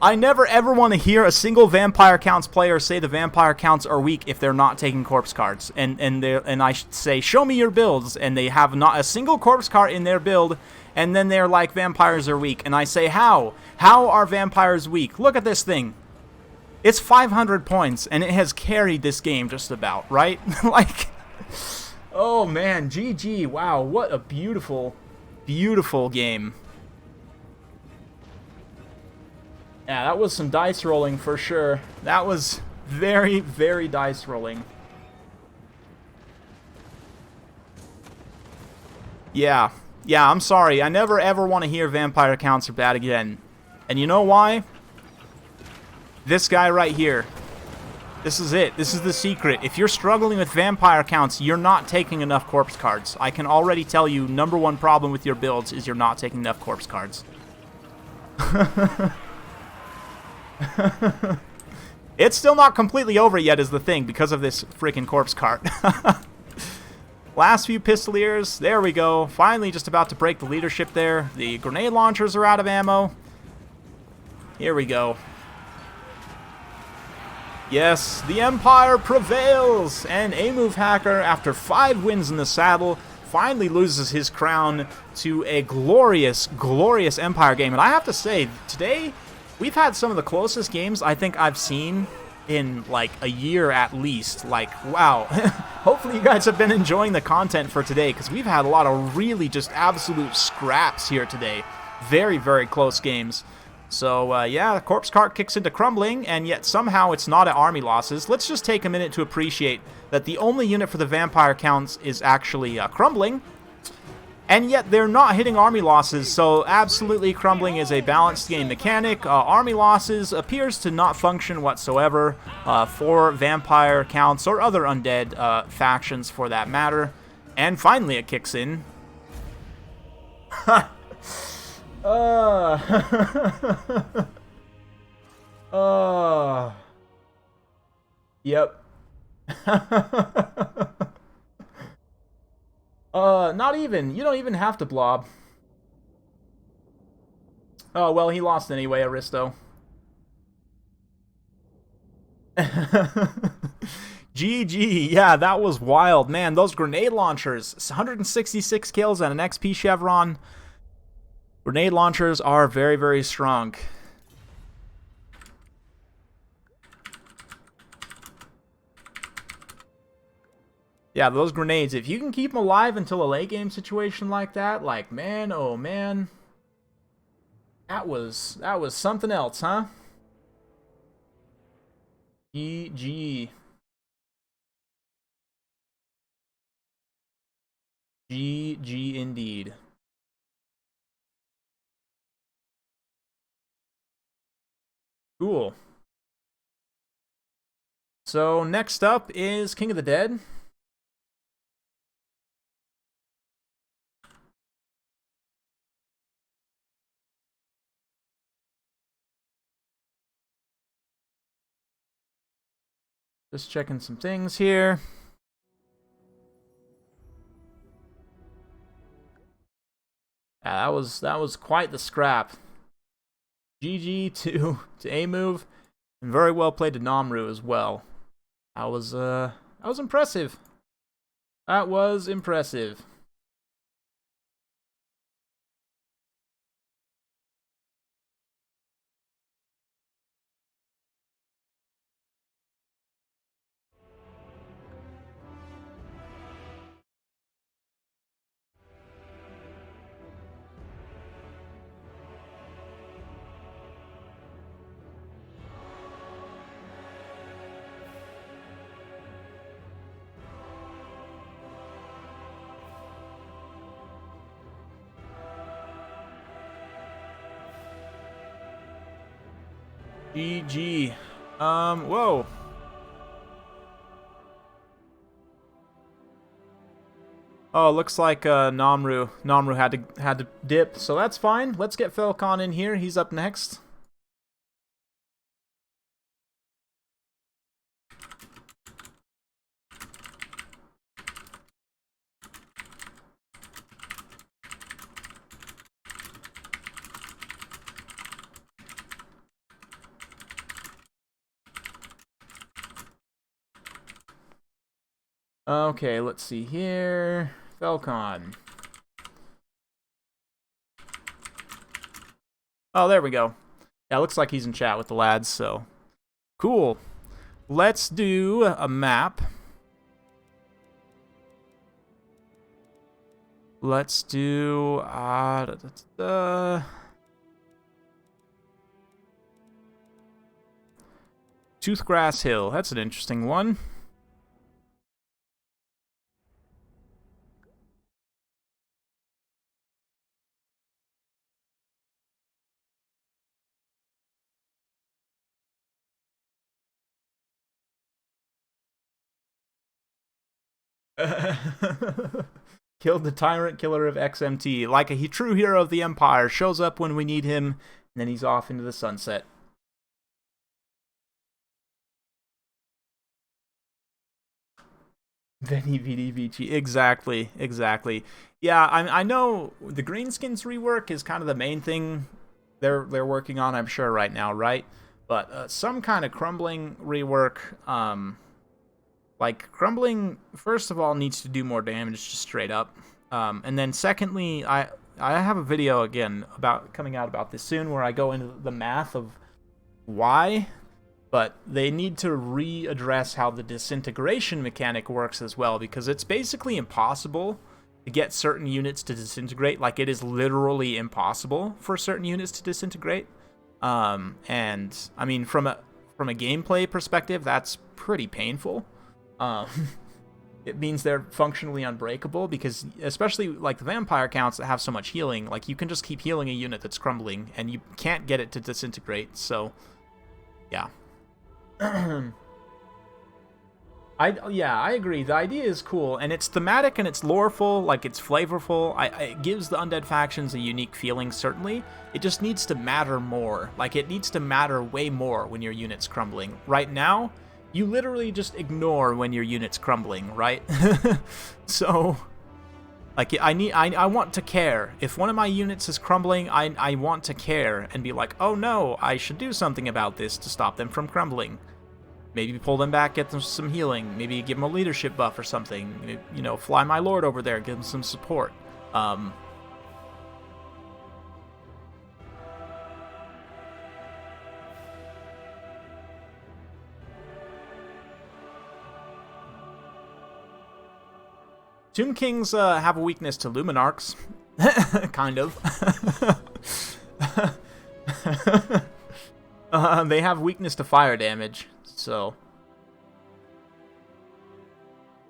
I never ever want to hear a single Vampire Counts player say the Vampire Counts are weak if they're not taking Corpse Carts. And I say, show me your builds, and they have not a single Corpse Cart in their build. And then they're like, vampires are weak. And I say, how? How are vampires weak? Look at this thing. It's 500 points, and it has carried this game just about, right? Like, oh man, GG. Wow, what a beautiful, beautiful game. Yeah, that was some dice rolling for sure. That was very, very dice rolling. Yeah. Yeah, I'm sorry. I never ever want to hear Vampire Counts are bad again. And you know why? This guy right here. This is it. This is the secret. If you're struggling with Vampire Counts, you're not taking enough Corpse Cards. I can already tell you, #1 problem with your builds is you're not taking enough Corpse Cards. It's still not completely over yet is the thing, because of this freaking Corpse Cart. Last few Pistoliers, there we go. Finally just about to break the leadership there. The grenade launchers are out of ammo. Here we go. Yes, the Empire prevails! And A-Move Hacker, after 5 wins in the saddle, finally loses his crown to a glorious, glorious Empire game. And I have to say, today, we've had some of the closest games I think I've seen in like a year at least. Like, wow. Hopefully you guys have been enjoying the content for today, because we've had a lot of really just absolute scraps here today. Very, very close games. So, yeah, the Corpse Cart kicks into crumbling, and yet somehow it's not at army losses. Let's just take a minute to appreciate that the only unit for the Vampire Counts is actually crumbling, and yet they're not hitting army losses, so absolutely crumbling is a balanced game mechanic. Army losses appears to not function whatsoever for Vampire Counts or other undead factions for that matter. And finally it kicks in. Yep. Not even. You don't even have to blob. Oh, well, he lost anyway, Aristo. GG. Yeah, that was wild. Man, those grenade launchers. 166 kills and an XP chevron. Grenade launchers are very, very strong. Yeah, those grenades, if you can keep them alive until a late game situation like that, like, man, oh man, that was something else, huh? GG. GG indeed. Cool. So next up is King of the Dead. Just checking some things here. Yeah, that was quite the scrap. GG to A move, and very well played to Namru as well. That was impressive. That was impressive. GG. Whoa. Oh, looks like Namru had to dip, so that's fine. Let's get Falcon in here. He's up next. Okay, let's see here. Falcon. Oh, there we go. Yeah, looks like he's in chat with the lads, so cool. Let's do a map. Let's do Toothgrass Hill. That's an interesting one. Killed the tyrant killer of XMT. Like a true hero of the Empire. Shows up when we need him, and then he's off into the sunset. Veni Vidi Vici. Exactly, exactly. Yeah, I know the Greenskins rework is kind of the main thing they're working on, I'm sure, right now, right? But some kind of crumbling rework, like crumbling, first of all, needs to do more damage just straight up. And then secondly, I have a video again about coming out about this soon where I go into the math of why, but they need to readdress how the disintegration mechanic works as well, because it's basically impossible to get certain units to disintegrate. Like, it is literally impossible for certain units to disintegrate. And I mean, from a gameplay perspective, that's pretty painful. It means they're functionally unbreakable, because especially like the vampire counts that have so much healing, like you can just keep healing a unit that's crumbling and you can't get it to disintegrate. So yeah. I agree. The idea is cool, and it's thematic and it's loreful, like it's flavorful. It gives the undead factions a unique feeling, certainly. It just needs to matter more. Like, it needs to matter way more when your unit's crumbling. Right now, you literally just ignore when your unit's crumbling, right? So, like, I want to care. If one of my units is crumbling, I want to care and be like, oh no, I should do something about this to stop them from crumbling. Maybe pull them back, get them some healing. Maybe give them a leadership buff or something. You know, fly my lord over there, give them some support. Tomb Kings have a weakness to Luminarchs. Kind of. They have weakness to fire damage, so...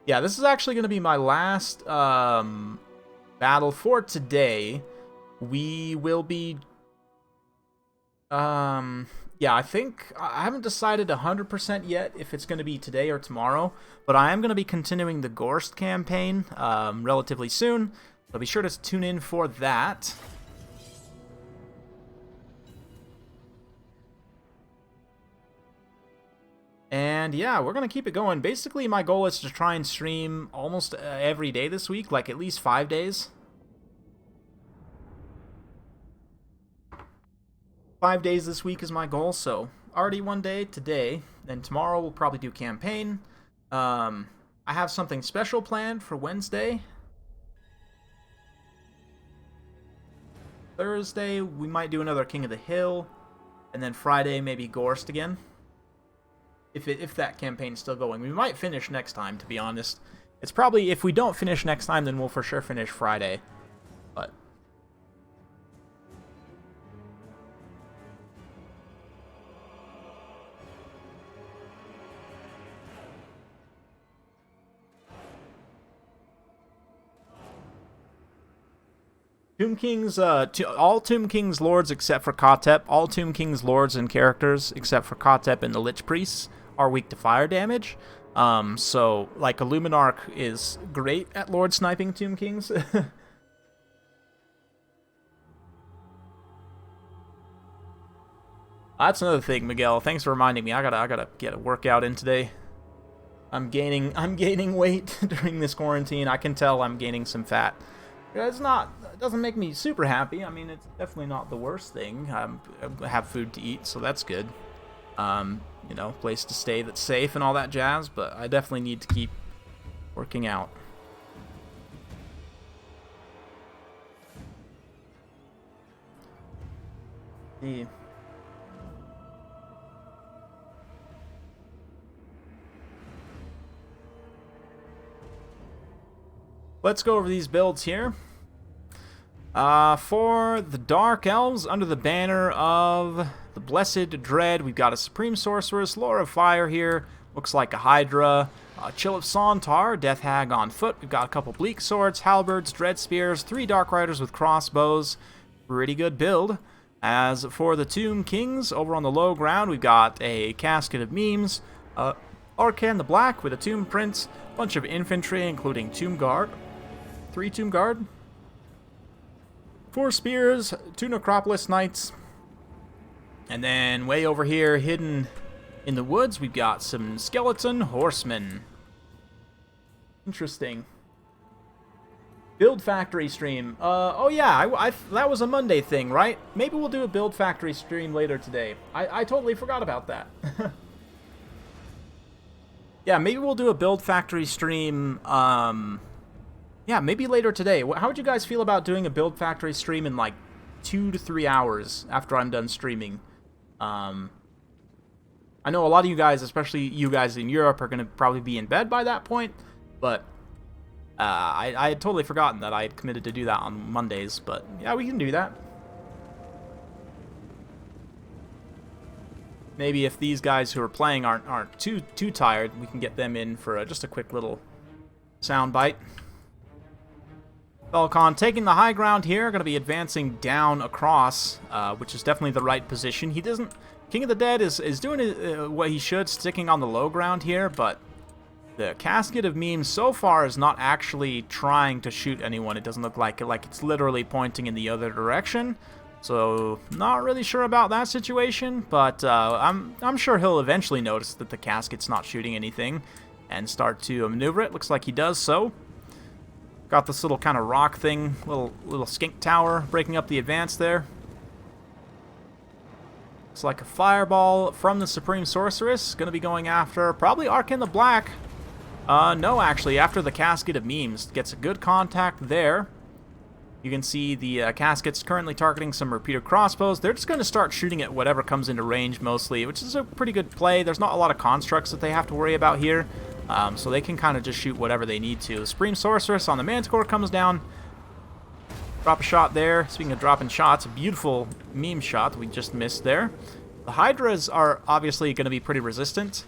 Yeah, this is actually going to be my last battle for today. We will be... yeah, I think... I haven't decided 100% yet if it's going to be today or tomorrow, but I am going to be continuing the Gorst campaign relatively soon, so be sure to tune in for that. And yeah, we're going to keep it going. Basically, my goal is to try and stream almost every day this week, like at least 5 days. 5 days this week is my goal, so already one day today, and tomorrow we'll probably do campaign. I have something special planned for Wednesday. Thursday, we might do another King of the Hill, and then Friday, maybe Gorst again. If that campaign's still going. We might finish next time, to be honest. It's probably, if we don't finish next time, then we'll for sure finish Friday. But... Tomb Kings, all Tomb Kings lords except for Kotep, all Tomb Kings lords and characters except for Kotep and the Lich Priests are weak to fire damage. So, like, a Luminarch is great at lord sniping Tomb Kings. That's another thing, Miguel. Thanks for reminding me. I gotta get a workout in today. I'm gaining weight during this quarantine. I can tell I'm gaining some fat. It doesn't make me super happy. I mean, it's definitely not the worst thing. I have food to eat, so that's good. You know, place to stay that's safe and all that jazz, but I definitely need to keep working out. Yeah. Let's go over these builds here. For the Dark Elves, under the banner of the Blessed Dread, we've got a Supreme Sorceress, Lore of Fire here, looks like a Hydra, Chill of Sontar, Death Hag on foot, we've got a couple Bleak Swords, Halberds, Dread Spears, 3 Dark Riders with crossbows, pretty good build. As for the Tomb Kings, over on the low ground, we've got a Casket of Memes, Arcan the Black with a Tomb Prince, bunch of infantry, including Tomb Guard, 3 Tomb Guard, 4 Spears, 2 Necropolis Knights, and then way over here, hidden in the woods, we've got some Skeleton Horsemen. Interesting. Build Factory stream. Oh yeah, that was a Monday thing, right? Maybe we'll do a Build Factory stream later today. I totally forgot about that. Yeah, maybe we'll do a Build Factory stream, yeah, maybe later today. How would you guys feel about doing a Build Factory stream in like 2 to 3 hours after I'm done streaming? I know a lot of you guys, especially you guys in Europe, are going to probably be in bed by that point, but I had totally forgotten that I had committed to do that on Mondays, but yeah, we can do that. Maybe if these guys who are playing aren't too tired, we can get them in for just a quick little sound bite. Falcon taking the high ground here, going to be advancing down across, which is definitely the right position. He doesn't... King of the Dead is doing what he should, sticking on the low ground here, but the Casket of Memes so far is not actually trying to shoot anyone. It doesn't look like it, like it's literally pointing in the other direction. So, not really sure about that situation, but I'm sure he'll eventually notice that the Casket's not shooting anything and start to maneuver it. Looks like he does so. Got this little kind of rock thing, little skink tower breaking up the advance there. Looks like a fireball from the Supreme Sorceress. Going to be going after probably Arcan the Black. No, actually, after the Casket of Memes. Gets a good contact there. You can see the Casket's currently targeting some repeater crossbows. They're just going to start shooting at whatever comes into range mostly, which is a pretty good play. There's not a lot of constructs that they have to worry about here. so they can kind of just shoot whatever they need to. The Supreme Sorceress on the Manticore comes down. Drop a shot there. Speaking of dropping shots, a beautiful meme shot that we just missed there. The Hydras are obviously going to be pretty resistant.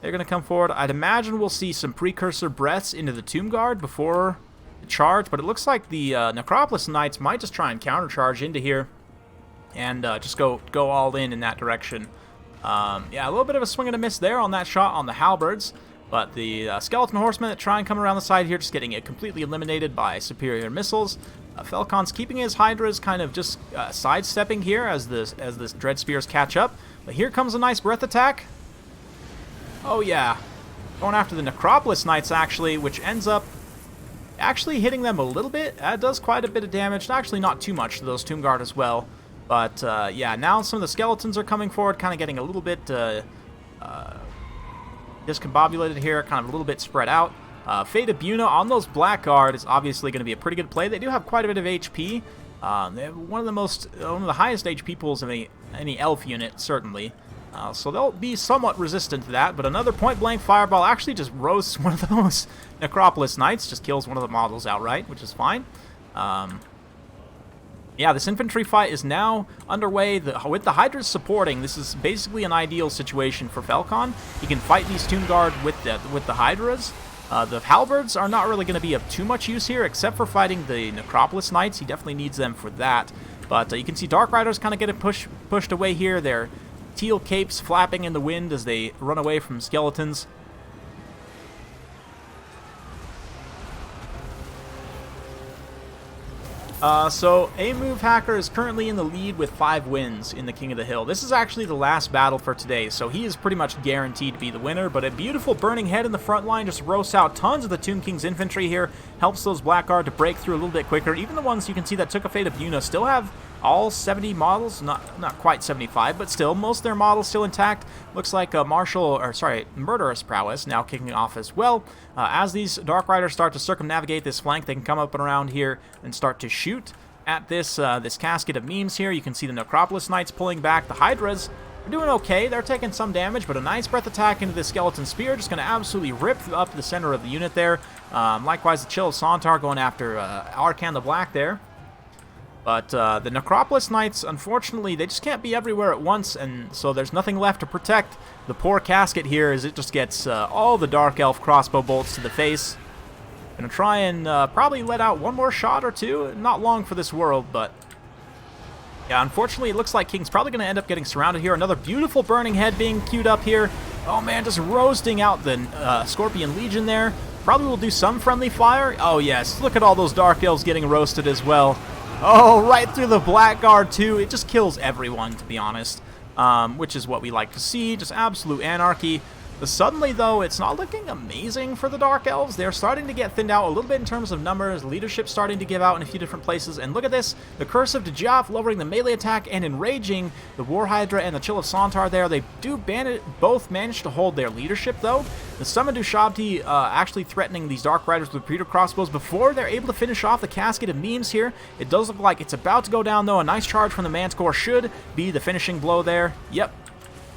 They're going to come forward. I'd imagine we'll see some precursor breaths into the Tomb Guard before the charge, but it looks like the Necropolis Knights might just try and countercharge into here and just go all in that direction. Yeah, a little bit of a swing and a miss there on that shot on the Halberds, but the Skeleton Horsemen that try and come around the side here just getting it completely eliminated by superior missiles. Falcon's keeping his Hydras kind of just sidestepping here as this Dread Spears catch up. But here comes a nice breath attack. Oh yeah, going after the Necropolis Knights actually, which ends up actually hitting them a little bit. That does quite a bit of damage. Actually not too much to those Tomb Guard as well. But yeah, now some of the skeletons are coming forward, kind of getting a little bit discombobulated here, kind of a little bit spread out. Fate of Buna on those Blackguard is obviously going to be a pretty good play. They do have quite a bit of HP. They have one of the highest HP pools of any elf unit, certainly. So they'll be somewhat resistant to that, but another point-blank fireball actually just roasts one of those Necropolis Knights, just kills one of the models outright, which is fine. Yeah, this infantry fight is now underway. With the Hydras supporting, this is basically an ideal situation for Falcon. He can fight these Tomb Guard with the Hydras. The Halberds are not really going to be of too much use here, except for fighting the Necropolis Knights. He definitely needs them for that. But you can see Dark Riders kind of getting pushed away here. Their teal capes flapping in the wind as they run away from skeletons. So A-Move Hacker is currently in the lead with 5 wins in the King of the Hill. This is actually the last battle for today, so he is pretty much guaranteed to be the winner, but a beautiful Burning Head in the front line just roasts out tons of the Tomb King's infantry here, helps those Blackguard to break through a little bit quicker. Even the ones you can see that took a Fate of Buna still have all 70 models, not quite 75, but still, most of their models still intact. Looks like Murderous Prowess now kicking off as well. As these Dark Riders start to circumnavigate this flank, they can come up and around here and start to shoot at this casket of memes here. You can see the Necropolis Knights pulling back. The Hydras are doing okay. They're taking some damage, but a nice breath attack into the Skeleton Spear, just going to absolutely rip up the center of the unit there. Likewise, the Chill of Sontar going after Arcan the Black there. But the Necropolis Knights, unfortunately, they just can't be everywhere at once, and so there's nothing left to protect the poor casket here as it just gets all the Dark Elf crossbow bolts to the face. Gonna try and probably let out one more shot or two. Not long for this world, but yeah, unfortunately, it looks like King's probably going to end up getting surrounded here. Another beautiful Burning Head being queued up here. Oh man, just roasting out the Scorpion Legion there. Probably will do some friendly fire. Oh yes, look at all those Dark Elves getting roasted as well. Oh, right through the Blackguard, too. It just kills everyone, to be honest, which is what we like to see. Just absolute anarchy. But suddenly, though, it's not looking amazing for the Dark Elves. They're starting to get thinned out a little bit in terms of numbers. Leadership starting to give out in a few different places. And look at this. The Curse of Djaf lowering the melee attack and enraging the War Hydra and the Chill of Sontar there. They do both manage to hold their leadership, though. The Summon Dushabti actually threatening these Dark Riders with repeater crossbows before they're able to finish off the casket of memes here. It does look like it's about to go down, though. A nice charge from the Manticore should be the finishing blow there. Yep.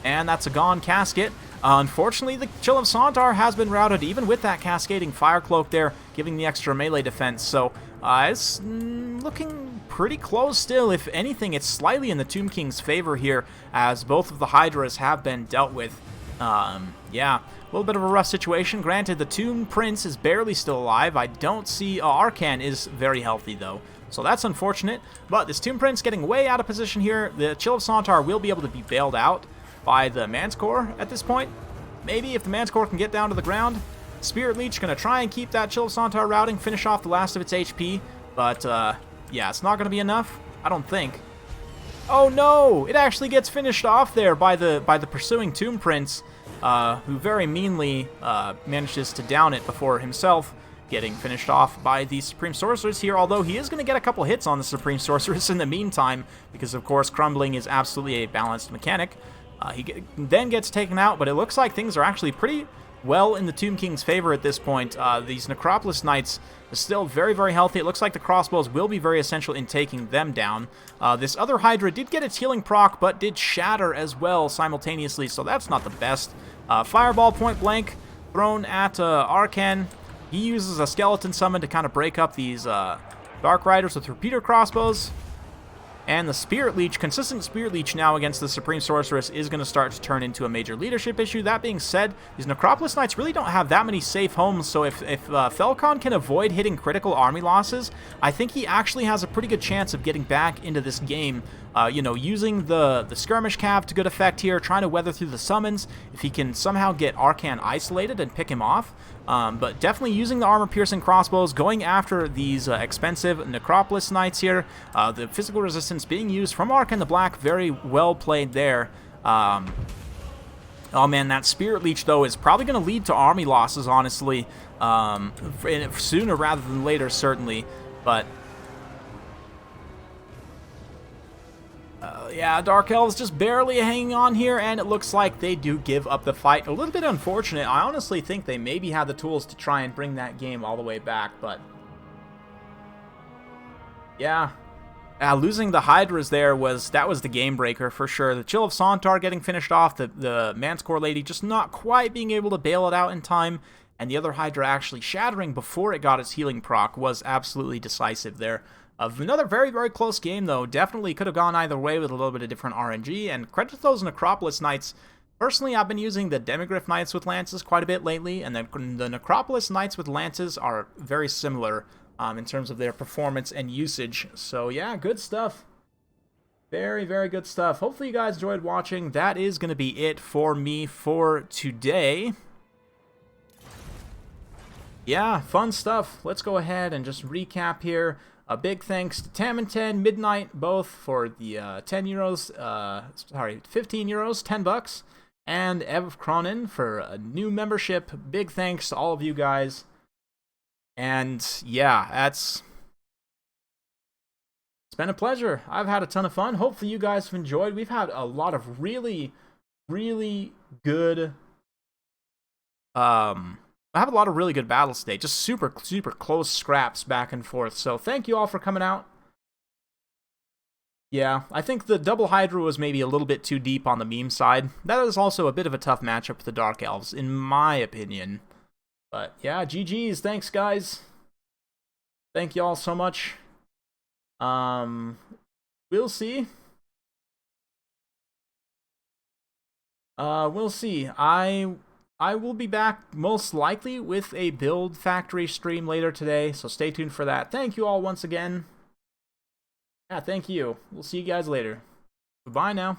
And that's a gone casket. Unfortunately, the Chill of Sontar has been routed, even with that cascading Fire Cloak there, giving the extra melee defense. So it's looking pretty close still. If anything, it's slightly in the Tomb King's favor here, as both of the Hydras have been dealt with. Yeah, a little bit of a rough situation. Granted, the Tomb Prince is barely still alive. I don't see... Arcan is very healthy, though. So that's unfortunate. But this Tomb Prince getting way out of position here. The Chill of Sontar will be able to be bailed out by the Manticore at this point. Maybe if the Manticore can get down to the ground. Spirit Leech going to try and keep that Chill of Sontar routing, finish off the last of its HP. But, yeah, it's not going to be enough. I don't think. Oh no! It actually gets finished off there by the pursuing Tomb Prince, who very meanly manages to down it before himself getting finished off by the Supreme Sorceress here, although he is going to get a couple hits on the Supreme Sorceress in the meantime, because of course crumbling is absolutely a balanced mechanic. He then gets taken out, but it looks like things are actually pretty well in the Tomb King's favor at this point. These Necropolis Knights are still very, very healthy. It looks like the crossbows will be very essential in taking them down. This other Hydra did get its healing proc, but did shatter as well simultaneously, so that's not the best. Fireball point blank. thrown at Arkan. He uses a skeleton summon to kind of break up these Dark Riders with repeater crossbows. And the Spirit Leech, consistent Spirit Leech now against the Supreme Sorceress is going to start to turn into a major leadership issue. That being said, these Necropolis Knights really don't have that many safe homes, so if Felcon can avoid hitting critical army losses, I think he actually has a pretty good chance of getting back into this game, you know, using the Skirmish Cav to good effect here, trying to weather through the summons, if he can somehow get Arkan isolated and pick him off. But definitely using the armor-piercing crossbows, going after these expensive Necropolis Knights here. The physical resistance being used from Arkan the Black, very well played there. Oh man, that Spirit Leech, though, is probably going to lead to army losses, honestly. Sooner rather than later, certainly. But yeah, Dark Elves just barely hanging on here, and it looks like they do give up the fight. A little bit unfortunate. I honestly think they maybe had the tools to try and bring that game all the way back, but yeah. Losing the Hydras there was the game breaker for sure. The Chill of Sontar getting finished off, the Manticore Lady just not quite being able to bail it out in time, and the other Hydra actually shattering before it got its healing proc was absolutely decisive there. Another very, very close game, though. Definitely could have gone either way with a little bit of different RNG, and credit to those Necropolis Knights. Personally, I've been using the Demigryph Knights with Lances quite a bit lately, and the Necropolis Knights with Lances are very similar in terms of their performance and usage. So yeah, good stuff. Very, very good stuff. Hopefully you guys enjoyed watching. That is going to be it for me for today. Yeah, fun stuff. Let's go ahead and just recap here. A big thanks to Tam and 10, Midnight, both for the 10 euros, 15 euros, 10 bucks, and Ev Cronin for a new membership. Big thanks to all of you guys. And yeah, it's been a pleasure. I've had a ton of fun. Hopefully you guys have enjoyed. We've had a lot of really, really good I have a lot of really good battles today. Just super, super close scraps back and forth. So thank you all for coming out. Yeah, I think the double Hydra was maybe a little bit too deep on the meme side. That is also a bit of a tough matchup with the Dark Elves, in my opinion. But yeah, GG's. Thanks, guys. Thank you all so much. We'll see. We'll see. I will be back most likely with a Build Factory stream later today, so stay tuned for that. Thank you all once again. Yeah, thank you. We'll see you guys later. Goodbye now.